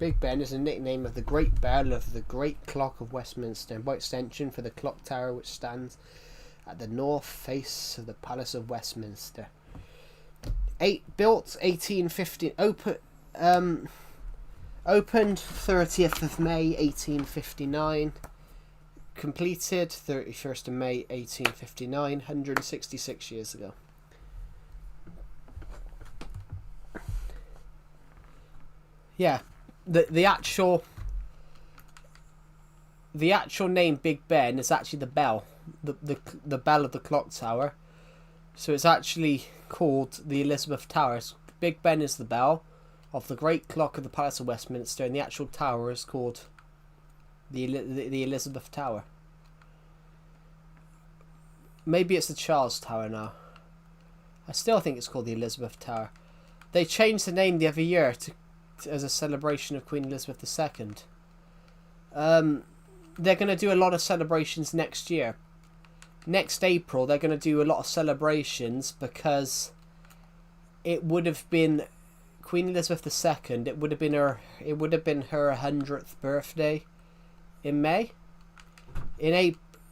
Big Ben is a nickname of the Great Bell of the Great Clock of Westminster, and by extension for the clock tower which stands at the north face of the Palace of Westminster. Built 1850, opened 30th of May 1859. completed 31st of May 1859, 166 years ago. Yeah, the actual name Big Ben is actually the bell, the bell of the clock tower. So it's actually called the Elizabeth Tower. Big Ben is the bell of the great clock of the Palace of Westminster, and the actual tower is called the Elizabeth Tower. Maybe it's the Charles Tower now. I still think it's called the Elizabeth Tower. They changed the name the other year as a celebration of Queen Elizabeth II. They're going to do a lot of celebrations next year. Next April, they're going to do a lot of celebrations because it would have been Queen Elizabeth II. It would have been her 100th birthday in May.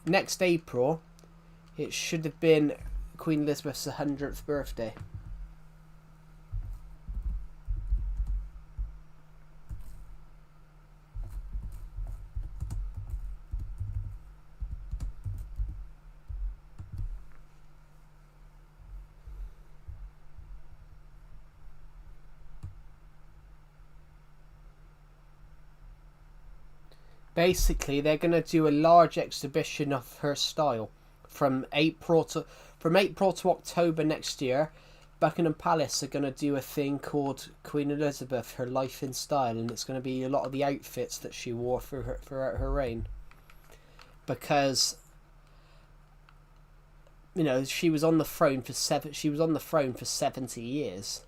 Next April, it should have been Queen Elizabeth's 100th birthday. Basically, they're going to do a large exhibition of her style from April to October next year. Buckingham Palace are going to do a thing called Queen Elizabeth: Her Life in Style, and it's going to be a lot of the outfits that she wore throughout her reign. Because she was on the throne for 70 years.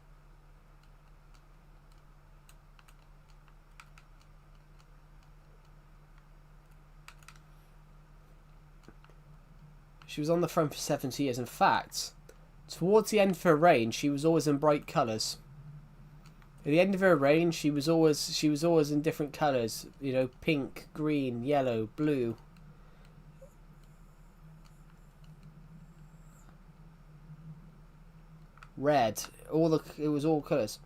She was on the throne for 70 years. In fact, towards the end of her reign, she was always in bright colours. At the end of her reign, she was always in different colours. Pink, green, yellow, blue. Red. It was all colours.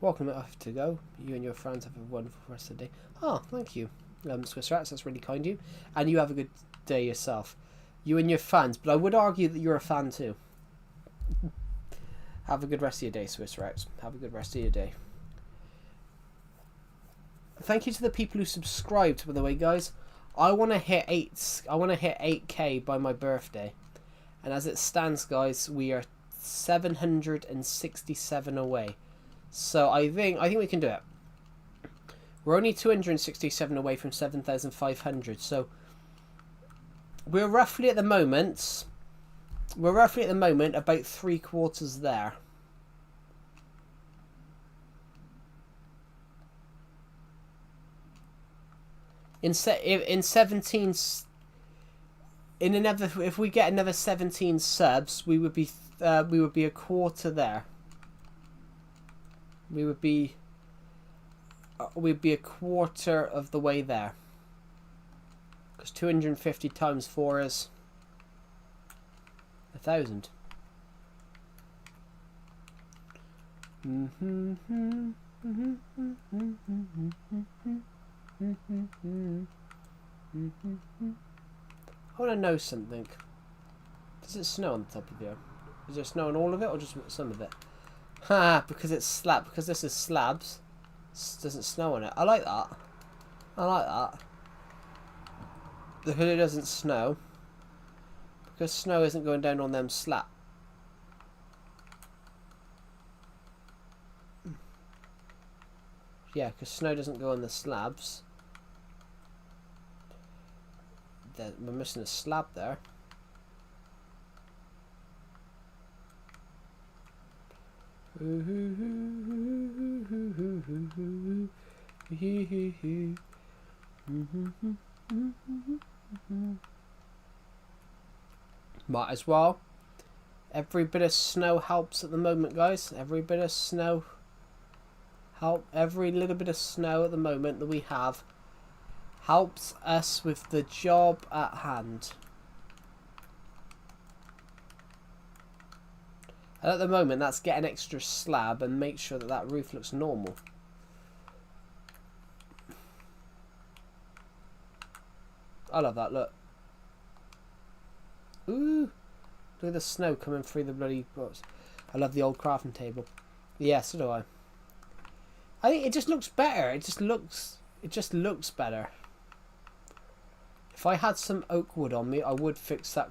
Welcome, I have to go. You and your friends have a wonderful rest of the day. Oh, thank you, Swiss Rats. That's really kind of you. And you have a good day yourself. You and your fans, but I would argue that you're a fan too. Have a good rest of your day, Swiss Rats. Have a good rest of your day. Thank you to the people who subscribed, by the way, guys. I want to hit 8K by my birthday, and as it stands, guys, we are 767 away. So I think we can do it. We're only 267 away from 7,500. So we're roughly at the moment about 3/4 there. If we get another 17 subs, we would be a quarter there. We'd be a quarter of the way there. Because 250 times 4 is 1,000. I want to know something. Does it snow on the top of here? Is there snow on all of it or just some of it? Ha! Because it's slab. Because this is slabs. It doesn't snow on it. I like that. I like that. The hood doesn't snow. Because snow isn't going down on them slab. Yeah, because snow doesn't go on the slabs. We're missing a slab there. Might as well. Every bit of snow helps at the moment, guys. Every bit of snow every little bit of snow at the moment that we have helps us with the job at hand. And at the moment, that's get an extra slab and make sure that that roof looks normal. I love that, look. Ooh, look at the snow coming through the bloody books. I love the old crafting table. Yeah, so do I. I think it just looks better. It just looks better. If I had some oak wood on me, I would fix that.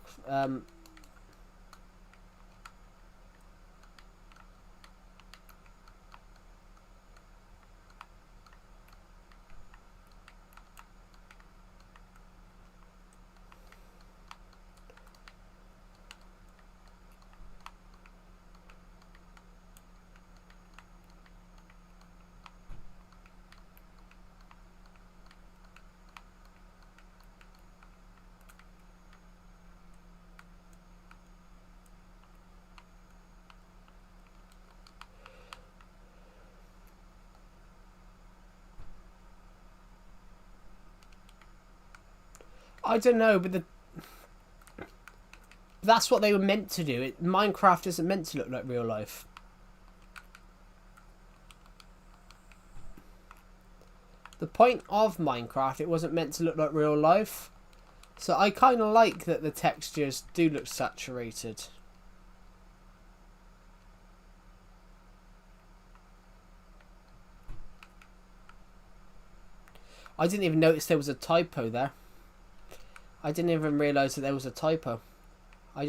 I don't know, but that's what they were meant to do. Minecraft isn't meant to look like real life. The point of Minecraft, it wasn't meant to look like real life. So I kind of like that the textures do look saturated. I didn't even notice there was a typo there. I didn't even realise that there was a typo. I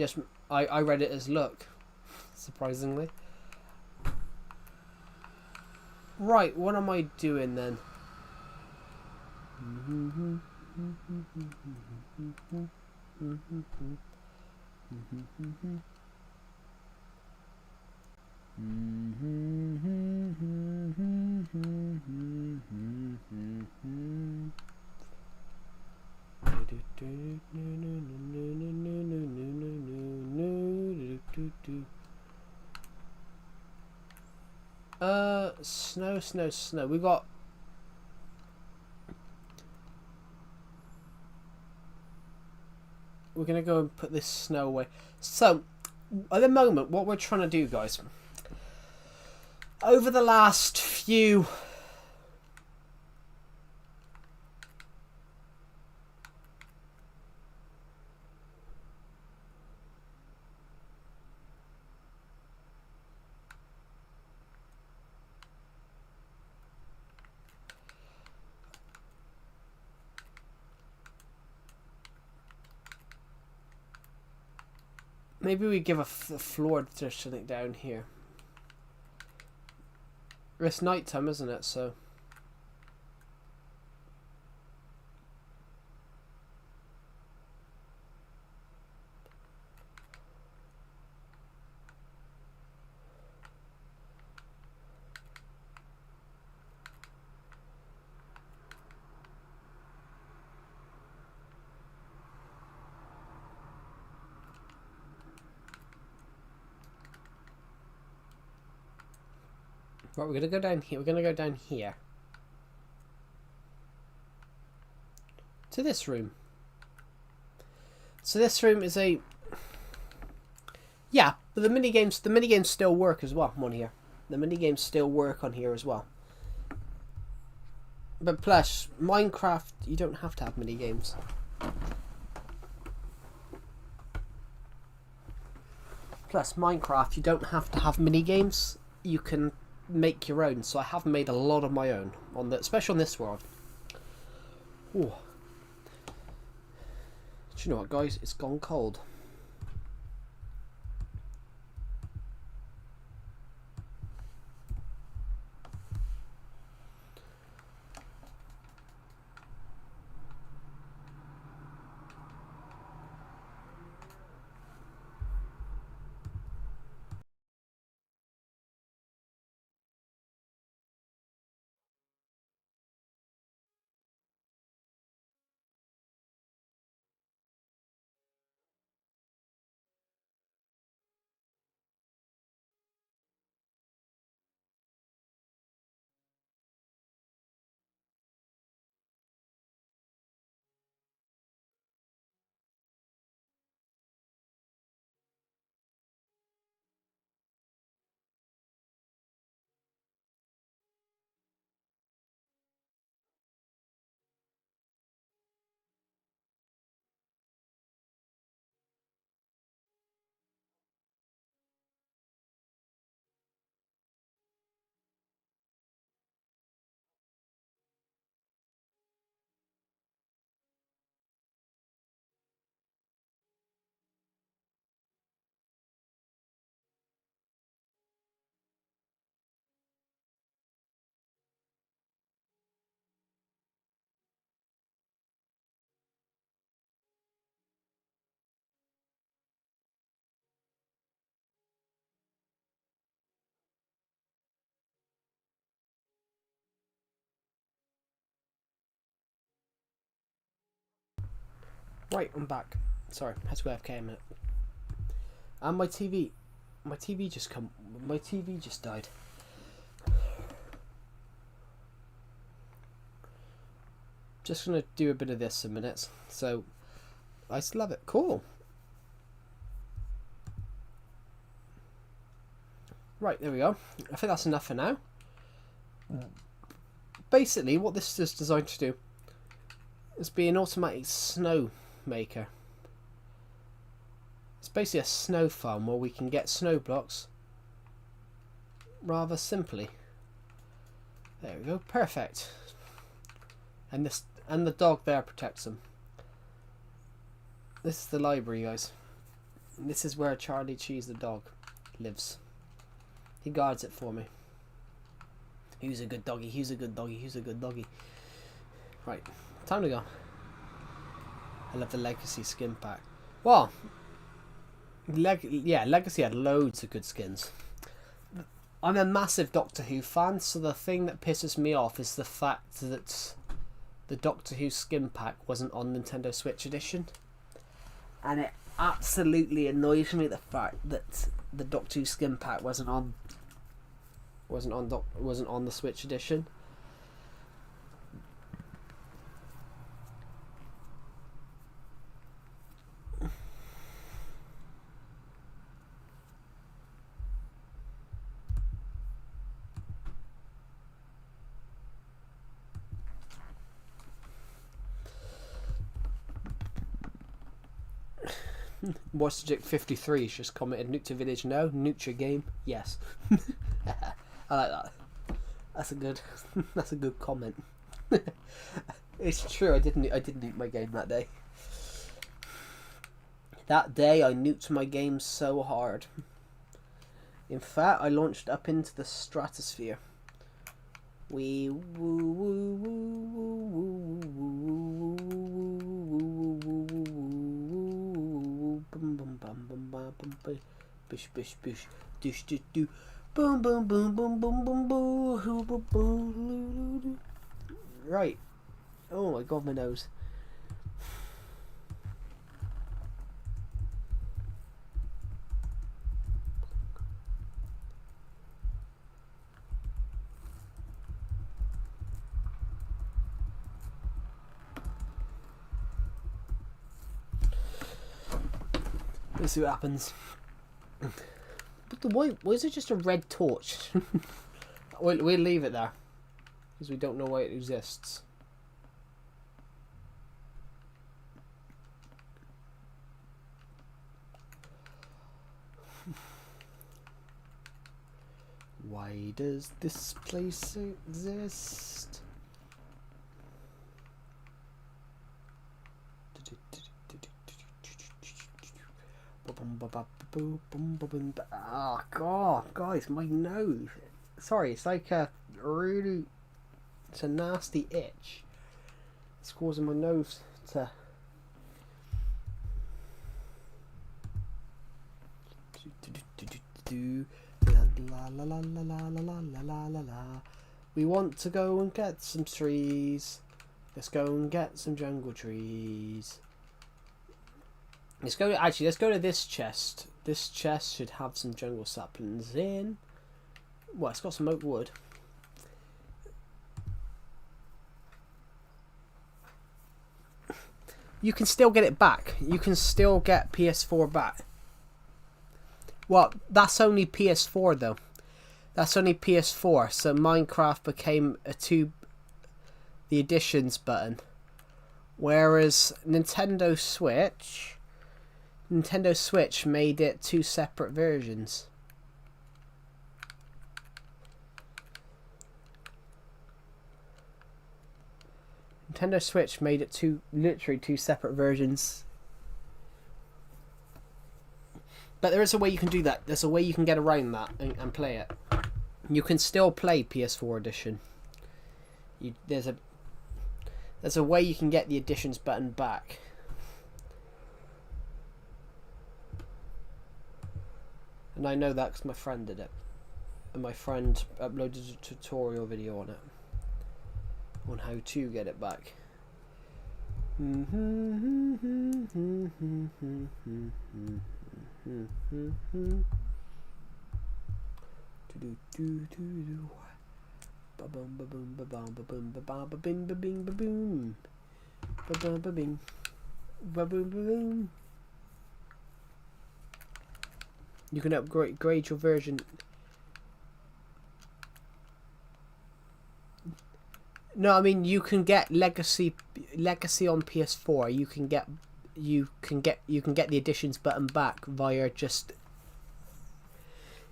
read it as look, surprisingly. Right, what am I doing then? Snow. We got. We're gonna go and put this snow away. So, at the moment, what we're trying to do, guys, over the last few. Maybe we give a floor to something down here. It's night time, isn't it? So. Right, we're gonna go down here. We're gonna go down here to this room. So this room is a but the minigames still work as well on here. The minigames still work on here as well. But plus Minecraft, you don't have to have minigames. Plus Minecraft, you don't have to have minigames. You can make your own. So I have made a lot of my own on especially on this world. Ooh. Do you know what, guys? It's gone cold. Right, I'm back. Sorry, had to go AFK a minute. And my TV just died. Just gonna do a bit of this in minutes. So I still love it. Cool. Right, there we go. I think that's enough for now. Basically, what this is designed to do is be an automatic snow maker. It's basically a snow farm where we can get snow blocks rather simply. There we go, perfect. And the dog there protects them. This is the library, guys. And this is where Charlie Cheese the dog lives. He guards it for me. Who's a good doggy? Who's a good doggy? Who's a good doggy? Right, time to go. I love the Legacy skin pack. Well, Legacy had loads of good skins. I'm a massive Doctor Who fan, so the thing that pisses me off is the fact that the Doctor Who skin pack wasn't on Nintendo Switch Edition. And it absolutely annoys me, the fact that the Doctor Who skin pack wasn't on the Switch Edition. Watchstick 53 has just commented, nuke to village, no, nuke your game, yes. I like that. That's a good comment. It's true, I did nuke my game that day. That day I nuked my game so hard. In fact, I launched up into the stratosphere. Bish bish bish dish dish do boom boom boom boom boom boom boom. Right. Oh my god, my nose. Let's see what happens. But why is it just a red torch? we'll leave it there, because we don't know why it exists. Why does this place exist? Oh god, guys, my nose. Sorry, it's like a really, it's a nasty itch. It's causing my nose to. La la la la la la la la la la. We want to go and get some trees. Let's go and get some jungle trees. Let's go to this chest. This chest should have some jungle saplings in. Well, it's got some oak wood. You can still get it back. You can still get PS4 back. Well, that's only PS4 though. That's only PS4. So Minecraft became the editions button. Whereas Nintendo Switch made it two separate versions. Nintendo Switch made it literally two separate versions. But there is a way you can do that. There's a way you can get around that and play it. You can still play PS4 edition. There's a way you can get the editions button back. And I know that because my friend did it. And my friend uploaded a tutorial video on it. On how to get it back. You can upgrade your version. No, I mean you can get legacy on PS4. You can get the additions button back via just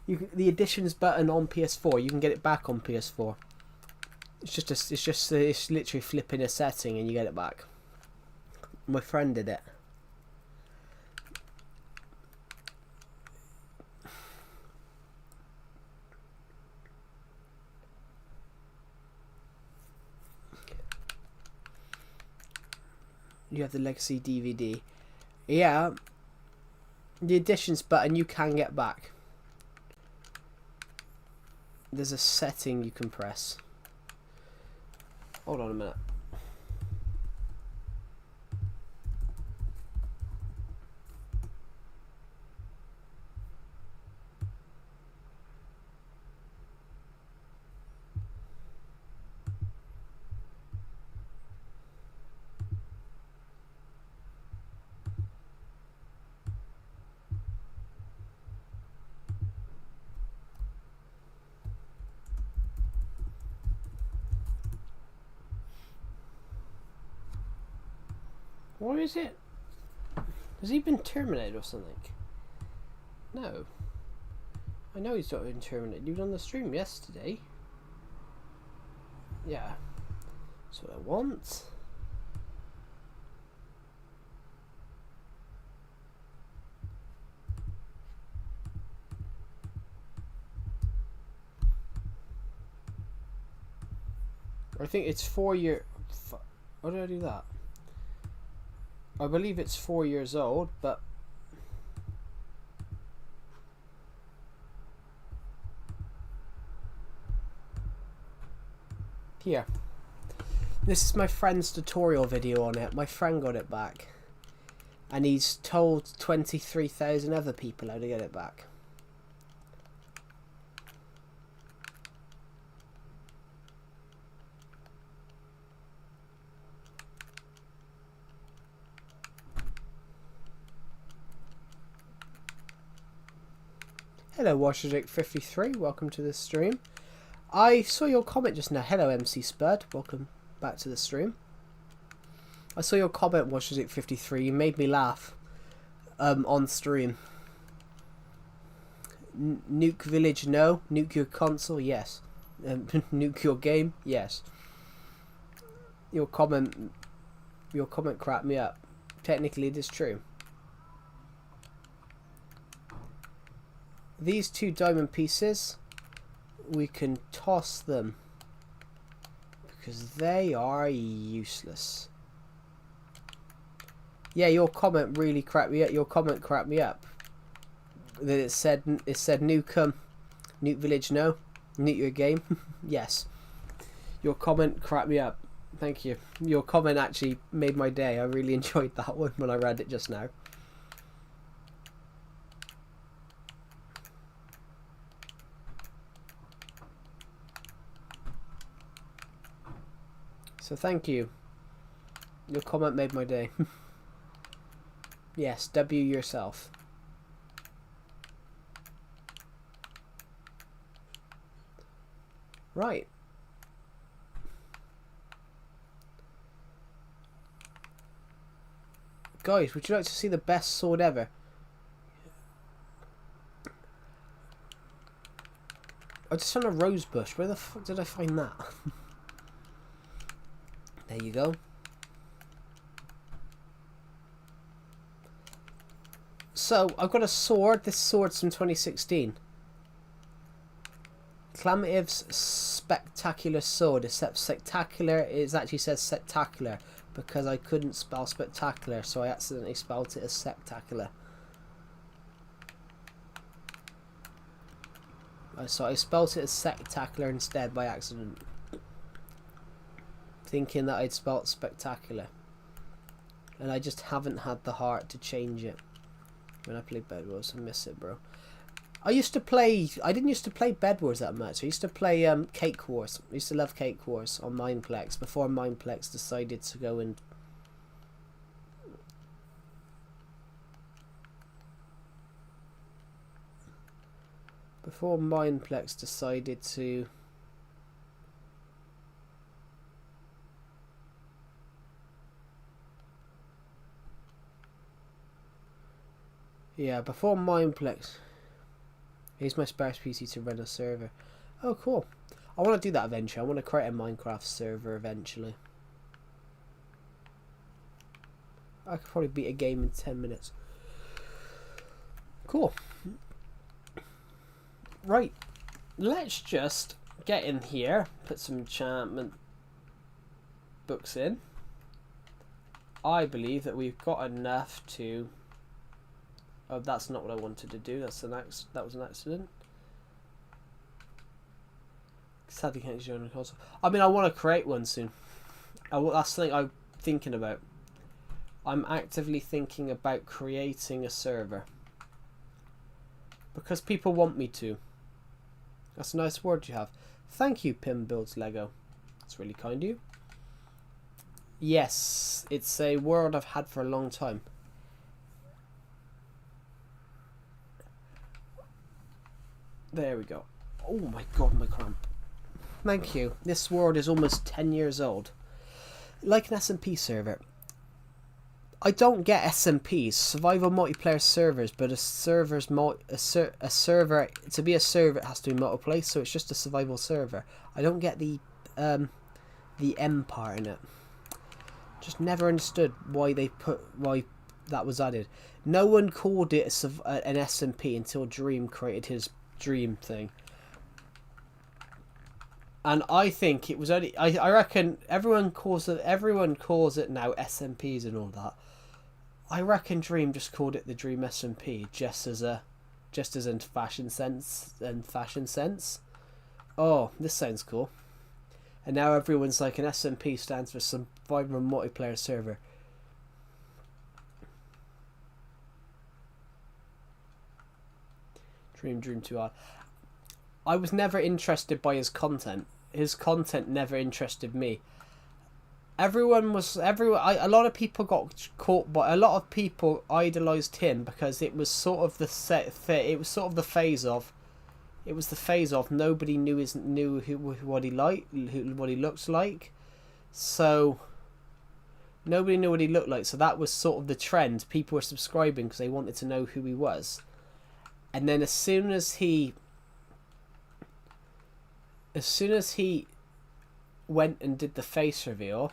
the additions button on PS4. You can get it back on PS4. It's literally flipping a setting and you get it back. My friend did it. You have the legacy DVD. Yeah. The additions button you can get back. There's a setting you can press. Hold on a minute. What is it? Has he been terminated or something? No. I know he's not been terminated. He was on the stream yesterday. Yeah. That's what I want. I think it's 4 year. How did I do that? I believe it's 4 years old, but here. This is my friend's tutorial video on it. My friend got it back. And he's told 23,000 other people how to get it back. Hello Washerdick53, welcome to the stream. I saw your comment just now. Hello MC Spud, welcome back to the stream. I saw your comment Washerdick53, you made me laugh on stream. Nuke Village, no. Nuke your console, yes. Nuke your game, yes. Your comment cracked me up. Technically it is true. These 2 diamond pieces, we can toss them because they are useless. Yeah, your comment really cracked me up. Your comment cracked me up. That it said nuke village, no. Nuke your game, yes. Your comment cracked me up. Thank you. Your comment actually made my day. I really enjoyed that one when I read it just now. So thank you. Your comment made my day. Yes, W yourself. Right. Guys, would you like to see the best sword ever? I just found a rose bush. Where the fuck did I find that? There you go. So, I've got a sword. This sword's from 2016. Clamative's spectacular sword, except spectacular, it actually says spectacular, because I couldn't spell spectacular, so I accidentally spelled it as spectacular. So I spelled it as spectacular instead by accident. Thinking that I'd spelled spectacular. and I just haven't had the heart to change it. When I play Bed Wars, I miss it, bro. I didn't used to play Bed Wars that much. I used to play Cake Wars. I used to love Cake Wars on Mineplex before Mineplex decided to go and... Before Mineplex decided to... Yeah, before Mineplex... Here's my sparse PC to run a server. Oh, cool. I want to do that eventually. I want to create a Minecraft server eventually. I could probably beat a game in 10 minutes. Cool. Right. Let's just get in here. Put some enchantment books in. I believe that we've got enough to... Oh, that's not what I wanted to do. That was an accident. Sadly, can't join the console. I mean, I want to create one soon. That's something I'm thinking about. I'm actively thinking about creating a server because people want me to. That's a nice word you have. Thank you, Pim Builds Lego. That's really kind of you. Yes, it's a word I've had for a long time. There we go. Oh my god, my cramp. Thank you. This world is almost 10 years old. Like an SMP server. I don't get SMPs, survival multiplayer servers, but a server, to be a server, it has to be multiplayer, so it's just a survival server. I don't get the M part in it. Just never understood why that was added. No one called it an SMP until Dream created his Dream thing, and I think it was only I reckon everyone calls it now SMPs and all that. I reckon Dream just called it the Dream SMP just as in fashion sense. Oh, this sounds cool. And now everyone's like, an SMP stands for Survivor Multiplayer Server. Dream too hard. I was never interested by his content. His content never interested me. A lot of people got caught by, a lot of people idolized him because it was sort of the phase of nobody knew what he looks like. So nobody knew what he looked like. So that was sort of the trend. People were subscribing because they wanted to know who he was. And then as soon as he went and did the face reveal,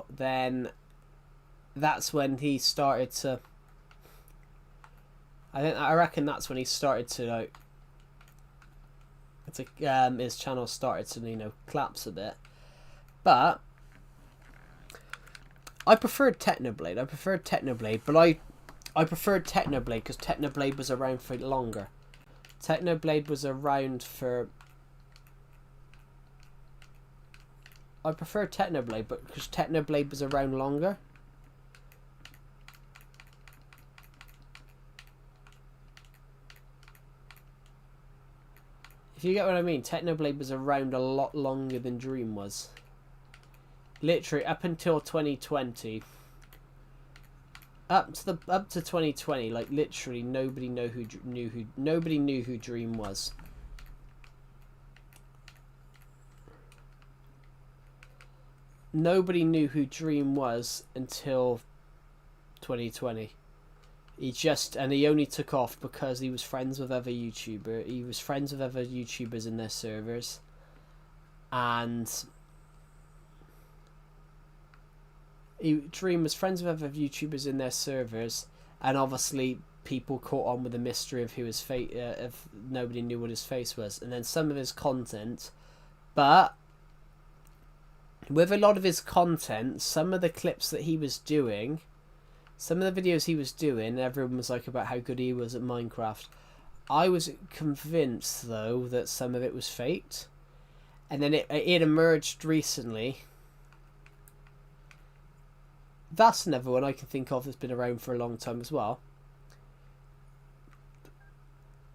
then that's when he started to... I reckon that's when he started to his channel started to collapse a bit. But I preferred Technoblade. But I preferred Technoblade because Technoblade was around for longer. I prefer Technoblade, but because Technoblade was around longer. If you get what I mean, Technoblade was around a lot longer than Dream was. Literally up until 2020. Up to 2020, like literally nobody knew who Dream was. Nobody knew who Dream was until 2020. He only took off because he was friends with other YouTubers. He was friends with other YouTubers in their servers, and Dream was friends with other YouTubers in their servers, and obviously people caught on with the mystery of who his face. If nobody knew what his face was, and then some of his content, but with a lot of his content, some of the clips that he was doing, some of the videos he was doing, everyone was like about how good he was at Minecraft. I was convinced though that some of it was faked, and then it emerged recently That's another one I can think of that's been around for a long time as well.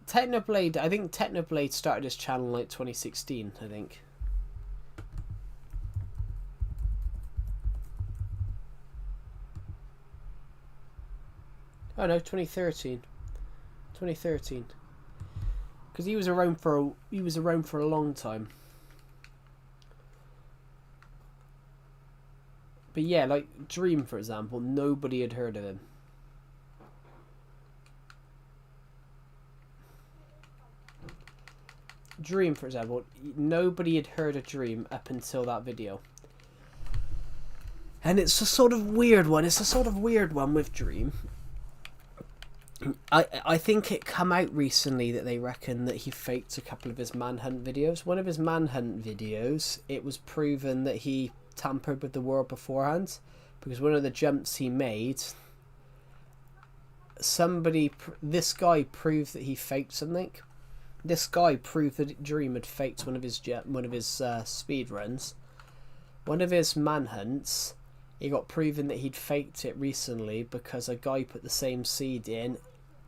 Technoblade, I think Technoblade started his channel like 2016, I think. Oh no, 2013. 2013. Because he was around for a long time. But yeah, like Dream, for example, nobody had heard of him. Dream, for example, nobody had heard of Dream up until that video. And it's a sort of weird one. It's a sort of weird one with Dream. I think it come out recently that they reckon that he faked a couple of his Manhunt videos. One of his Manhunt videos, it was proven that he tampered with the world beforehand, because one of the jumps he made, this guy proved that he faked something. This guy proved that Dream had faked one of his speed runs. One of his Manhunts, it got proven that he'd faked it recently because a guy put the same seed in,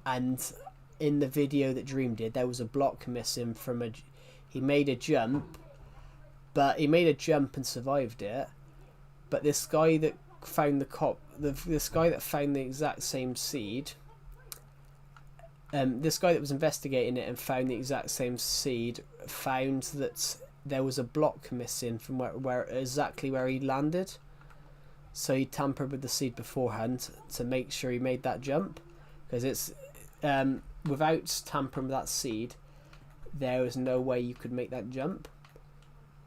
and in the video that Dream did, there was a block missing from he made a jump, but he made a jump and survived it. But this guy that found this guy that found the exact same seed, this guy that was investigating it and found the exact same seed, found that there was a block missing from exactly where he landed. So he tampered with the seed beforehand to make sure he made that jump, because it's without tampering with that seed, there was no way you could make that jump.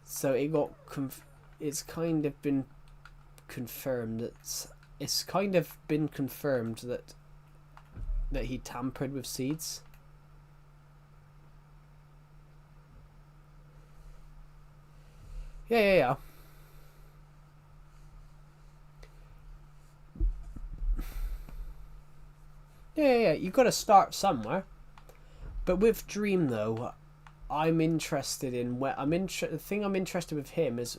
So it's kind of been confirmed that he tampered with seeds. Yeah. Yeah, you got to start somewhere. But with Dream, though, I'm interested in the thing I'm interested with him is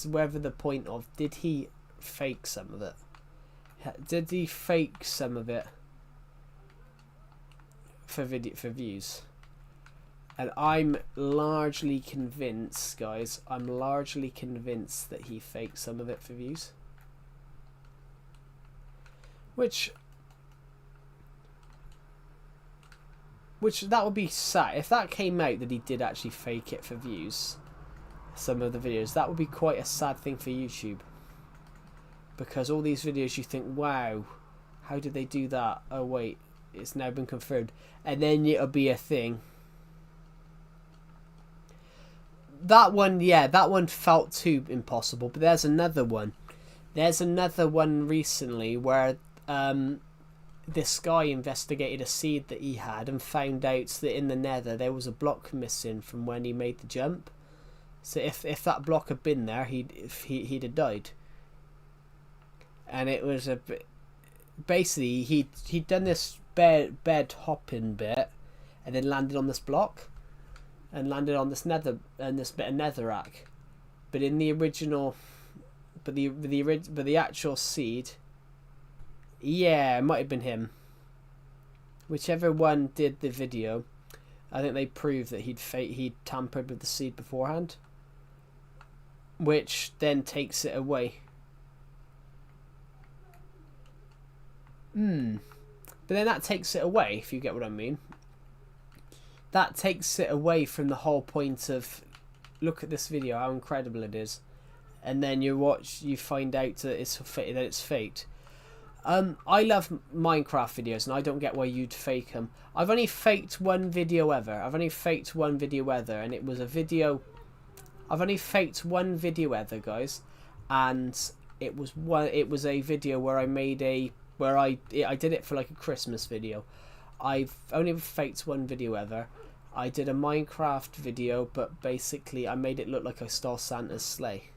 whether the point of, did he fake some of it? Did he fake some of it for views? And I'm largely convinced, guys. I'm largely convinced that he faked some of it for views. Which that would be sad. If that came out that he did actually fake it for views, some of the videos, that would be quite a sad thing for YouTube. Because all these videos you think, wow, how did they do that? Oh wait, it's now been confirmed. And then it'll be a thing. That one, yeah, that one felt too impossible. But there's another one. There's another one recently where this guy investigated a seed that he had and found out that in the nether there was a block missing from when he made the jump. So if that block had been there, he'd have died. And it was a bit, basically he'd done this bed hopping bit and then landed on this block and landed on this bit of netherrack. But in the original, but the actual seed, yeah, it might have been him. Whichever one did the video, I think they proved that he'd tampered with the seed beforehand, which then takes it away. But then that takes it away, if you get what I mean. That takes it away from the whole point of, look at this video, how incredible it is, and then you find out that it's faked. I love Minecraft videos, and I don't get why you'd fake them. I've only faked one video ever. And it was a video. I've only faked one video ever, guys, and it was a video where I made I did it for like a Christmas video. I've only faked one video ever. I did a Minecraft video, but basically I made it look like I stole Santa's sleigh.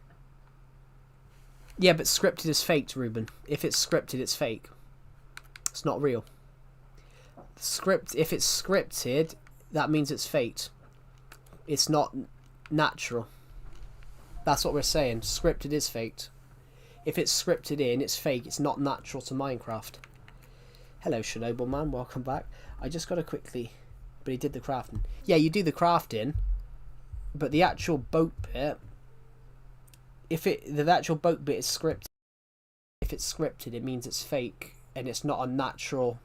Yeah, but scripted is faked, Ruben. If it's scripted, it's fake. It's not real. If it's scripted, that means it's faked. It's not natural. That's what we're saying. Scripted is faked. if it's scripted in, it's fake. It's not natural to Minecraft. Hello, Chernobyl man. Welcome back. I just got to quickly... But he did the crafting. Yeah, you do the crafting. But the actual boat bit... the actual boat bit is scripted. If it's scripted, it means it's fake. And it's not a natural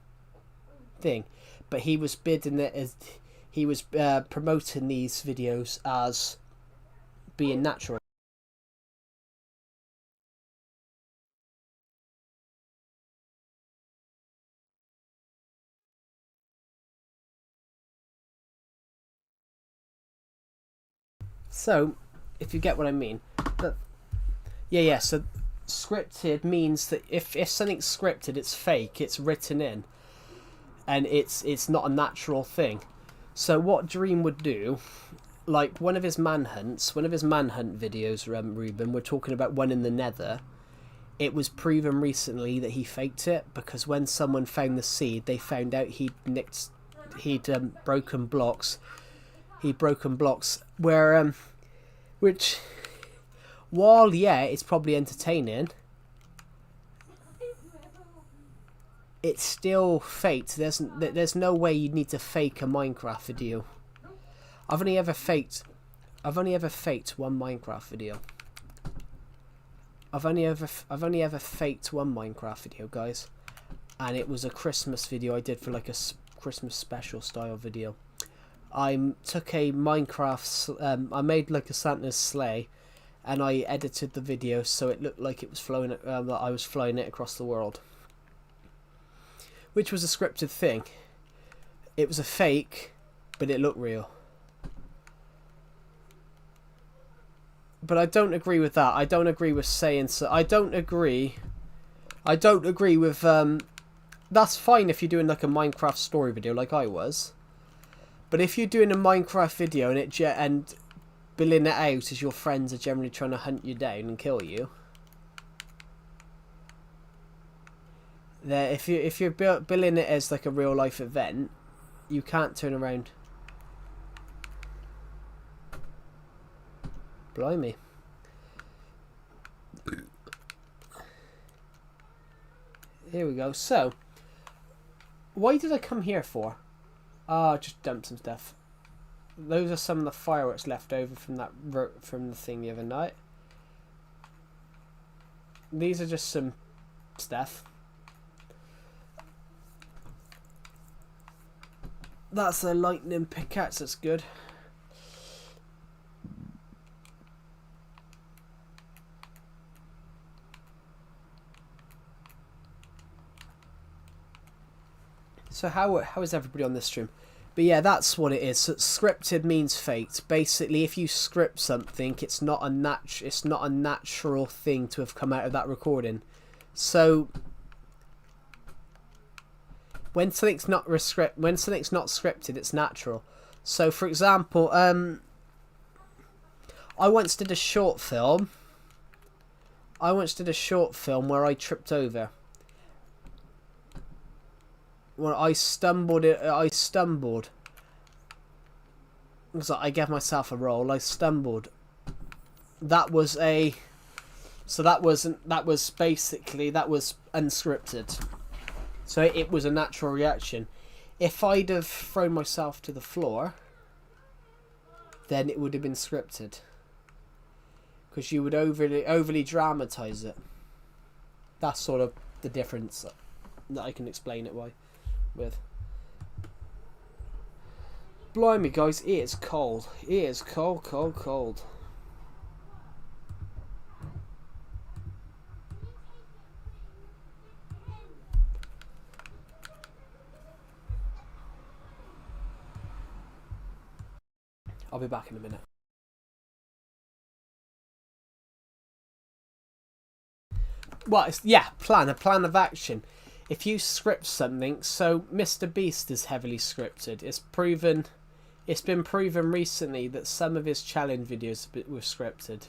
thing. But he was bidding it as... He was promoting these videos as being natural. So, if you get what I mean, but yeah. So, scripted means that if something's scripted, it's fake. It's written in, and it's not a natural thing. So, what Dream would do, like one of his manhunt videos, Ruben, we're talking about one in the Nether. It was proven recently that he faked it because when someone found the seed, they found out he'd broken blocks. Where which, while yeah, it's probably entertaining, it's still faked. There's no way you'd need to fake a Minecraft video. I've only ever faked one Minecraft video. I've only ever faked one Minecraft video, guys, and it was a Christmas video I did for like a Christmas special style video. I took a Minecraft, I made like a Santa's sleigh, and I edited the video so it looked like it was flowing, that I was flying it across the world, which was a scripted thing. It was a fake, but it looked real. But I don't agree with that. I don't agree with saying so. I don't agree with that's fine if you're doing like a Minecraft story video like I was. But if you're doing a Minecraft video and billing it out as your friends are generally trying to hunt you down and kill you, if you're billing it as like a real life event, you can't turn around. Blimey. Here we go. So, why did I come here for? Just dump some stuff. Those are some of the fireworks left over from the thing the other night. These are just some stuff. That's a lightning pickaxe. That's good. So how is everybody on this stream? But yeah, that's what it is. So scripted means faked. Basically, if you script something, it's not a natural thing to have come out of that recording. So when something's not scripted, it's natural. So for example, I once did a short film. Where I tripped over. Well, I stumbled. Because I gave myself a roll. I stumbled. That was unscripted. So it was a natural reaction. If I'd have thrown myself to the floor, then it would have been scripted. Because you would overly dramatize it. That's sort of the difference that I can explain it with. Blimey, guys, it is cold. It is cold. I'll be back in a minute. Well, a plan of action. If you script something, so Mr. Beast is heavily scripted. It's been proven recently that some of his challenge videos were scripted.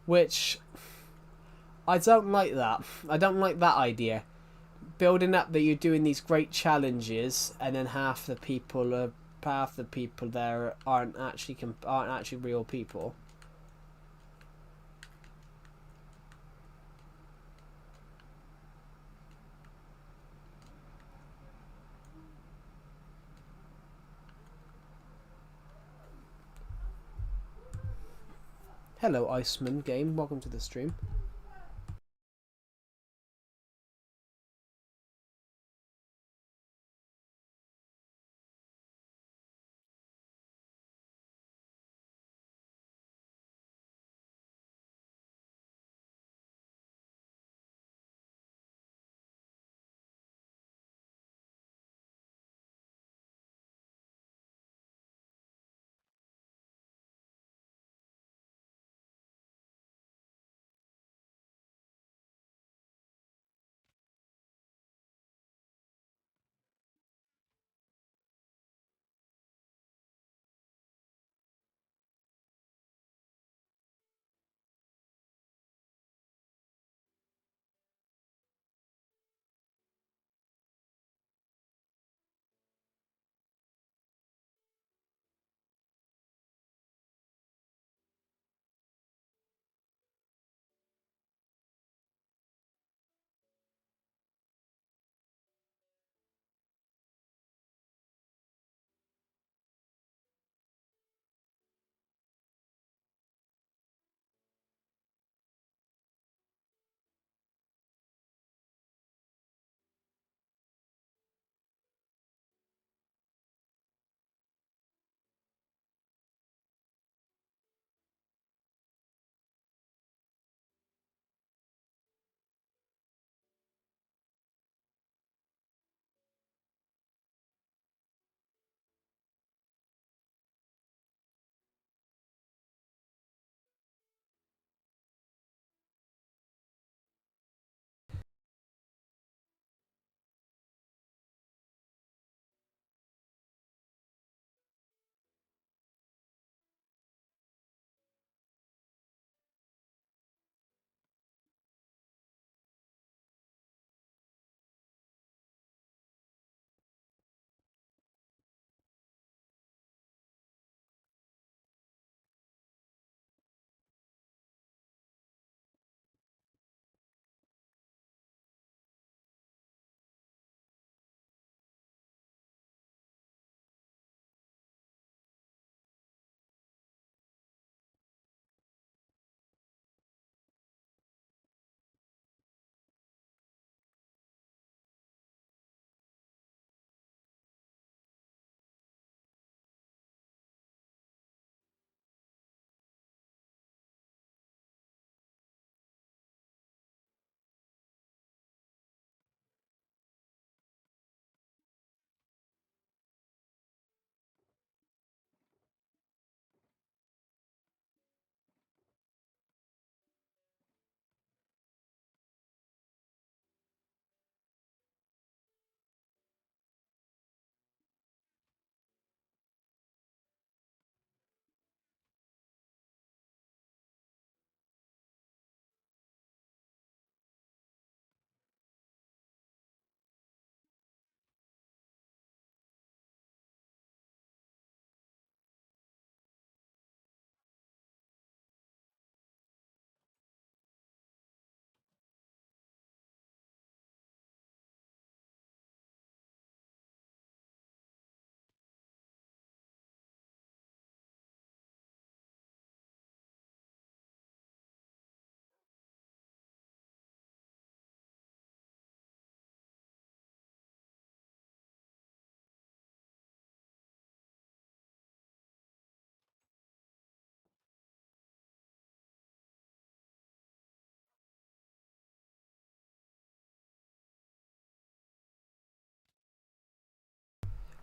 Which, I don't like that. I don't like that idea. Building up that you're doing these great challenges and then half the people there aren't actually real people. Hello, Iceman Game. Welcome to the stream.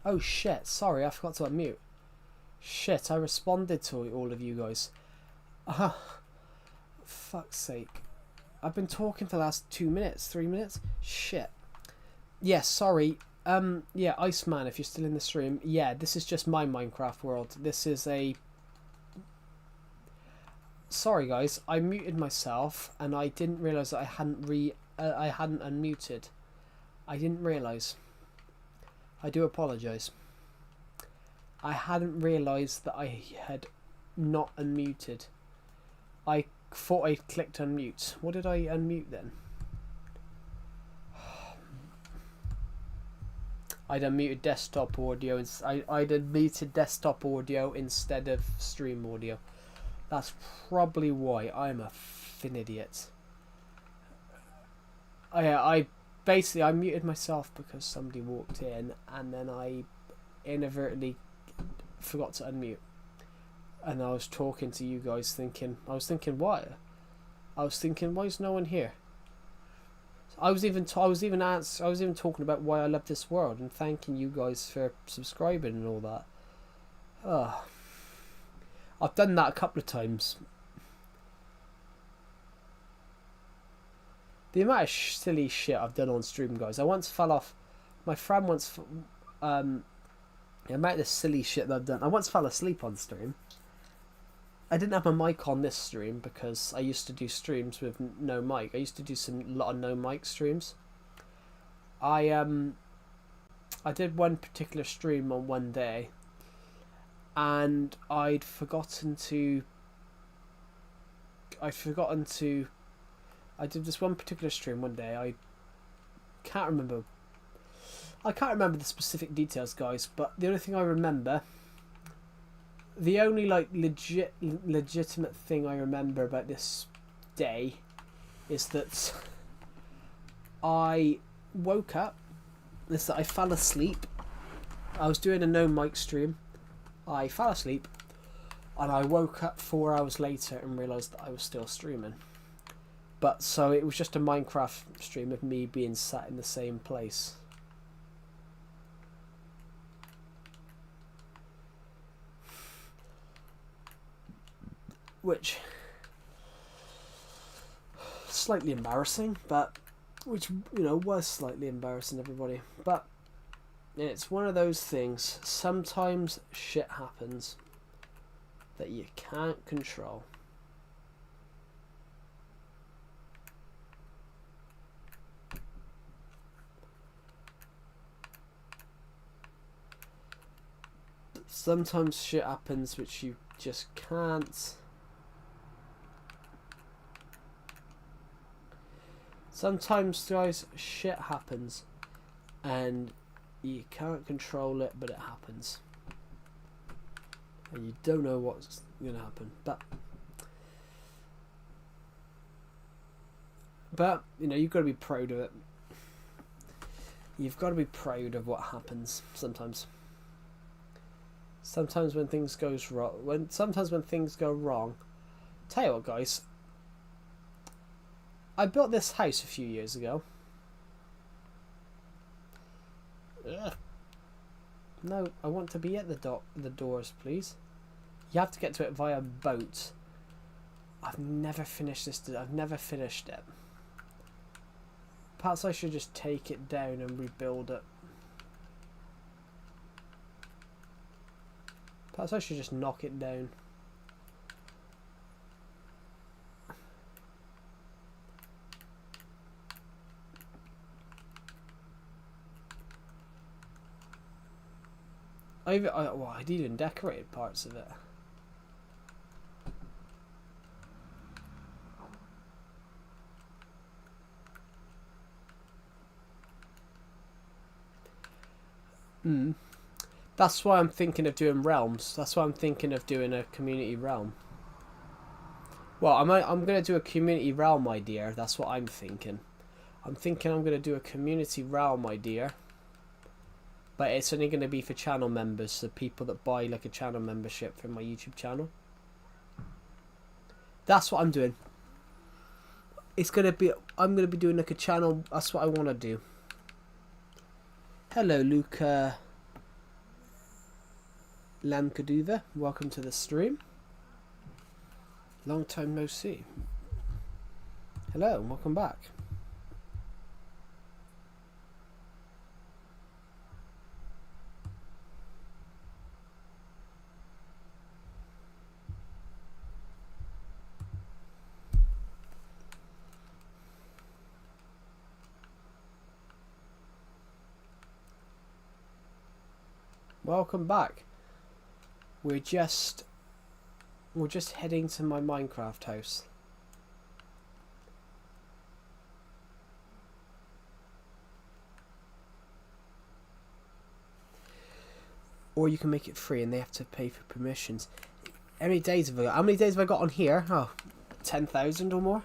Oh shit, sorry, I forgot to unmute. Shit, I responded to all of you guys. Fuck's sake. I've been talking for the last 2 minutes, 3 minutes. Shit. Yeah, sorry. Yeah, Iceman, if you're still in the stream. Yeah, this is just my Minecraft world. This is a... Sorry guys, I muted myself and I didn't realise that I hadn't unmuted. I didn't realise. I do apologise. I hadn't realised that I had not unmuted. I thought I clicked unmute. What did I unmute then? I'd unmuted desktop audio. I'd unmuted desktop audio instead of stream audio. That's probably why I'm a fin idiot. I basically I muted myself because somebody walked in, and then I inadvertently forgot to unmute. And I was talking to you guys, I was thinking, why? I was thinking, why is no one here? I was even talking about why I love this world and thanking you guys for subscribing and all that. I've done that a couple of times. The amount of silly shit I've done on stream, guys. I once fell off. My friend once. The amount of silly shit that I've done. I once fell asleep on stream. I didn't have my mic on this stream because I used to do streams with no mic. I used to do a lot of no mic streams. I did one particular stream on one day, and I'd forgotten to. I did this one particular stream one day. I can't remember the specific details, guys, but the only thing I remember, the only like legitimate thing I remember about this day is that I woke up, I fell asleep. I was doing a no mic stream. I fell asleep and I woke up 4 hours later and realised that I was still streaming. But so it was just a Minecraft stream of me being sat in the same place. Which slightly embarrassing, but which, you know, was slightly embarrassing, everybody. But it's one of those things. Sometimes shit happens that you can't control. Sometimes shit happens which you just can't. Sometimes, guys, shit happens and you can't control it, but it happens. And you don't know what's going to happen. But, you know, you've got to be proud of it. You've got to be proud of what happens sometimes. Sometimes when things goes wrong, sometimes when things go wrong, tell you what, guys, I built this house a few years ago. Ugh. No, I want to be at the doors, please. You have to get to it via boat. I've never finished this. I've never finished it. Perhaps I should just take it down and rebuild it. Perhaps I should just knock it down. I'd even decorated parts of it. That's why I'm thinking of doing realms. That's why I'm thinking of doing a community realm. Well, I'm going to do a community realm idea. That's what I'm thinking. I'm thinking I'm going to do a community realm idea. But it's only going to be for channel members. So people that buy like a channel membership for my YouTube channel. That's what I'm doing. It's going to be... I'm going to be doing like a channel... That's what I want to do. Hello, Luca... Lamkaduva, welcome to the stream. Long time no see. Hello, and welcome back. Welcome back. We're just heading to my Minecraft house. Or you can make it free and they have to pay for permissions. How many days have I got? How many days have I got on here? Oh, 10,000 or more.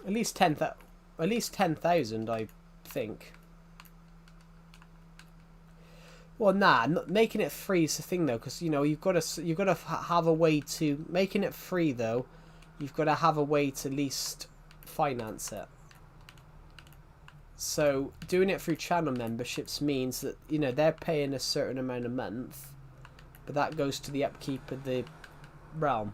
At least 10,000, I think. Well, nah, not making it free is the thing though, because you know you've got to have a way to making it free though. You've got to have a way to at least finance it. So doing it through channel memberships means that you know they're paying a certain amount a month, but that goes to the upkeep of the realm.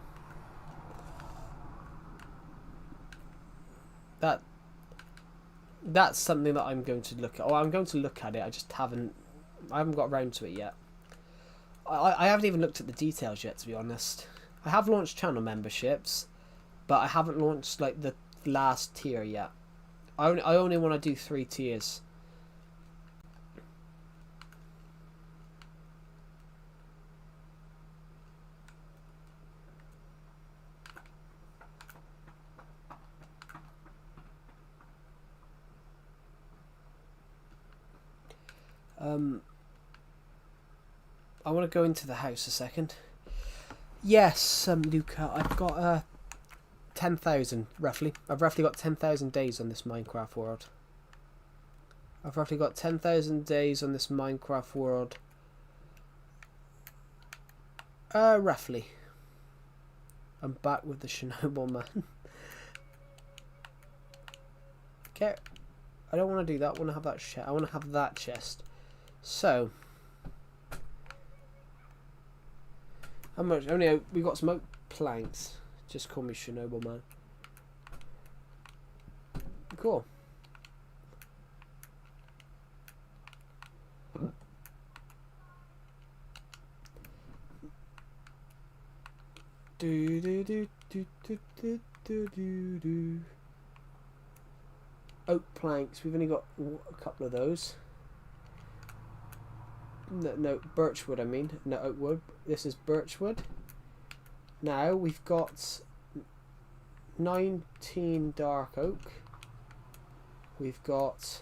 That's something that I'm going to look at. Oh, I'm going to look at it. I haven't got around to it yet. I haven't even looked at the details yet, to be honest. I have launched channel memberships, but I haven't launched like the last tier yet. I only want to do 3 tiers. I want to go into the house a second. Yes, Luca, I've got 10,000 roughly. I've roughly got 10,000 days on this Minecraft world. I've roughly got 10,000 days on this Minecraft world. Roughly. I'm back with the Chernobyl man. Okay, I don't want to do that. I want to have that chest. I want to have that chest. So, how much? Only we got some oak planks. Just call me Chernobyl man. Cool. Do do do do do do do do do. Oak planks. We've only got a couple of those. No, birchwood. I mean, no oak wood. This is birchwood. Now we've got 19 dark oak. We've got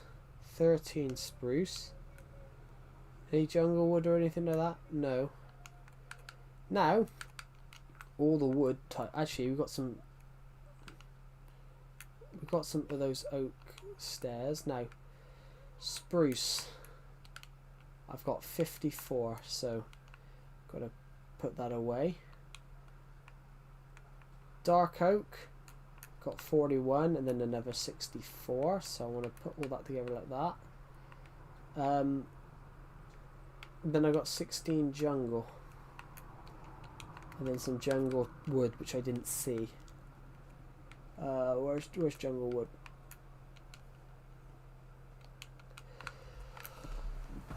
13 spruce. Any jungle wood or anything like that? No. Now, all the wood type. Actually, we've got some. We've got some of those oak stairs. Now, spruce. I've got 54, so got to put that away. Dark oak, got 41, and then another 64. So I want to put all that together like that. Then I got 16 jungle, and then some jungle wood, which I didn't see. Where's jungle wood?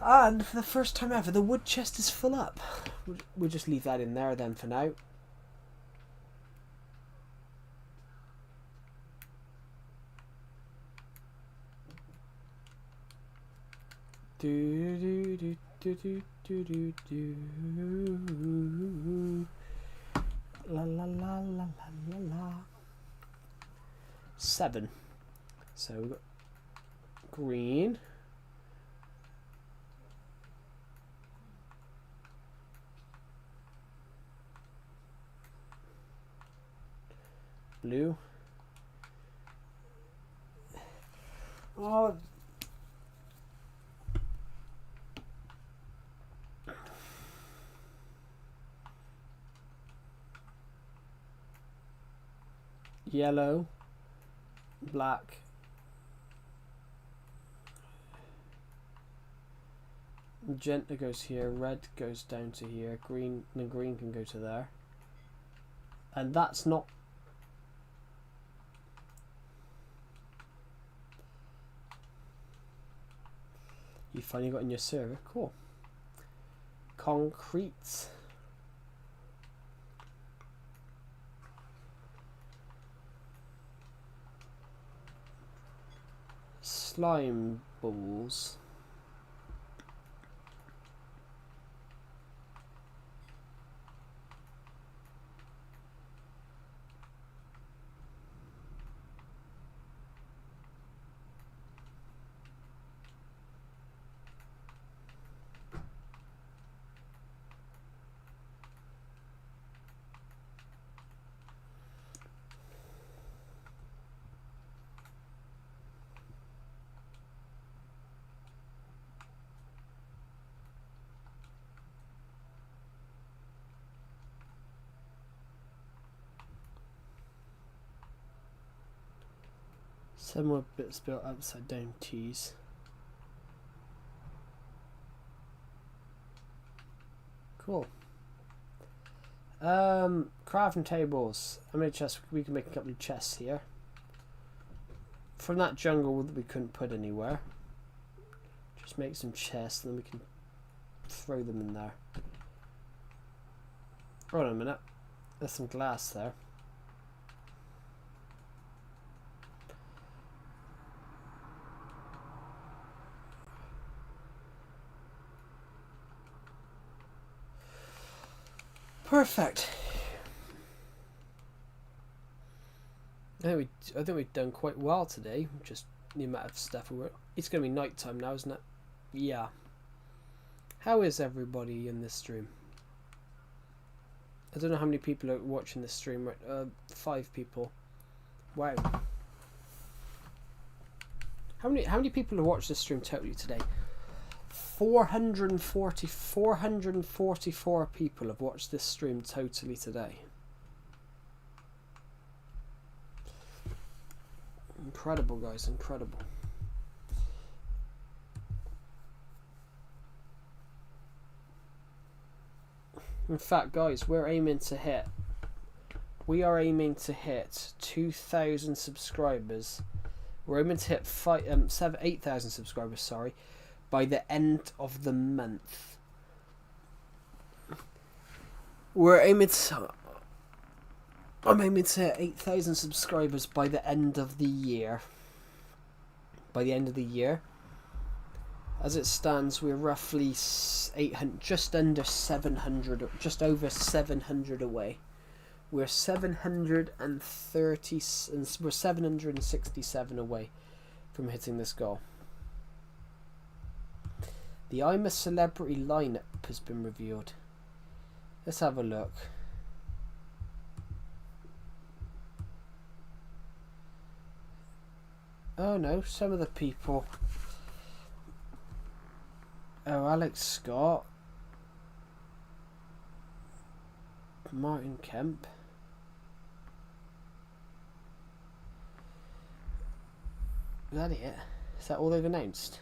And for the first time ever, the wood chest is full up. We'll just leave that in there then for now. Do do do do do do do do. La la la la la la. 7. So we've got green. Blue. Oh. Yellow. Black. Magenta goes here. Red goes down to here. Green. And green can go to there. And that's not. You finally got in your server. Cool. Concrete. Slime balls. Some more bits built upside down T's. Cool. Crafting tables. How many chests? We can make a couple of chests here. From that jungle that we couldn't put anywhere. Just make some chests and then we can throw them in there. Hold on a minute. There's some glass there. Perfect. I think we've done quite well today. Just the amount of stuff we were. It's gonna be night time now, isn't it? Yeah. How is everybody in this stream? I don't know how many people are watching this stream. Right, 5 people. Wow. How many people have watched this stream totally today? 444 people have watched this stream totally today. Incredible, guys, incredible. In fact, guys, we are aiming to hit 2,000 subscribers. We're aiming to hit 8,000 subscribers, sorry, by the end of the month. I'm aiming to hit 8,000 subscribers by the end of the year. By the end of the year. As it stands, we're roughly 800, just under 700, just over 700 away. We're 730, and we're 767 away from hitting this goal. The I'm a Celebrity lineup has been revealed. Let's have a look. Oh no, some of the people. Oh, Alex Scott, Martin Kemp. Is that it? Is that all they've announced?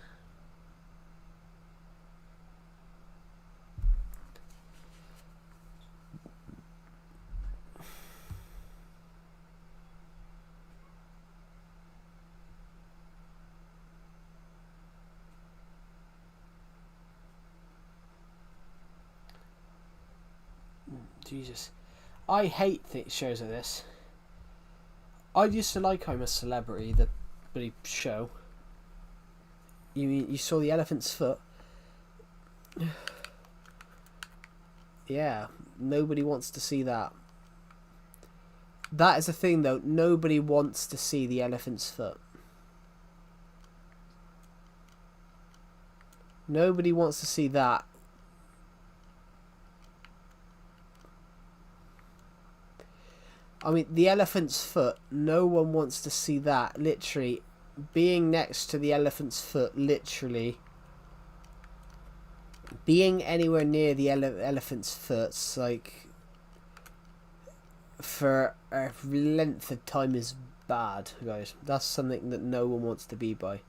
Jesus, I hate shows like this. I used to like I'm a Celebrity, the bloody show. You saw the elephant's foot? Yeah, nobody wants to see that. That is the thing, though. Nobody wants to see the elephant's foot. Nobody wants to see that. I mean, the elephant's foot, no one wants to see that. Literally, being next to the elephant's foot, literally. Being anywhere near the elephant's foot's like, for a length of time is bad, guys. That's something that no one wants to be by.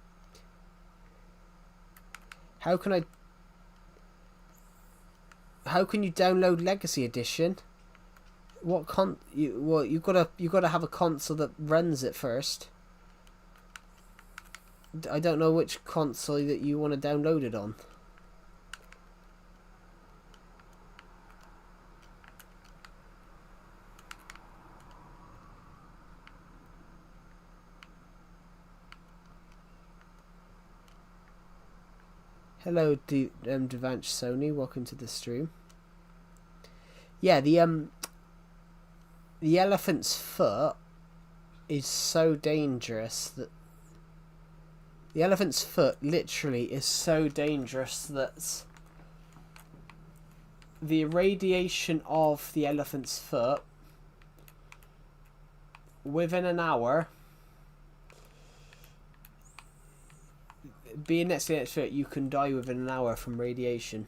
How can you download Legacy Edition? What you gotta have a console that runs it first. I don't know which console that you want to download it on. Hello, Devanch Sony. Welcome to the stream. Yeah, the elephant's foot is so dangerous that the elephant's foot literally is so dangerous that the irradiation of the elephant's foot within an hour, being next to the elephant's foot, you can die within an hour from radiation.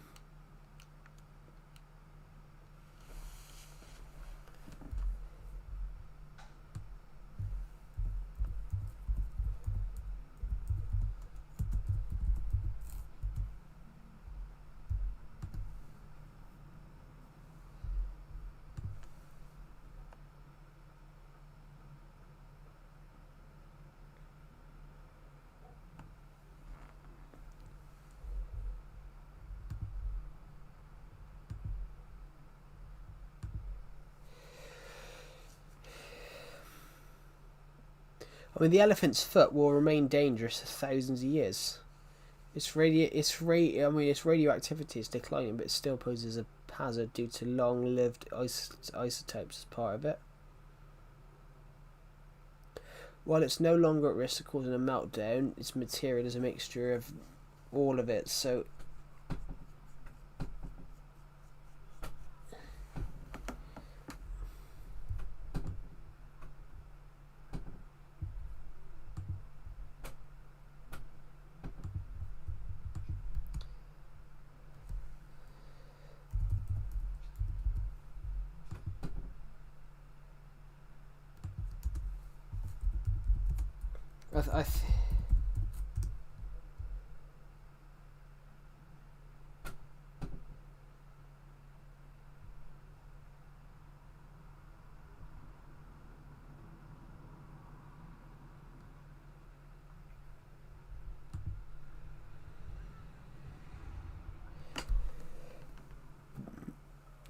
I mean, the elephant's foot will remain dangerous for thousands of years. Its radioactivity is declining, but it still poses a hazard due to long-lived isotopes as part of it. While it's no longer at risk of causing a meltdown, its material is a mixture of all of it, so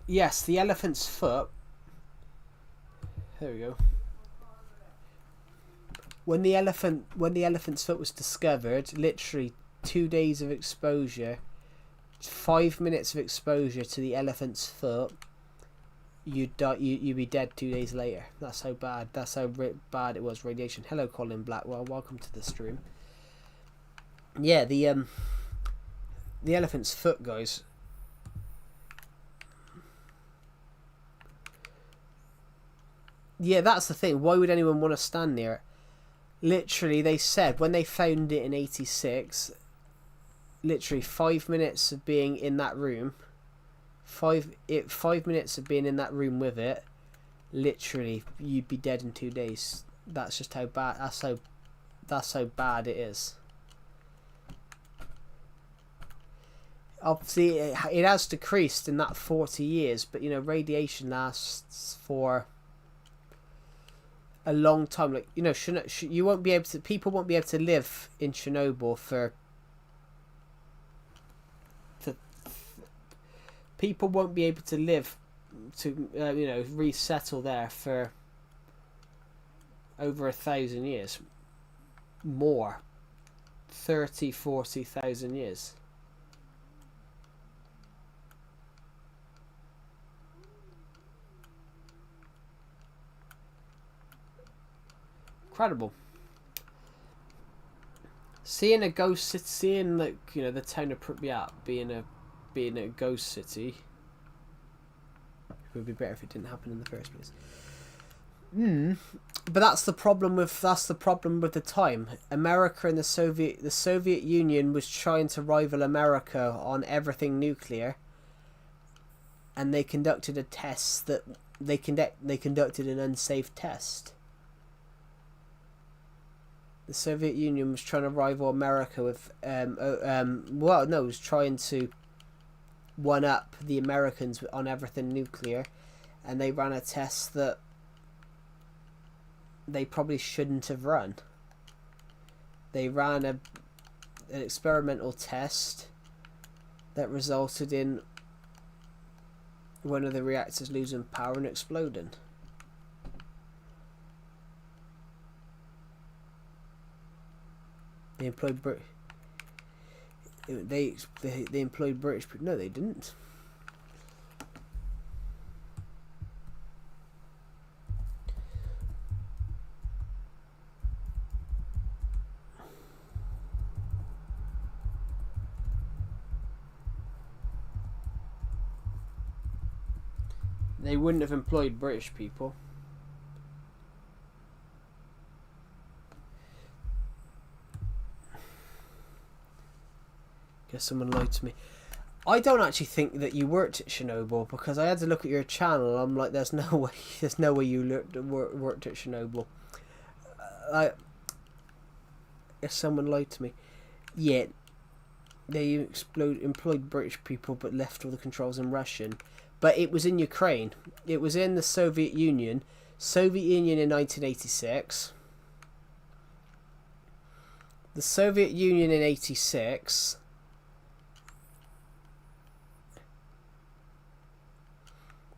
yes, the elephant's foot. There we go. When the elephant's foot was discovered, literally 2 days of exposure, 5 minutes of exposure to the elephant's foot, you'd die. You'd be dead 2 days later. That's how bad. That's how bad it was. Radiation. Hello, Colin Blackwell. Welcome to the stream. Yeah, the elephant's foot, guys. Yeah, that's the thing. Why would anyone want to stand near it? Literally, they said when they found it in '86, literally 5 minutes of being in that room, 5 minutes of being in that room with it, literally you'd be dead in 2 days. That's just how bad. That's how bad it is. Obviously, it has decreased in that 40 years, but you know, radiation lasts for a long time. Like, you know, you won't be able to. People won't be able to live in Chernobyl people won't be able to live to you know, resettle there for over 1,000 years, more, 40,000 years. Incredible. Seeing a ghost city, seeing, like, you know, the town of Pripyat being a ghost city, it would be better if it didn't happen in the first place. But that's the problem with the time. America and the Soviet Union was trying to rival America on everything nuclear, and they conducted a test that they conducted an unsafe test. The Soviet Union was trying to rival America with was trying to one up the Americans on everything nuclear, and they ran a test that they probably shouldn't have run. They ran an experimental test that resulted in one of the reactors losing power and exploding. They employed they employed British people. No, they didn't. They wouldn't have employed British people. Guess someone lied to me. I don't actually think that you worked at Chernobyl, because I had to look at your channel. I'm like, there's no way you worked at Chernobyl. Guess someone lied to me. Yeah, they employed British people, but left all the controls in Russian. But it was in Ukraine. It was in the Soviet Union. Soviet Union in 1986. The Soviet Union in 86.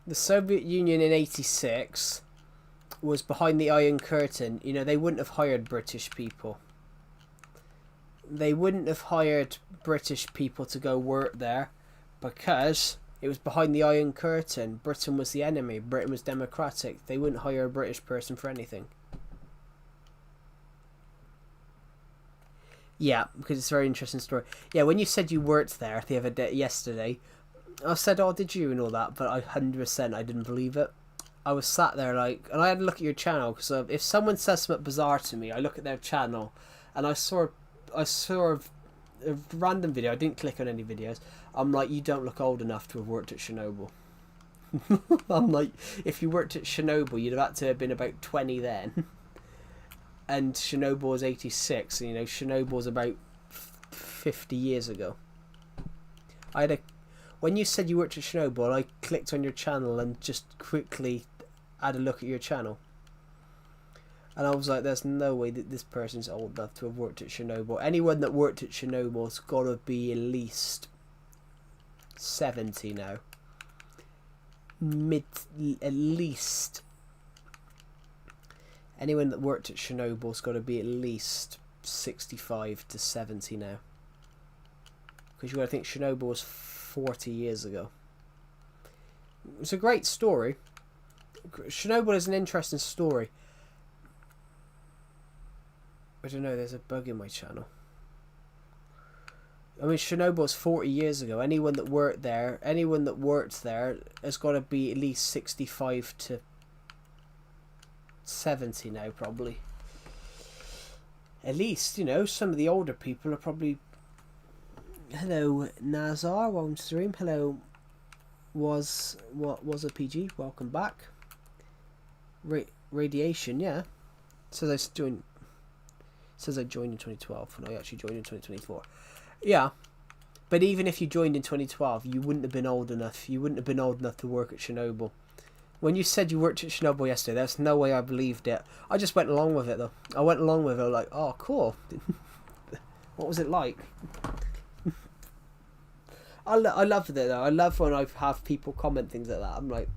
The Soviet Union in 86, was behind the Iron Curtain, you know, they wouldn't have hired British people. They wouldn't have hired British people to go work there because it was behind the Iron Curtain. Britain was the enemy. Britain was democratic. They wouldn't hire a British person for anything. Yeah, because it's a very interesting story. Yeah, when you said you worked there the other day, yesterday, I said, "Oh, did you?" and all that, but 100% I didn't believe it. I was sat there like, and I had to look at your channel because if someone says something bizarre to me, I look at their channel, and I saw a random video. I didn't click on any videos. I'm like, you don't look old enough to have worked at Chernobyl. I'm like, if you worked at Chernobyl, you'd have had to have been about 20 then. And Chernobyl was 86, and you know, Chernobyl's about 50 years ago. When you said you worked at Chernobyl, I clicked on your channel and just quickly had a look at your channel. And I was like, there's no way that this person's old enough to have worked at Chernobyl. Anyone that worked at Chernobyl's got to be at least 70 now. At least. Anyone that worked at Chernobyl's got to be at least 65 to 70 now. Because you got to think Chernobyl was 40 years ago. It's a great story. Chernobyl is an interesting story. I don't know, there's a bug in my channel. I mean, Chernobyl's 40 years ago. Anyone that worked there has got to be at least 65 to 70 now, probably. At least, you know, some of the older people are probably... Hello, Nazar, welcome to the stream. Hello, was a PG, welcome back. Radiation, yeah. Says I joined in 2012, and I actually joined in 2024. Yeah, but even if you joined in 2012, you wouldn't have been old enough. You wouldn't have been old enough to work at Chernobyl. When you said you worked at Chernobyl yesterday, there's no way I believed it. I just went along with it, though. I went along with it like, oh, cool. What was it like? I love it, though. I love when I have people comment things like that. I'm like...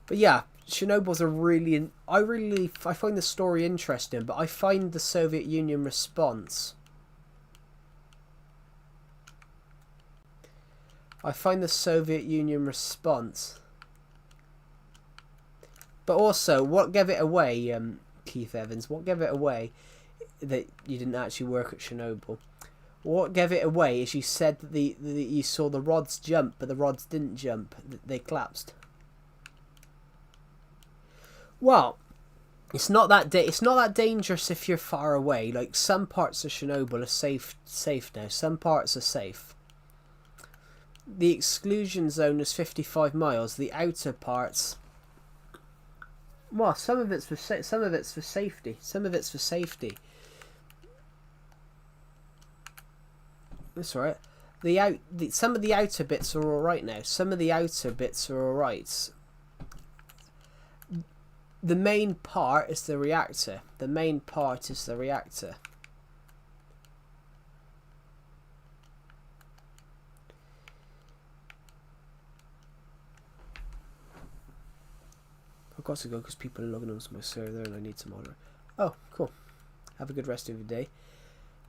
But yeah, Chernobyl's a really... I find the story interesting, but I find the Soviet Union response... But also, what gave it away, Keith Evans, what gave it away that you didn't actually work at Chernobyl? What gave it away is you said that you saw the rods jump, but the rods didn't jump. They collapsed. Well, it's not that dangerous if you're far away. Like, some parts of Chernobyl are safe now. Some parts are safe. The exclusion zone is 55 miles. The outer parts... Well, some of it's for safety. Some of it's for safety. That's right. Some of the outer bits are all right now. Some of the outer bits are all right. The main part is the reactor. I've got to go because people are logging onto my server and I need some order. Oh, cool. Have a good rest of your day.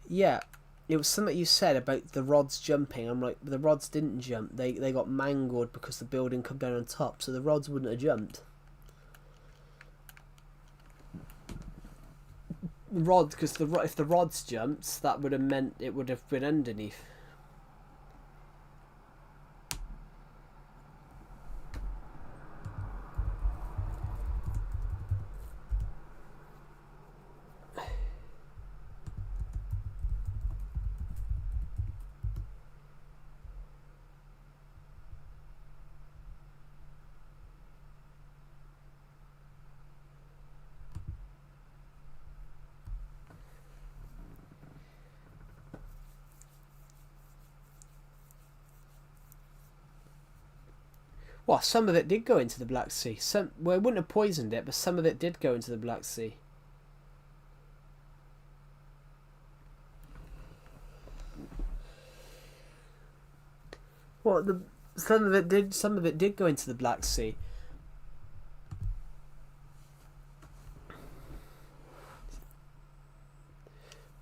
Yeah, it was something you said about the rods jumping. I'm like, the rods didn't jump. They got mangled because the building come down on top, so the rods wouldn't have jumped. Because if the rods jumped, that would have meant it would have been underneath. Well, some of it did go into the Black Sea. Well, it wouldn't have poisoned it, but some of it did go into the Black Sea. Well, some of it did go into the Black Sea.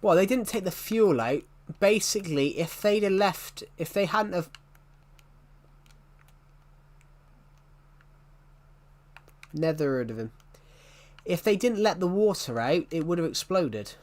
Well, they didn't take the fuel out. Basically, if they hadn't have... Never heard of him. If they didn't let the water out, it would have exploded.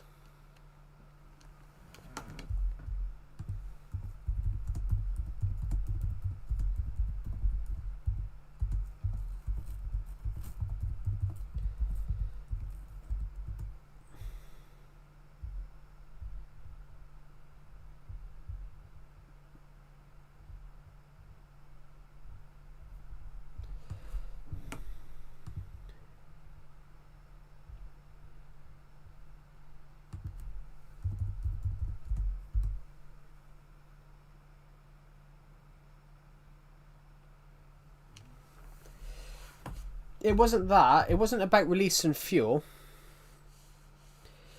It wasn't that. It wasn't about releasing fuel.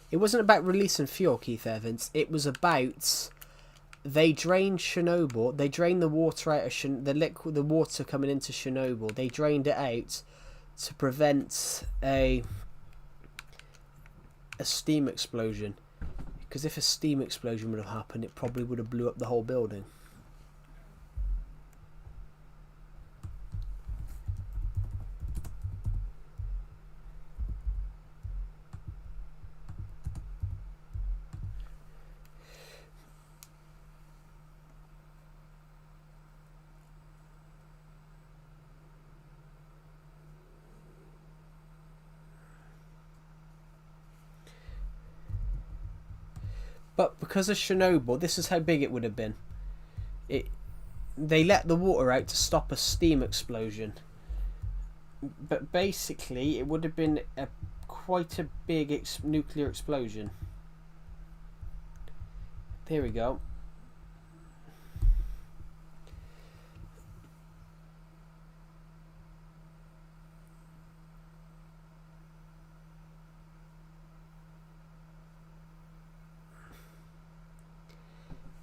It wasn't about releasing fuel, Keith Evans. It was about they drained Chernobyl. They drained the water out of the water coming into Chernobyl. They drained it out to prevent a steam explosion. Because if a steam explosion would have happened, it probably would have blew up the whole building. But because of Chernobyl, this is how big it would have been. They let the water out to stop a steam explosion. But basically, it would have been quite a big nuclear explosion. There we go.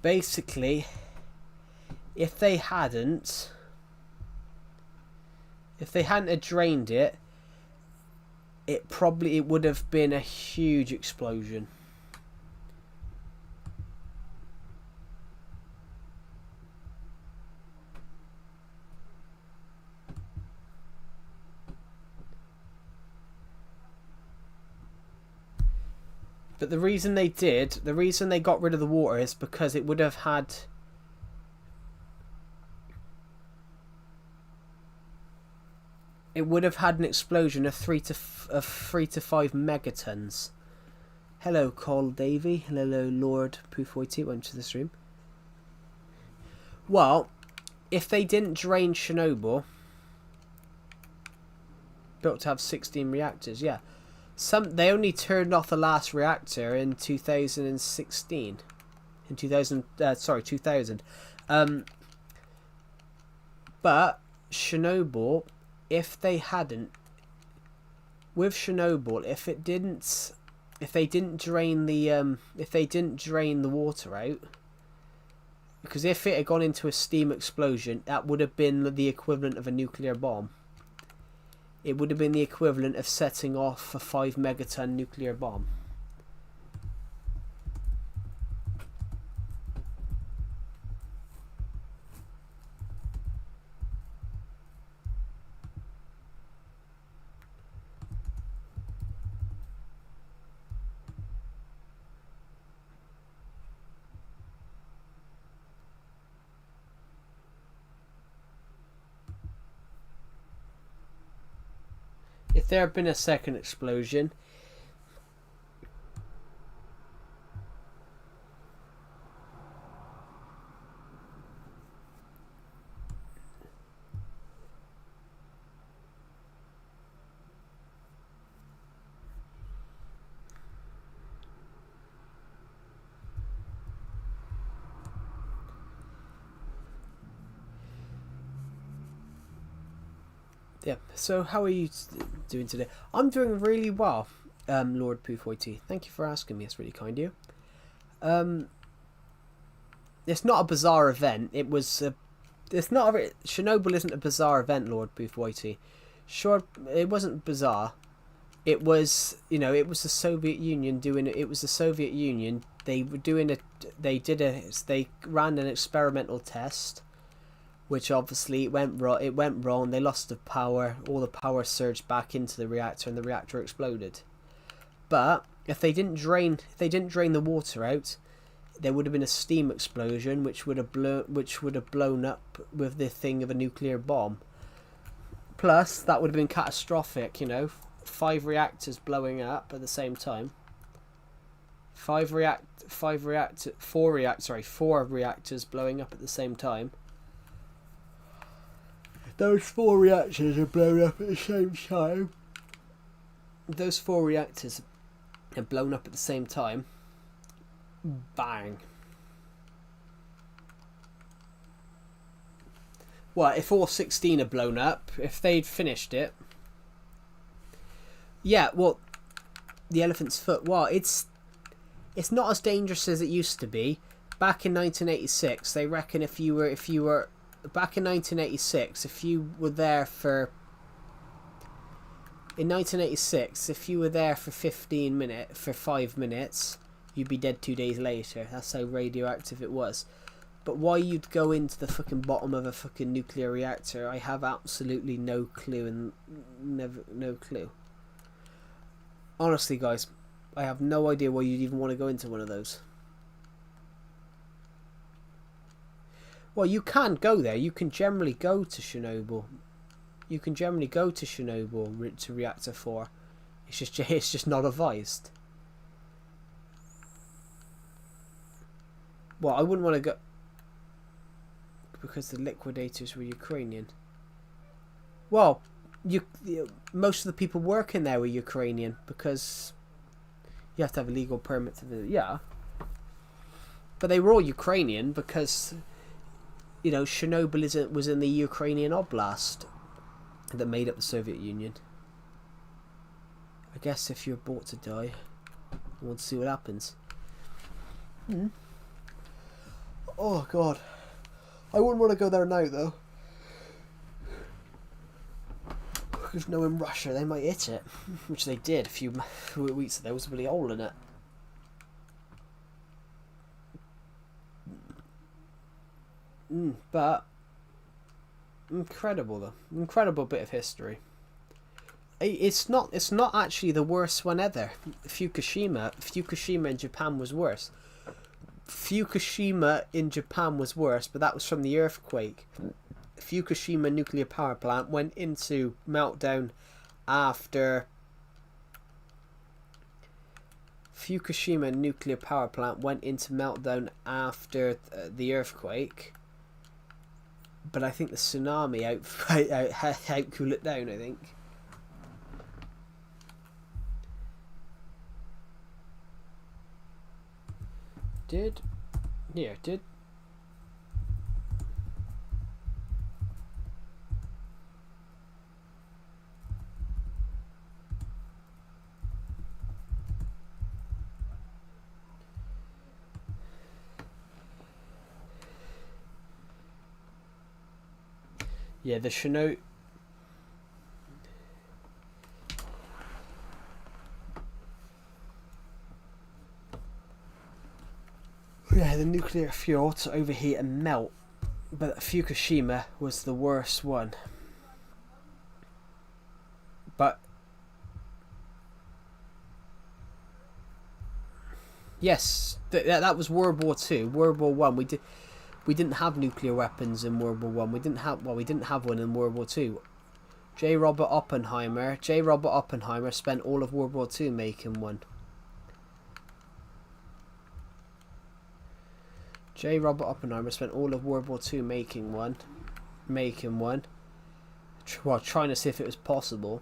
Basically, if they hadn't have drained it, it would have been a huge explosion. But the reason they got rid of the water is because it would have had... It would have had an explosion of 3 to 5 megatons. Hello, Cole Davey. Hello, Lord Pufoiti. Welcome to the stream. Well, if they didn't drain Chernobyl, built to have 16 reactors, yeah. They only turned off the last reactor in 2016. In 2000. But Chernobyl, if they hadn't, with Chernobyl, if they didn't drain the water out, because if it had gone into a steam explosion, that would have been the equivalent of a nuclear bomb. It would have been the equivalent of setting off a 5 megaton nuclear bomb. If there had been a second explosion, yeah, so how are you doing today? I'm doing really well, Lord Pufoiti. Thank you for asking me. It's really kind of you. It's not a bizarre event. Chernobyl isn't a bizarre event, Lord Pufoiti. Sure, it wasn't bizarre. it was, you know, it was the Soviet Union doing it. It was the Soviet Union. They were doing it. They ran an experimental test, which obviously it went wrong. It went wrong. They lost the power. All the power surged back into the reactor, and the reactor exploded. But if they didn't drain the water out, there would have been a steam explosion, which would have blown up with the thing of a nuclear bomb. Plus, that would have been catastrophic. You know, 4 reactors blowing up at the same time. 4 reactors blowing up at the same time. Those 4 reactors are blown up at the same time. Those 4 reactors are blown up at the same time. Bang. Well, if all 16 are blown up, if they'd finished it... Yeah, well, the elephant's foot, well, it's not as dangerous as it used to be. Back in 1986, they reckon if you were back in 1986, if you were there for... In 1986, if you were there for 5 minutes, you'd be dead 2 days later. That's how radioactive it was. But why you'd go into the fucking bottom of a fucking nuclear reactor, I have absolutely no clue, and no clue. Honestly, guys, I have no idea why you'd even want to go into one of those. Well, you can go there. You can generally go to Chernobyl. You can generally go to Chernobyl, to Reactor 4. It's just not advised. Well, I wouldn't want to go... Because the liquidators were Ukrainian. Well, most of the people working there were Ukrainian, because you have to have a legal permit to do it. Yeah. But they were all Ukrainian because, you know, Chernobyl was in the Ukrainian Oblast that made up the Soviet Union. I guess if you're about to die, I want to see what happens. Oh god, I wouldn't want to go there now though. Because no, in Russia they might hit it, which they did a few weeks ago. There was a really hole in it. But incredible though, incredible bit of history. It's not actually the worst one ever. Fukushima in Japan was worse. Fukushima in Japan was worse, but that was from the earthquake. Fukushima nuclear power plant went into meltdown after Fukushima nuclear power plant went into meltdown after the earthquake. But I think the tsunami out cool it down, I think. Did yeah, the Chernobyl. Yeah, the nuclear fuel to overheat and melt, but Fukushima was the worst one. But yes, that was World War II. World War One, we didn't have nuclear weapons in World War One. We didn't have one in World War Two. J. Robert Oppenheimer spent all of World War Two making one. J. Robert Oppenheimer spent all of World War II making one. Well, trying to see if it was possible.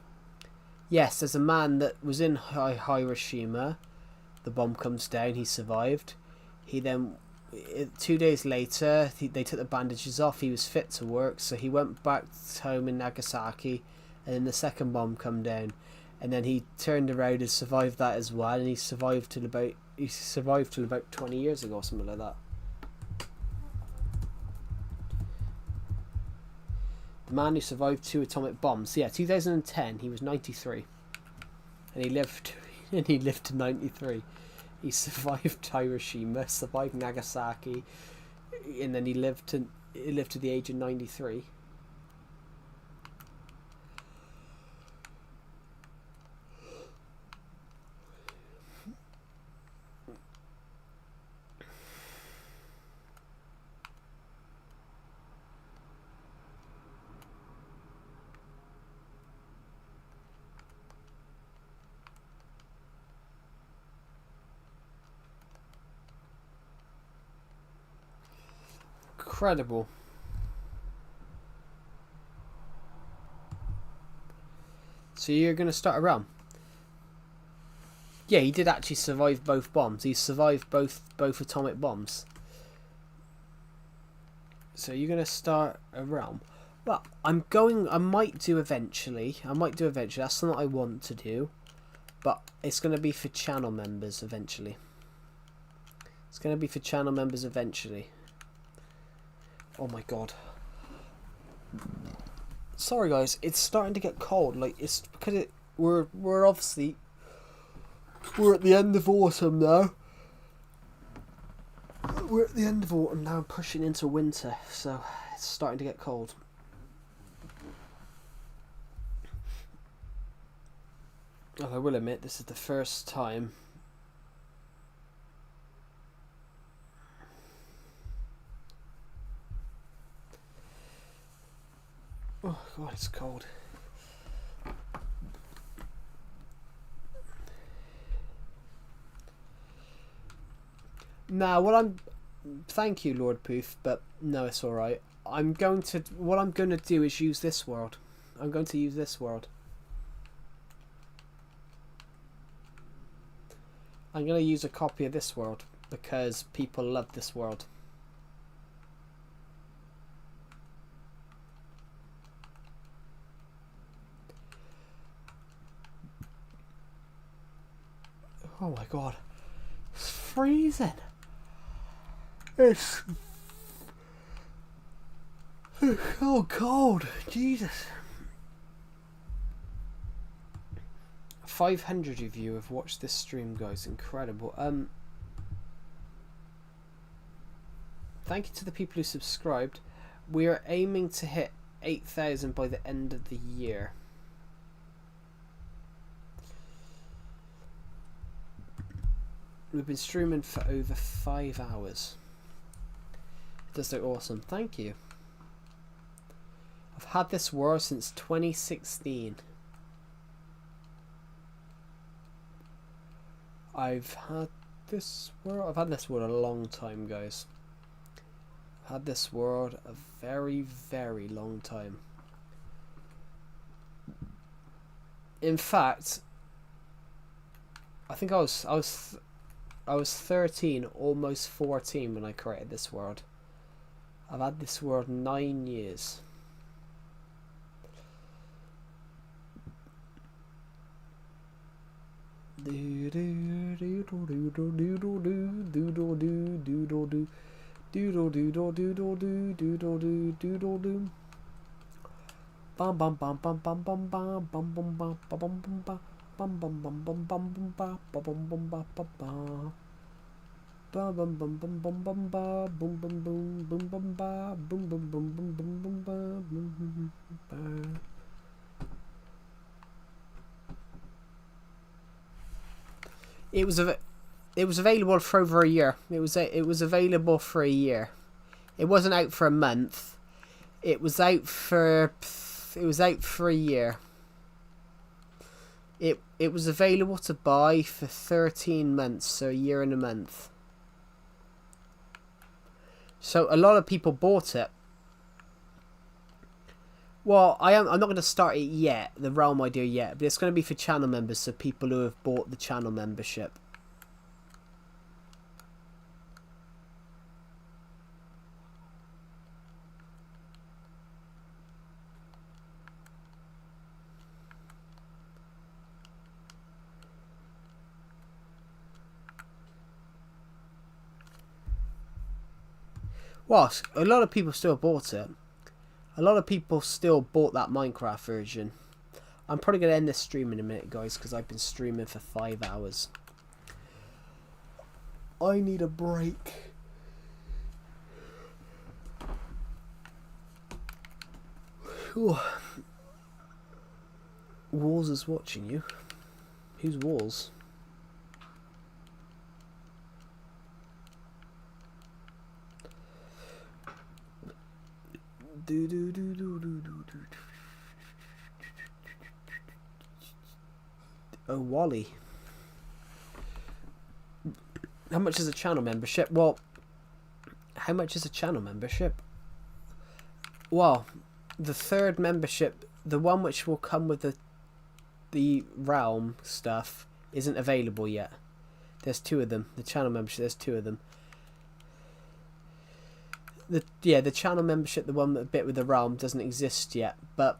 Yes, there's a man that was in Hiroshima. The bomb comes down. He survived. He then, 2 days later, they took the bandages off. He was fit to work, so he went back home in Nagasaki, and then the second bomb come down, and then he turned around and survived that as well. And he survived till about 20 years ago, or something like that. The man who survived 2 atomic bombs. Yeah, 2010, he was 93. and he lived and he lived to 93. He survived Hiroshima, survived Nagasaki, and then he lived to the age of 93. Incredible. So you're going to start a realm? Yeah, he did actually survive both bombs. He survived both atomic bombs. So you're going to start a realm? Well, I might do eventually. That's something I want to do. But it's going to be for channel members eventually. Oh my god. Sorry guys, it's starting to get cold. Like, it's because we're obviously at the end of autumn now. Pushing into winter, so it's starting to get cold. Oh, I will admit, this is the first time. Oh god, it's cold. Now, thank you, Lord Poof, but no, it's alright. What I'm going to do is use this world. I'm going to use this world. I'm going to use a copy of this world because people love this world. Oh my god. It's freezing. It's so cold. Jesus. 500 of you have watched this stream, guys. Incredible. Thank you to the people who subscribed. We are aiming to hit 8,000 by the end of the year. We've been streaming for over 5 hours. It does look awesome. Thank you. I've had this world since 2016. I've had this world a long time, guys. I've had this world a very, very long time. In fact, I think I was 13, almost 14 when I created this world. I've had this world 9 years. Bum bum bum bum bum bum bum bum bum bum bum bum bum. Bum bum bum bum bum bum ba ba bum bum ba ba ba ba bum bum bum bum bum ba boom bum boom boom bum ba boom bum bum bum bum bum ba boom ba. It was available for over a year. It was available for a year. It wasn't out for a month. It was out for a year. It was available to buy for 13 months, so a year and a month. So a lot of people bought it. Well, I'm not going to start it yet, the realm idea yet, but it's going to be for channel members, so people who have bought the channel membership. Well, a lot of people still bought it. A lot of people still bought that Minecraft version. I'm probably going to end this stream in a minute, guys, because I've been streaming for 5 hours. I need a break. Ooh. Walls is watching you. Who's Walls? Oh, Wally. How much is a channel membership? Well, how much is a channel membership? Well, the third membership, the one which will come with the realm stuff, isn't available yet. There's 2 of them. The channel membership, there's 2 of them. The channel membership, the one bit with the realm, doesn't exist yet, but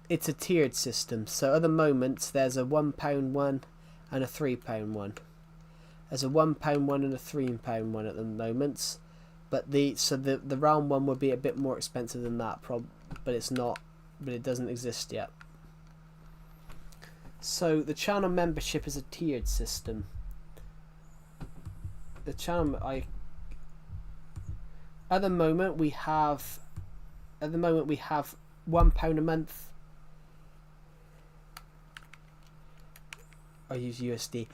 it's a tiered system. So at the moment, there's a £1 one and a £3 one. There's a £1 one and a £3 one at the moment, but the realm one would be a bit more expensive than that, but it's not. But it doesn't exist yet. So the channel membership is a tiered system. The channel at the moment we have £1 a month. I use USD.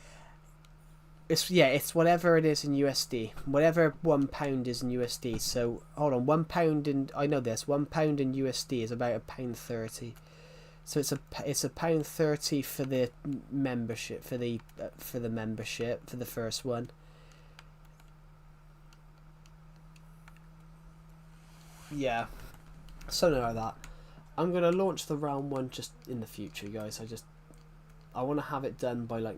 It's whatever it is in USD. Whatever £1 is in USD. So hold on, £1 in, I know this, £1 in USD is about £1.30. So it's £1.30 for the membership, for the membership for the first one. Yeah, something like that. I'm gonna launch the round one just in the future, guys. I want to have it done by like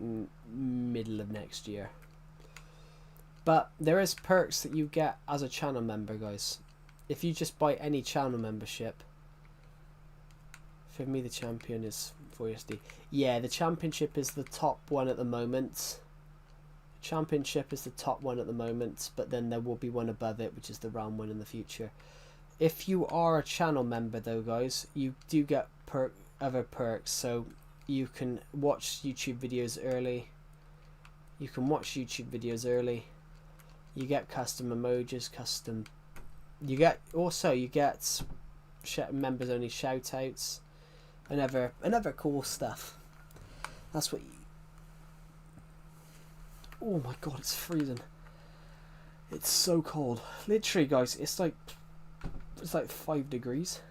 middle of next year. But there is perks that you get as a channel member, guys. If you just buy any channel membership. For me, the champion is 4USD. Yeah, the championship is the top one at the moment. Championship is the top one at the moment, but then there will be one above it, which is the round one in the future. If you are a channel member, though, guys, you do get other perks. So you can watch YouTube videos early. You get custom emojis, You get members only shout outs. And other cool stuff. That's what oh my god, it's freezing. It's so cold. Literally, guys, it's like 5 degrees.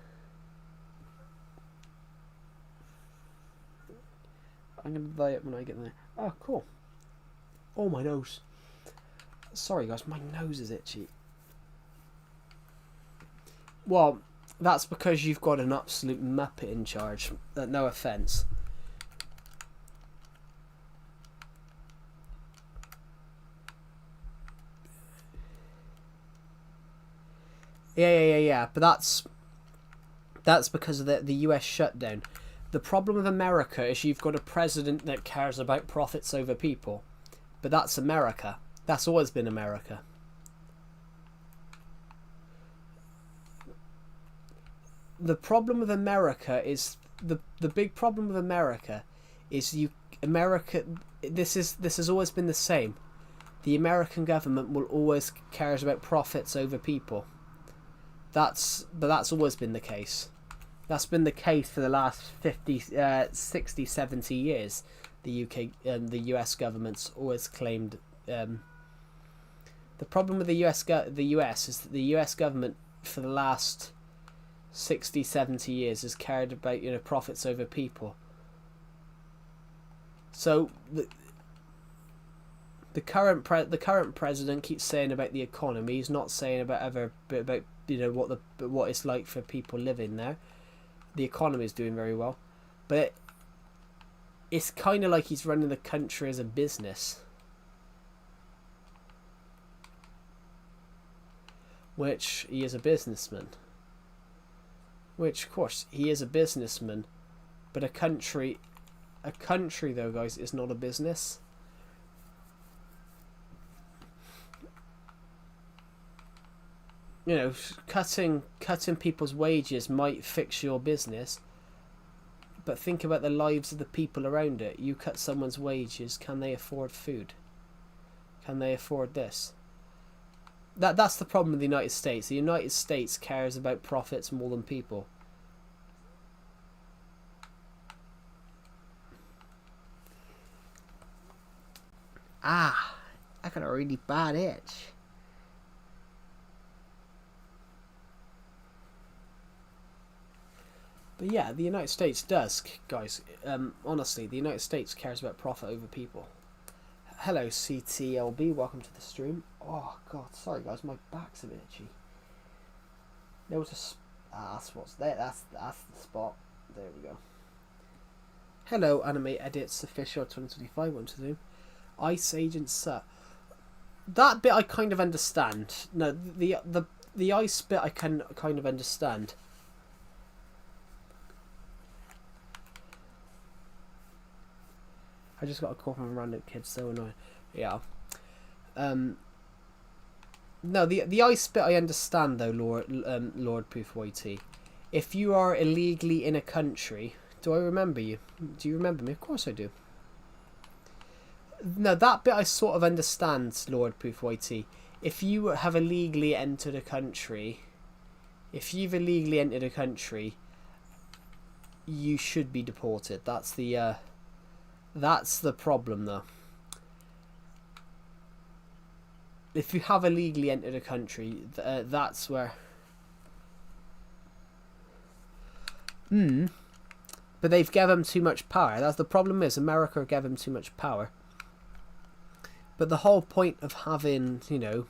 I'm gonna buy it when I get there. Oh, cool. Oh, my nose. Sorry, guys, my nose is itchy. Well, that's because you've got an absolute muppet in charge. No offence. Yeah. But that's because of the US shutdown. The problem with America is you've got a president that cares about profits over people. But that's America. That's always been America. The problem with America is the big problem with America is this has always been the same. The American government will always cares about profits over people. But that's always been the case. That's been the case for the last 50, 60, 70 years. The UK and the US government's always claimed. The problem with the US is that the US government for the last 60, 70 years has cared about profits over people. So the current president keeps saying about the economy. He's not saying about what it's like for people living there. The economy is doing very well, but it's kind of like he's running the country as a business, which he is a businessman. Which, of course, he is a businessman, but a country though, guys, is not a business. Cutting people's wages might fix your business, but think about the lives of the people around it. You cut someone's wages, can they afford food? Can they afford this? That's the problem with the United States. The United States cares about profits more than people. Ah, I got a really bad itch. But yeah, the United States does, guys. Honestly, the United States cares about profit over people. Hello, CTLB. Welcome to the stream. Oh God, sorry guys, my back's a bit itchy. There was a that's what's there. That's the spot. There we go. Hello, Anime Edits Official 2025. Welcome to the room. Ice Agent Sir. That bit I kind of understand. No, the ice bit I can kind of understand. I just got a call from a random kid, so annoying. Yeah. No, the ice bit I understand though, Lord Poofwaity. If you are illegally in a country, do I remember you? Do you remember me? Of course I do. No, that bit I sort of understand, Lord Poofwaity. If you have illegally entered a country, you should be deported. That's the problem, though. If you have illegally entered a country, that's where... But they've given them too much power. That's the problem is, America gave them too much power. But the whole point of having, you know,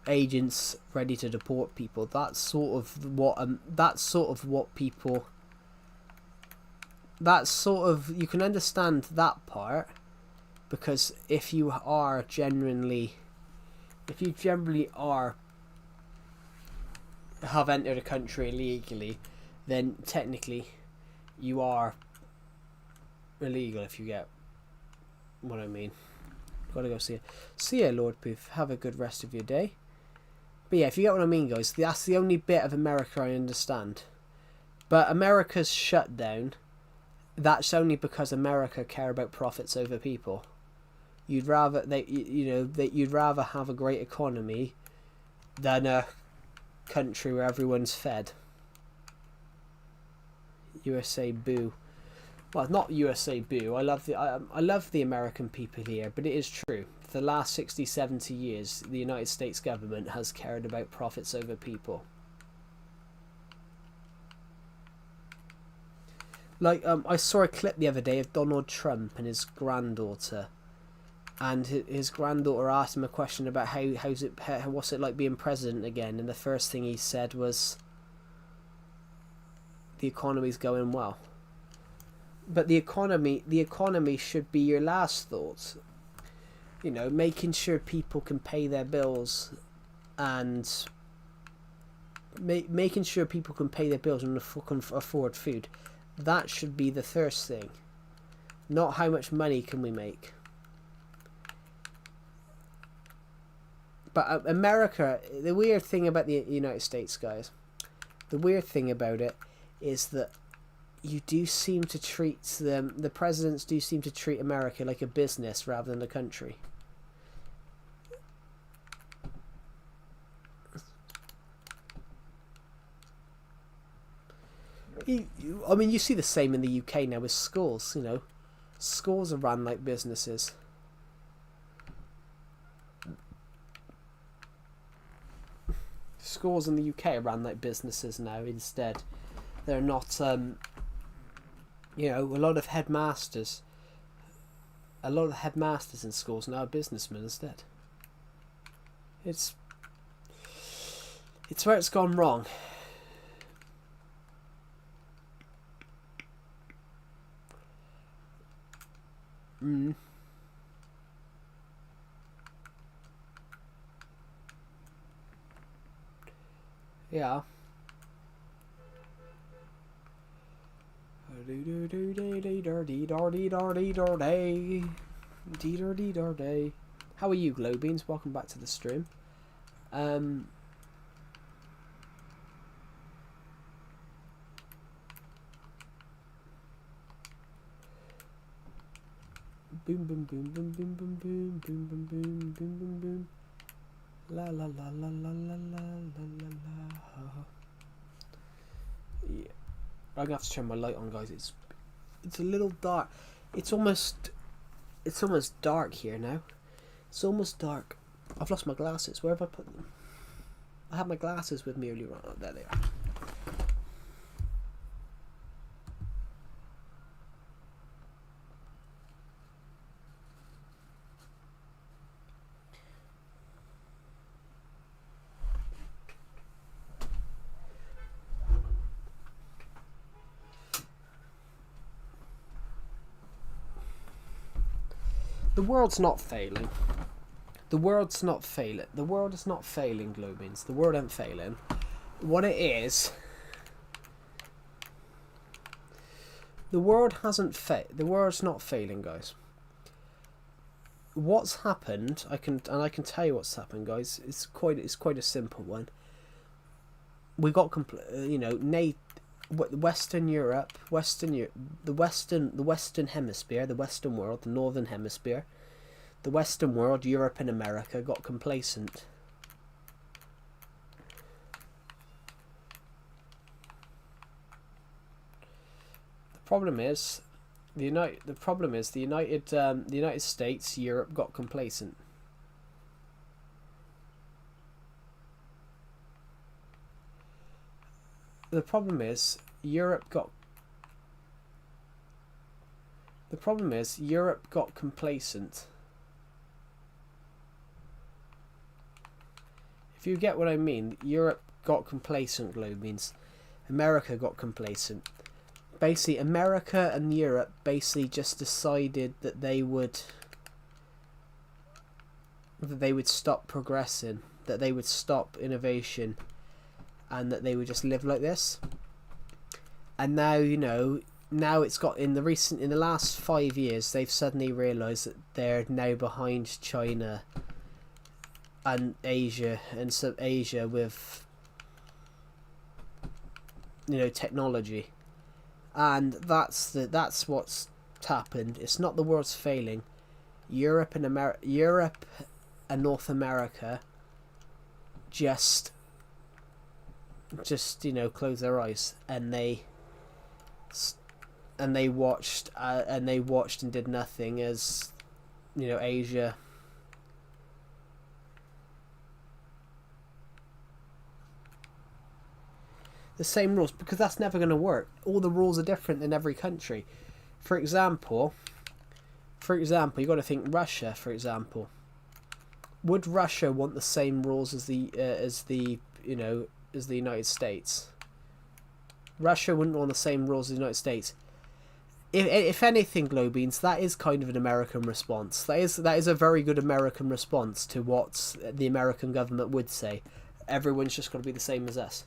agents ready to deport people, that's sort of what people... That's sort of, you can understand that part, because if you generally have entered a country illegally, then technically you are illegal, if you get what I mean. Gotta go see it. See ya, Lord Poof. Have a good rest of your day. But yeah, if you get what I mean, guys, that's the only bit of America I understand. But America's shut down. That's only because America care about profits over people. You'd rather you'd rather have a great economy than a country where everyone's fed. USA boo. Well, not USA boo. I love the American people here, but it is true. For the last 60, 70 years, the United States government has cared about profits over people. Like, I saw a clip the other day of Donald Trump and his granddaughter, and his granddaughter asked him a question about what's it like being president again, and the first thing he said was, the economy's going well. But the economy should be your last thought. You know, making sure people can pay their bills, and making sure people can pay their bills and can afford food. That should be the first thing. Not how much money can we make. But America, the weird thing about the United States, guys, the weird thing about it is that you do seem to treat them, the presidents do seem to treat America like a business rather than a country. I mean, you see the same in the UK now with schools, you know. Schools are run like businesses. Schools in the UK are run like businesses now instead. They're not, you know, a lot of headmasters in schools now are businessmen instead. It's where it's gone wrong. Yeah. How are you, Glowbeans? Welcome back to the stream. Boom boom boom boom boom boom boom boom boom boom boom boom boom. La la la la la la la la la la. Yeah, I'm gonna have to turn my light on, guys. It's a little dark. It's almost dark here now. It's almost dark. I've lost my glasses. Where have I put them? I had my glasses with me earlier on. Oh, there they are. The world's not failing. The world's not failing. The world is not failing, Globeans. The world ain't failing. What it is, the world hasn't the world's not failing, guys. What's happened? I can tell you what's happened, guys. It's quite a simple one. We got Western Europe, the Western Hemisphere, the Western world, the Northern Hemisphere, the Western world, Europe and America got complacent. The problem is the United States, Europe got complacent. The problem is Europe got complacent. If you get what I mean, Europe got complacent, Globe means America got complacent. Basically, America and Europe basically just decided that they would stop progressing, that they would stop innovation, and that they would just live like this. And now, now it's got in the last 5 years, they've suddenly realised that they're now behind China and Asia and Asia with technology, and that's what's happened. It's not the world's failing. Europe and North America just close their eyes and they watched and did nothing as Asia the same rules, because that's never going to work. All the rules are different in every country. For example, you got to think Russia. For example, would Russia want the same rules as the United States? Russia wouldn't want the same rules as the United States. If anything, Globeans, that is kind of an American response. That is a very good American response to what the American government would say. Everyone's just got to be the same as us.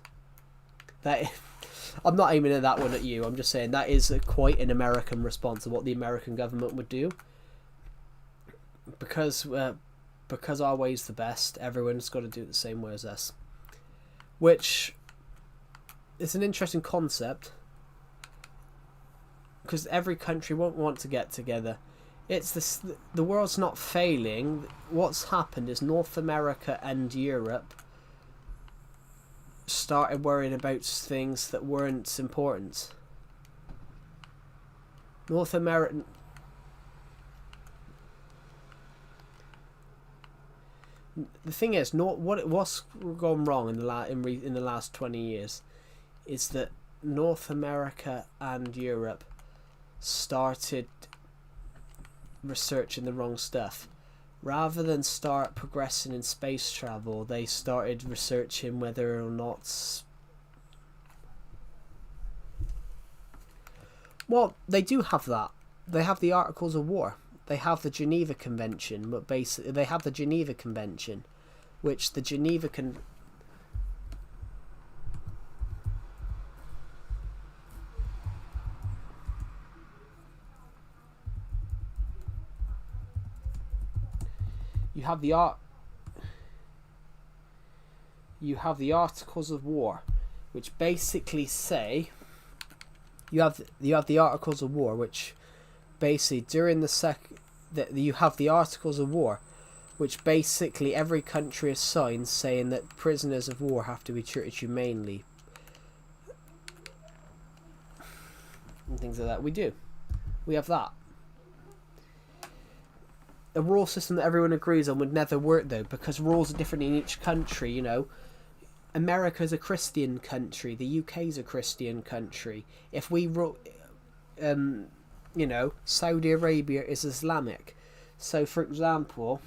I'm not aiming at that one at you. I'm just saying that is quite an American response of what the American government would do. Because our way's the best, everyone's got to do it the same way as us. Which is an interesting concept, because every country won't want to get together. The world's not failing. What's happened is North America and Europe started worrying about things that weren't important. North America. The thing is, what's gone wrong in the last 20 years is that North America and Europe started researching the wrong stuff. Rather than start progressing in space travel, they started researching whether or not... Well, they do have that. They have the Articles of War. They have the Geneva Convention, but basically they have the Geneva Convention, which the Geneva You have the Articles of War, which basically say you have the Articles of War, which basically during the that you have the Articles of War, which basically every country has signed, saying that prisoners of war have to be treated humanely. And things like that. We do. We have that. A rule system that everyone agrees on would never work, though, because rules are different in each country, you know. America's a Christian country. The UK's a Christian country. If we you know, Saudi Arabia is Islamic. So for example,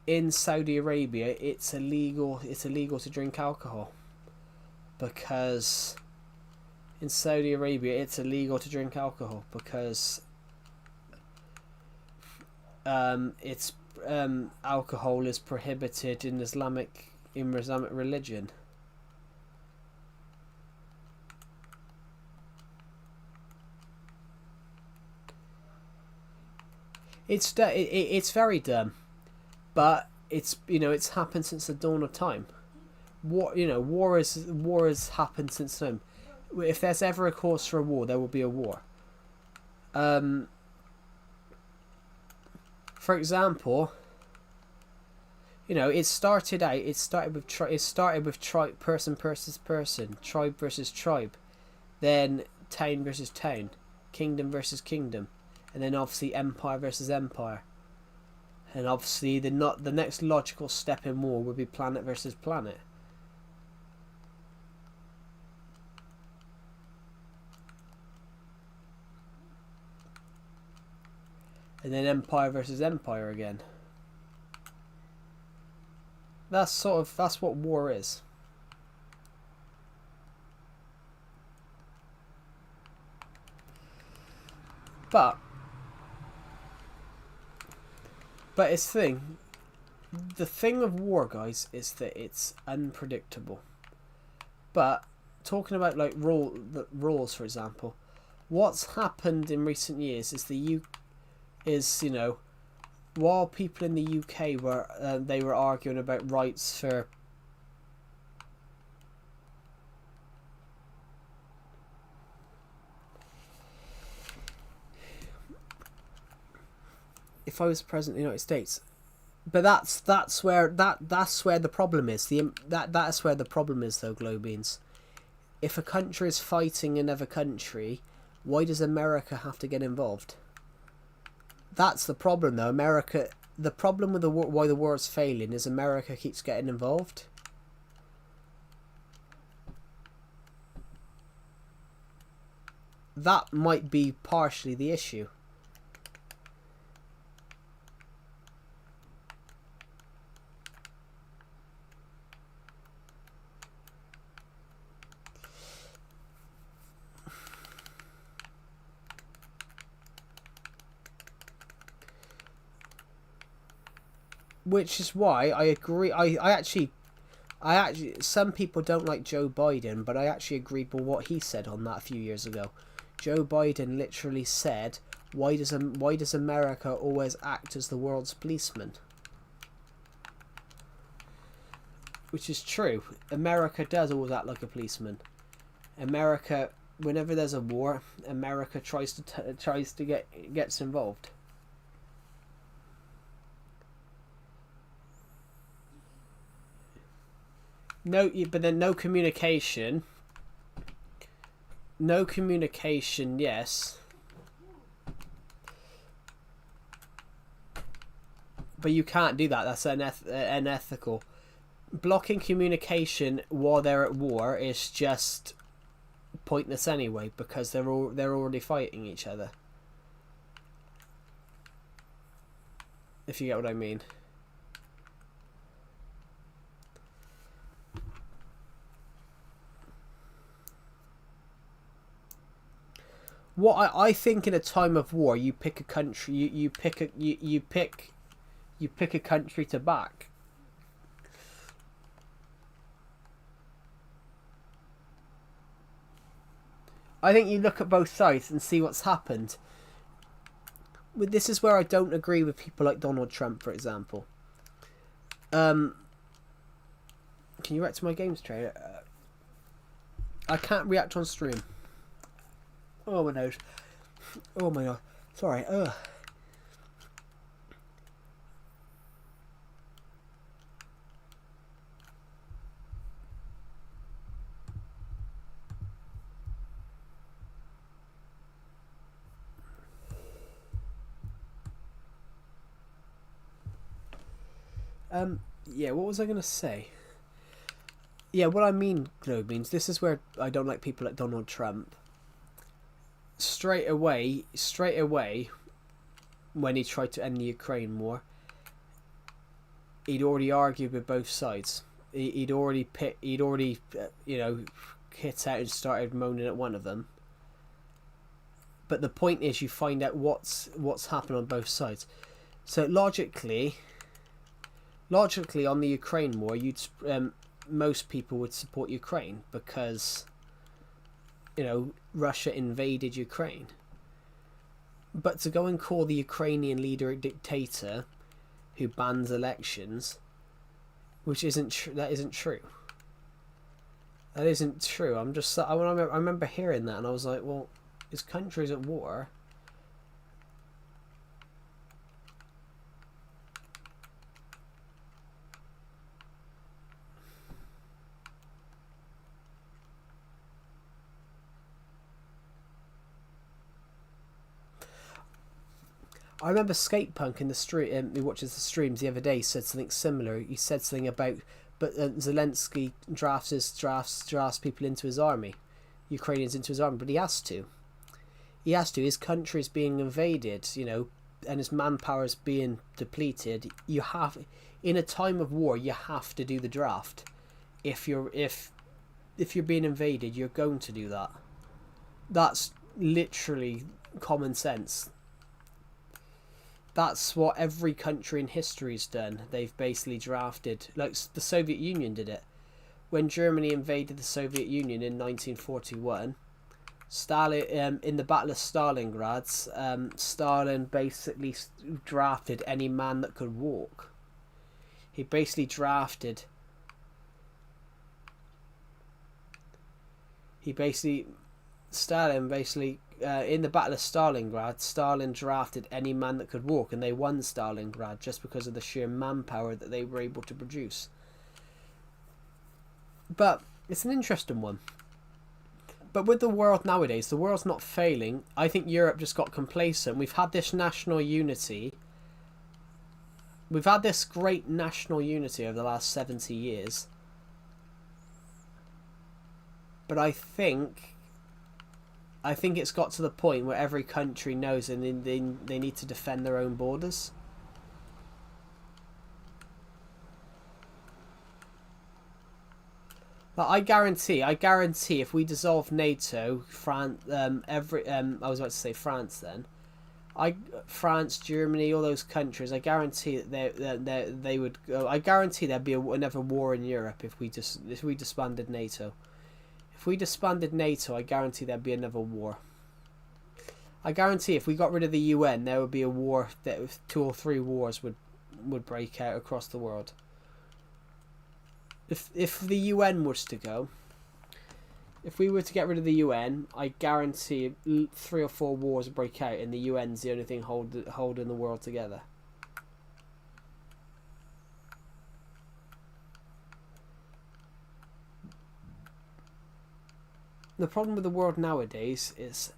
in Saudi Arabia, it's illegal to drink alcohol, because in Saudi Arabia it's illegal to drink alcohol because alcohol is prohibited in Islamic religion. It's very dumb, but it's, you know, it's happened since the dawn of time. War has happened since then. If there's ever a cause for a war, there will be a war. For example, you know, it started with person versus person, tribe versus tribe, then town versus town, kingdom versus kingdom, and then obviously empire versus empire. And obviously the next logical step in war would be planet versus planet. And then empire versus empire again. That's what war is. But it's the thing of war, guys, is that it's unpredictable. But talking about like rules, for example, what's happened in recent years is you know, while people in the UK were arguing about rights for if I was president of the United States, but that's where the problem is. That's where the problem is, though, Globeans. If a country is fighting another country, why does America have to get involved? That's the problem, though. The problem with why the war is failing is America keeps getting involved. That might be partially the issue. Which is why I agree. I actually, some people don't like Joe Biden, but I actually agreed with what he said on that a few years ago. Joe Biden literally said, why does America always act as the world's policeman? Which is true. America does always act like a policeman. America, whenever there's a war, America tries to gets involved. No, but then no communication. No communication, yes. But you can't do that. That's unethical. Blocking communication while they're at war is just pointless anyway, because they're already fighting each other. If you get what I mean. What I think in a time of war, you pick a country. You pick a country to back. I think you look at both sides and see what's happened. This is where I don't agree with people like Donald Trump, for example. Can you react to my games trailer? I can't react on stream. Oh my nose. Oh my god. Sorry. Ugh. Yeah, what was I going to say? Yeah, what I mean, Globe means, this is where I don't like people like Donald Trump. Straight away, when he tried to end the Ukraine war, he'd already argued with both sides. He'd already hit out and started moaning at one of them. But the point is, you find out what's happened on both sides. So logically, on the Ukraine war, most people would support Ukraine because, Russia invaded Ukraine. But to go and call the Ukrainian leader a dictator who bans elections, which isn't true. That isn't true. That isn't true. I remember hearing that and I was like, well, his country's at war. I remember Skatepunk in the stream, who watches the streams the other day, said something similar. He said something about, but Zelensky drafts people into his army, Ukrainians into his army, but he has to. He has to. His country is being invaded, and his manpower is being depleted. You have, in a time of war, you have to do the draft. If you're being invaded, you're going to do that. That's literally common sense. That's what every country in history's done. They've basically drafted, like the Soviet Union did it. When Germany invaded the Soviet Union in 1941, Stalin, in the Battle of Stalingrad, Stalin basically drafted any man that could walk. He basically drafted. Stalin basically. In the Battle of Stalingrad, Stalin drafted any man that could walk, and they won Stalingrad just because of the sheer manpower that they were able to produce. But it's an interesting one. But with the world nowadays, the world's not failing. I think Europe just got complacent. We've had this national unity. We've had this great national unity over the last 70 years. But I think it's got to the point where every country knows and they need to defend their own borders. But I guarantee if we dissolve NATO, France, I was about to say France then. France, Germany, all those countries, I guarantee that they would go. I guarantee there'd be another war in Europe if we disbanded NATO. If we disbanded NATO, I guarantee there'd be another war. I guarantee if we got rid of the UN, there would be a war that 2 or 3 wars would break out across the world. If the UN was to go, if we were to get rid of the UN, I guarantee 3 or 4 wars would break out, and the UN's the only thing holding the world together. The problem with the world nowadays is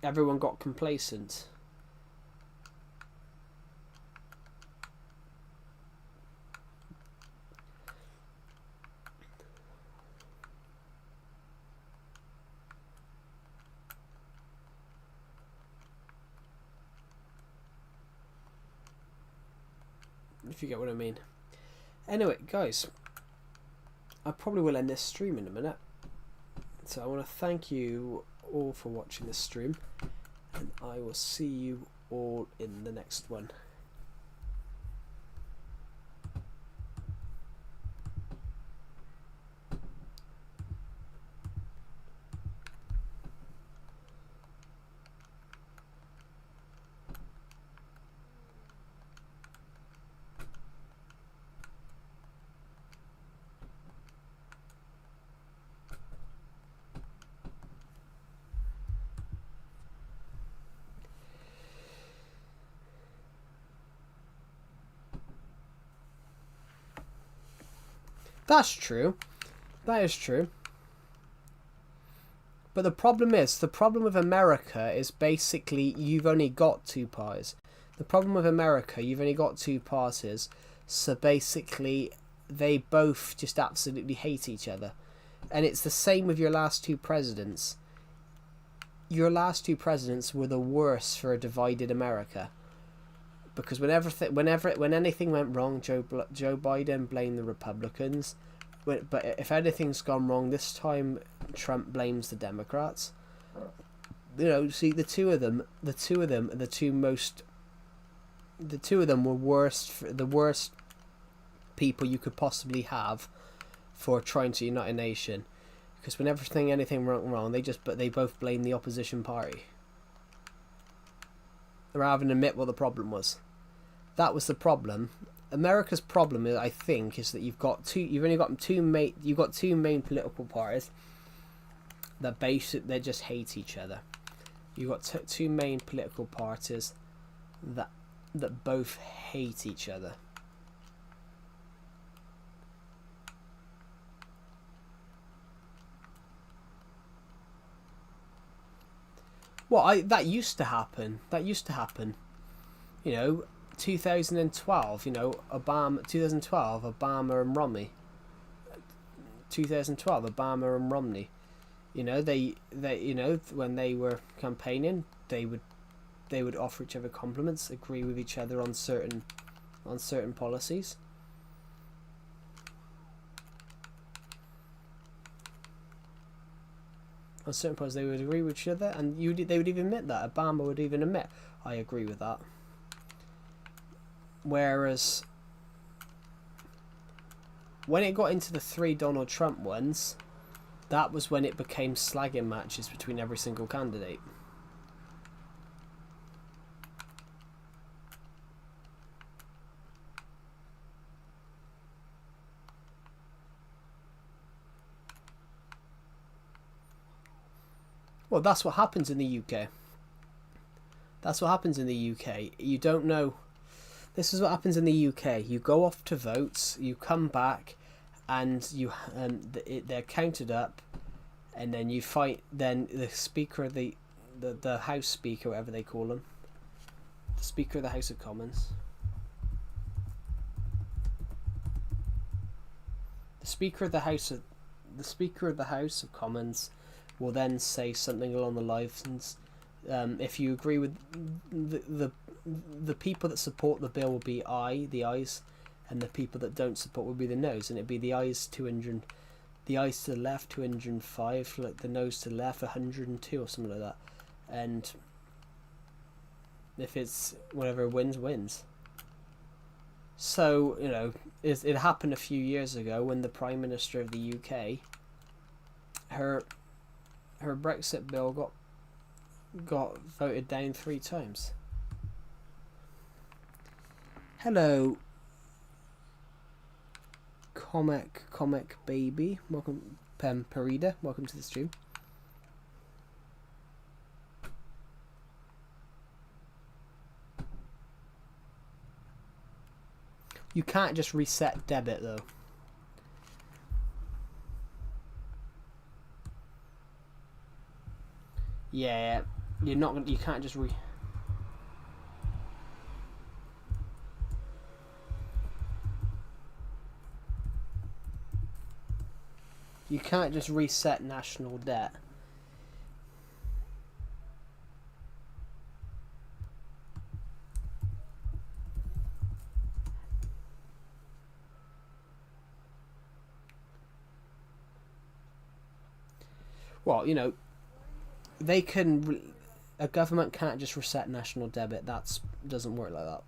everyone got complacent. If you get what I mean. Anyway, guys, I probably will end this stream in a minute. So I want to thank you all for watching this stream, and I will see you all in the next one. That's true. That is true. But the problem with America is basically you've only got two parties. The problem with America, you've only got two parties. So basically, they both just absolutely hate each other. And it's the same with your last two presidents. Your last two presidents were the worst for a divided America. Because when anything went wrong, Joe Biden blamed the Republicans. But if anything's gone wrong this time, Trump blames the Democrats. You know, see, the two of them were the worst people you could possibly have for trying to unite a nation. Because when anything went wrong, they both blame the opposition party, rather than admit what the problem was. That was the problem. America's problem, I think, is that you've got two main political parties that they just hate each other. You've got two main political parties that both hate each other. Well, that used to happen. You know, 2012. You know, Obama. 2012, Obama and Romney. 2012, Obama and Romney. You know, they you know, when they were campaigning, they would offer each other compliments, agree with each other on certain policies. On certain points, they would agree with each other, and they would even admit that. Obama would even admit, I agree with that. Whereas, when it got into the 3 Donald Trump ones, that was when it became slagging matches between every single candidate. Well, that's what happens in the UK. That's what happens in the UK. You don't know. This is what happens in the UK. You go off to votes, you come back, and they're counted up, and then you fight. Then the speaker, the House Speaker, whatever they call him, the Speaker of the House of Commons, the Speaker of the House of Commons will then say something along the lines, if you agree with the people that support the bill will be the ayes, and the people that don't support will be the noes, and it'd be the ayes 200, the ayes to the left 205, like the noes to the left 102 or something like that, and if it's whatever wins. So, you know, it happened a few years ago when the Prime Minister of the UK, her Brexit bill got voted down 3 times. Hello, comic baby. Welcome, Parida. Welcome to the stream. You can't just reset debit though. Yeah, you're not gonna. You can't just You can't just reset national debt. Well, you know, they can. A government can't just reset national debit. That doesn't work like that.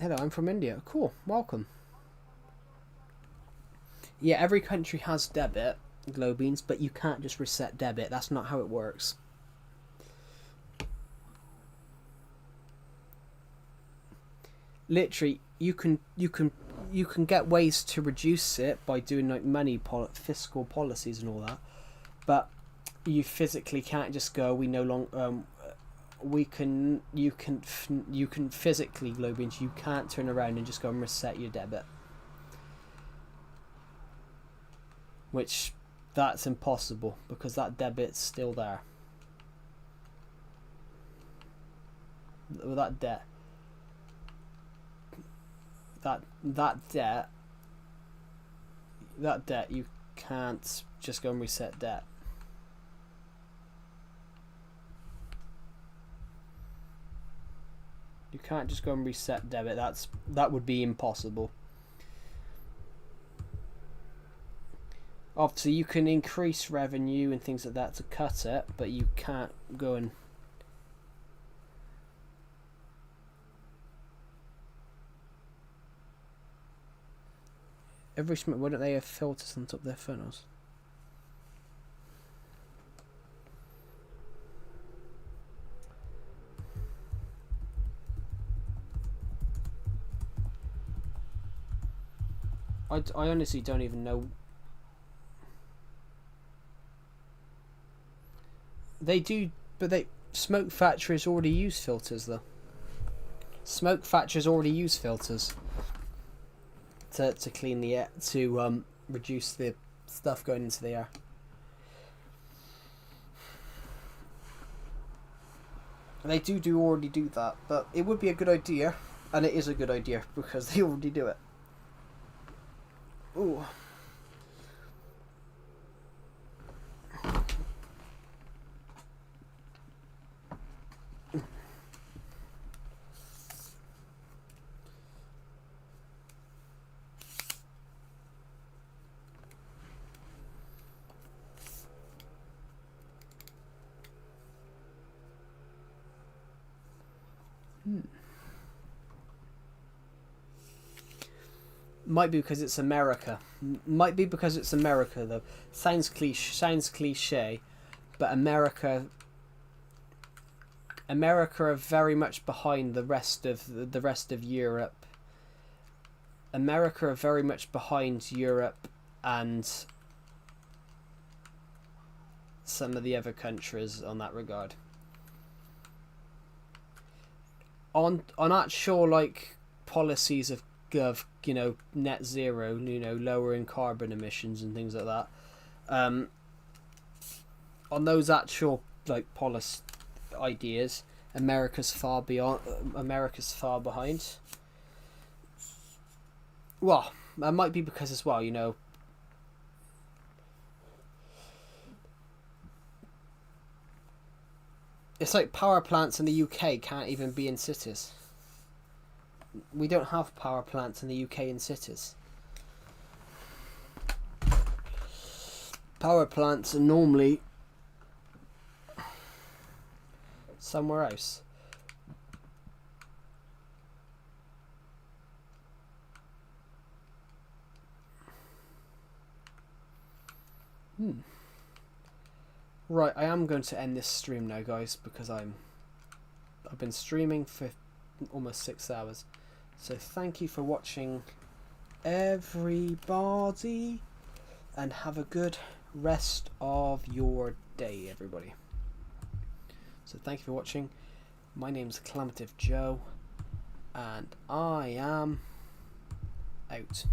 Hello, I'm from India. Cool, welcome. Yeah, every country has debit, Globeans, but you can't just reset debit. That's not how it works. Literally, you can get ways to reduce it by doing like fiscal policies and all that, but you physically can't just go. We no longer. You can physically, Globeans. You can't turn around and just go and reset your debit. which that's impossible because that debit's still there. That debt. That debt, you can't just go and reset debt. You can't just go and reset debit. That would be impossible. Obviously, you can increase revenue and things like that to cut it, but you can't go and... why don't they have filters on top of their funnels? I honestly don't even know. They do, but smoke factories already use filters though. Smoke factories already use filters to clean the air, to reduce the stuff going into the air. They already do that, but it would be a good idea, and it is a good idea because they already do it. Ooh. Might be because it's America. Might be because it's America though. Sounds cliche, but America are very much behind the rest of Europe. America are very much behind Europe and some of the other countries on that regard. On actual like policies of net zero, lowering carbon emissions and things like that. On those actual like policy ideas, America's far behind. Well, that might be because as well, it's like power plants in the UK can't even be in cities. We don't have power plants in the UK in cities. Power plants are normally somewhere else. Right, I am going to end this stream now, guys, because I've been streaming for almost 6 hours. So thank you for watching, everybody, and have a good rest of your day, everybody. So thank you for watching. My name's Acclamative Joe, and I am out.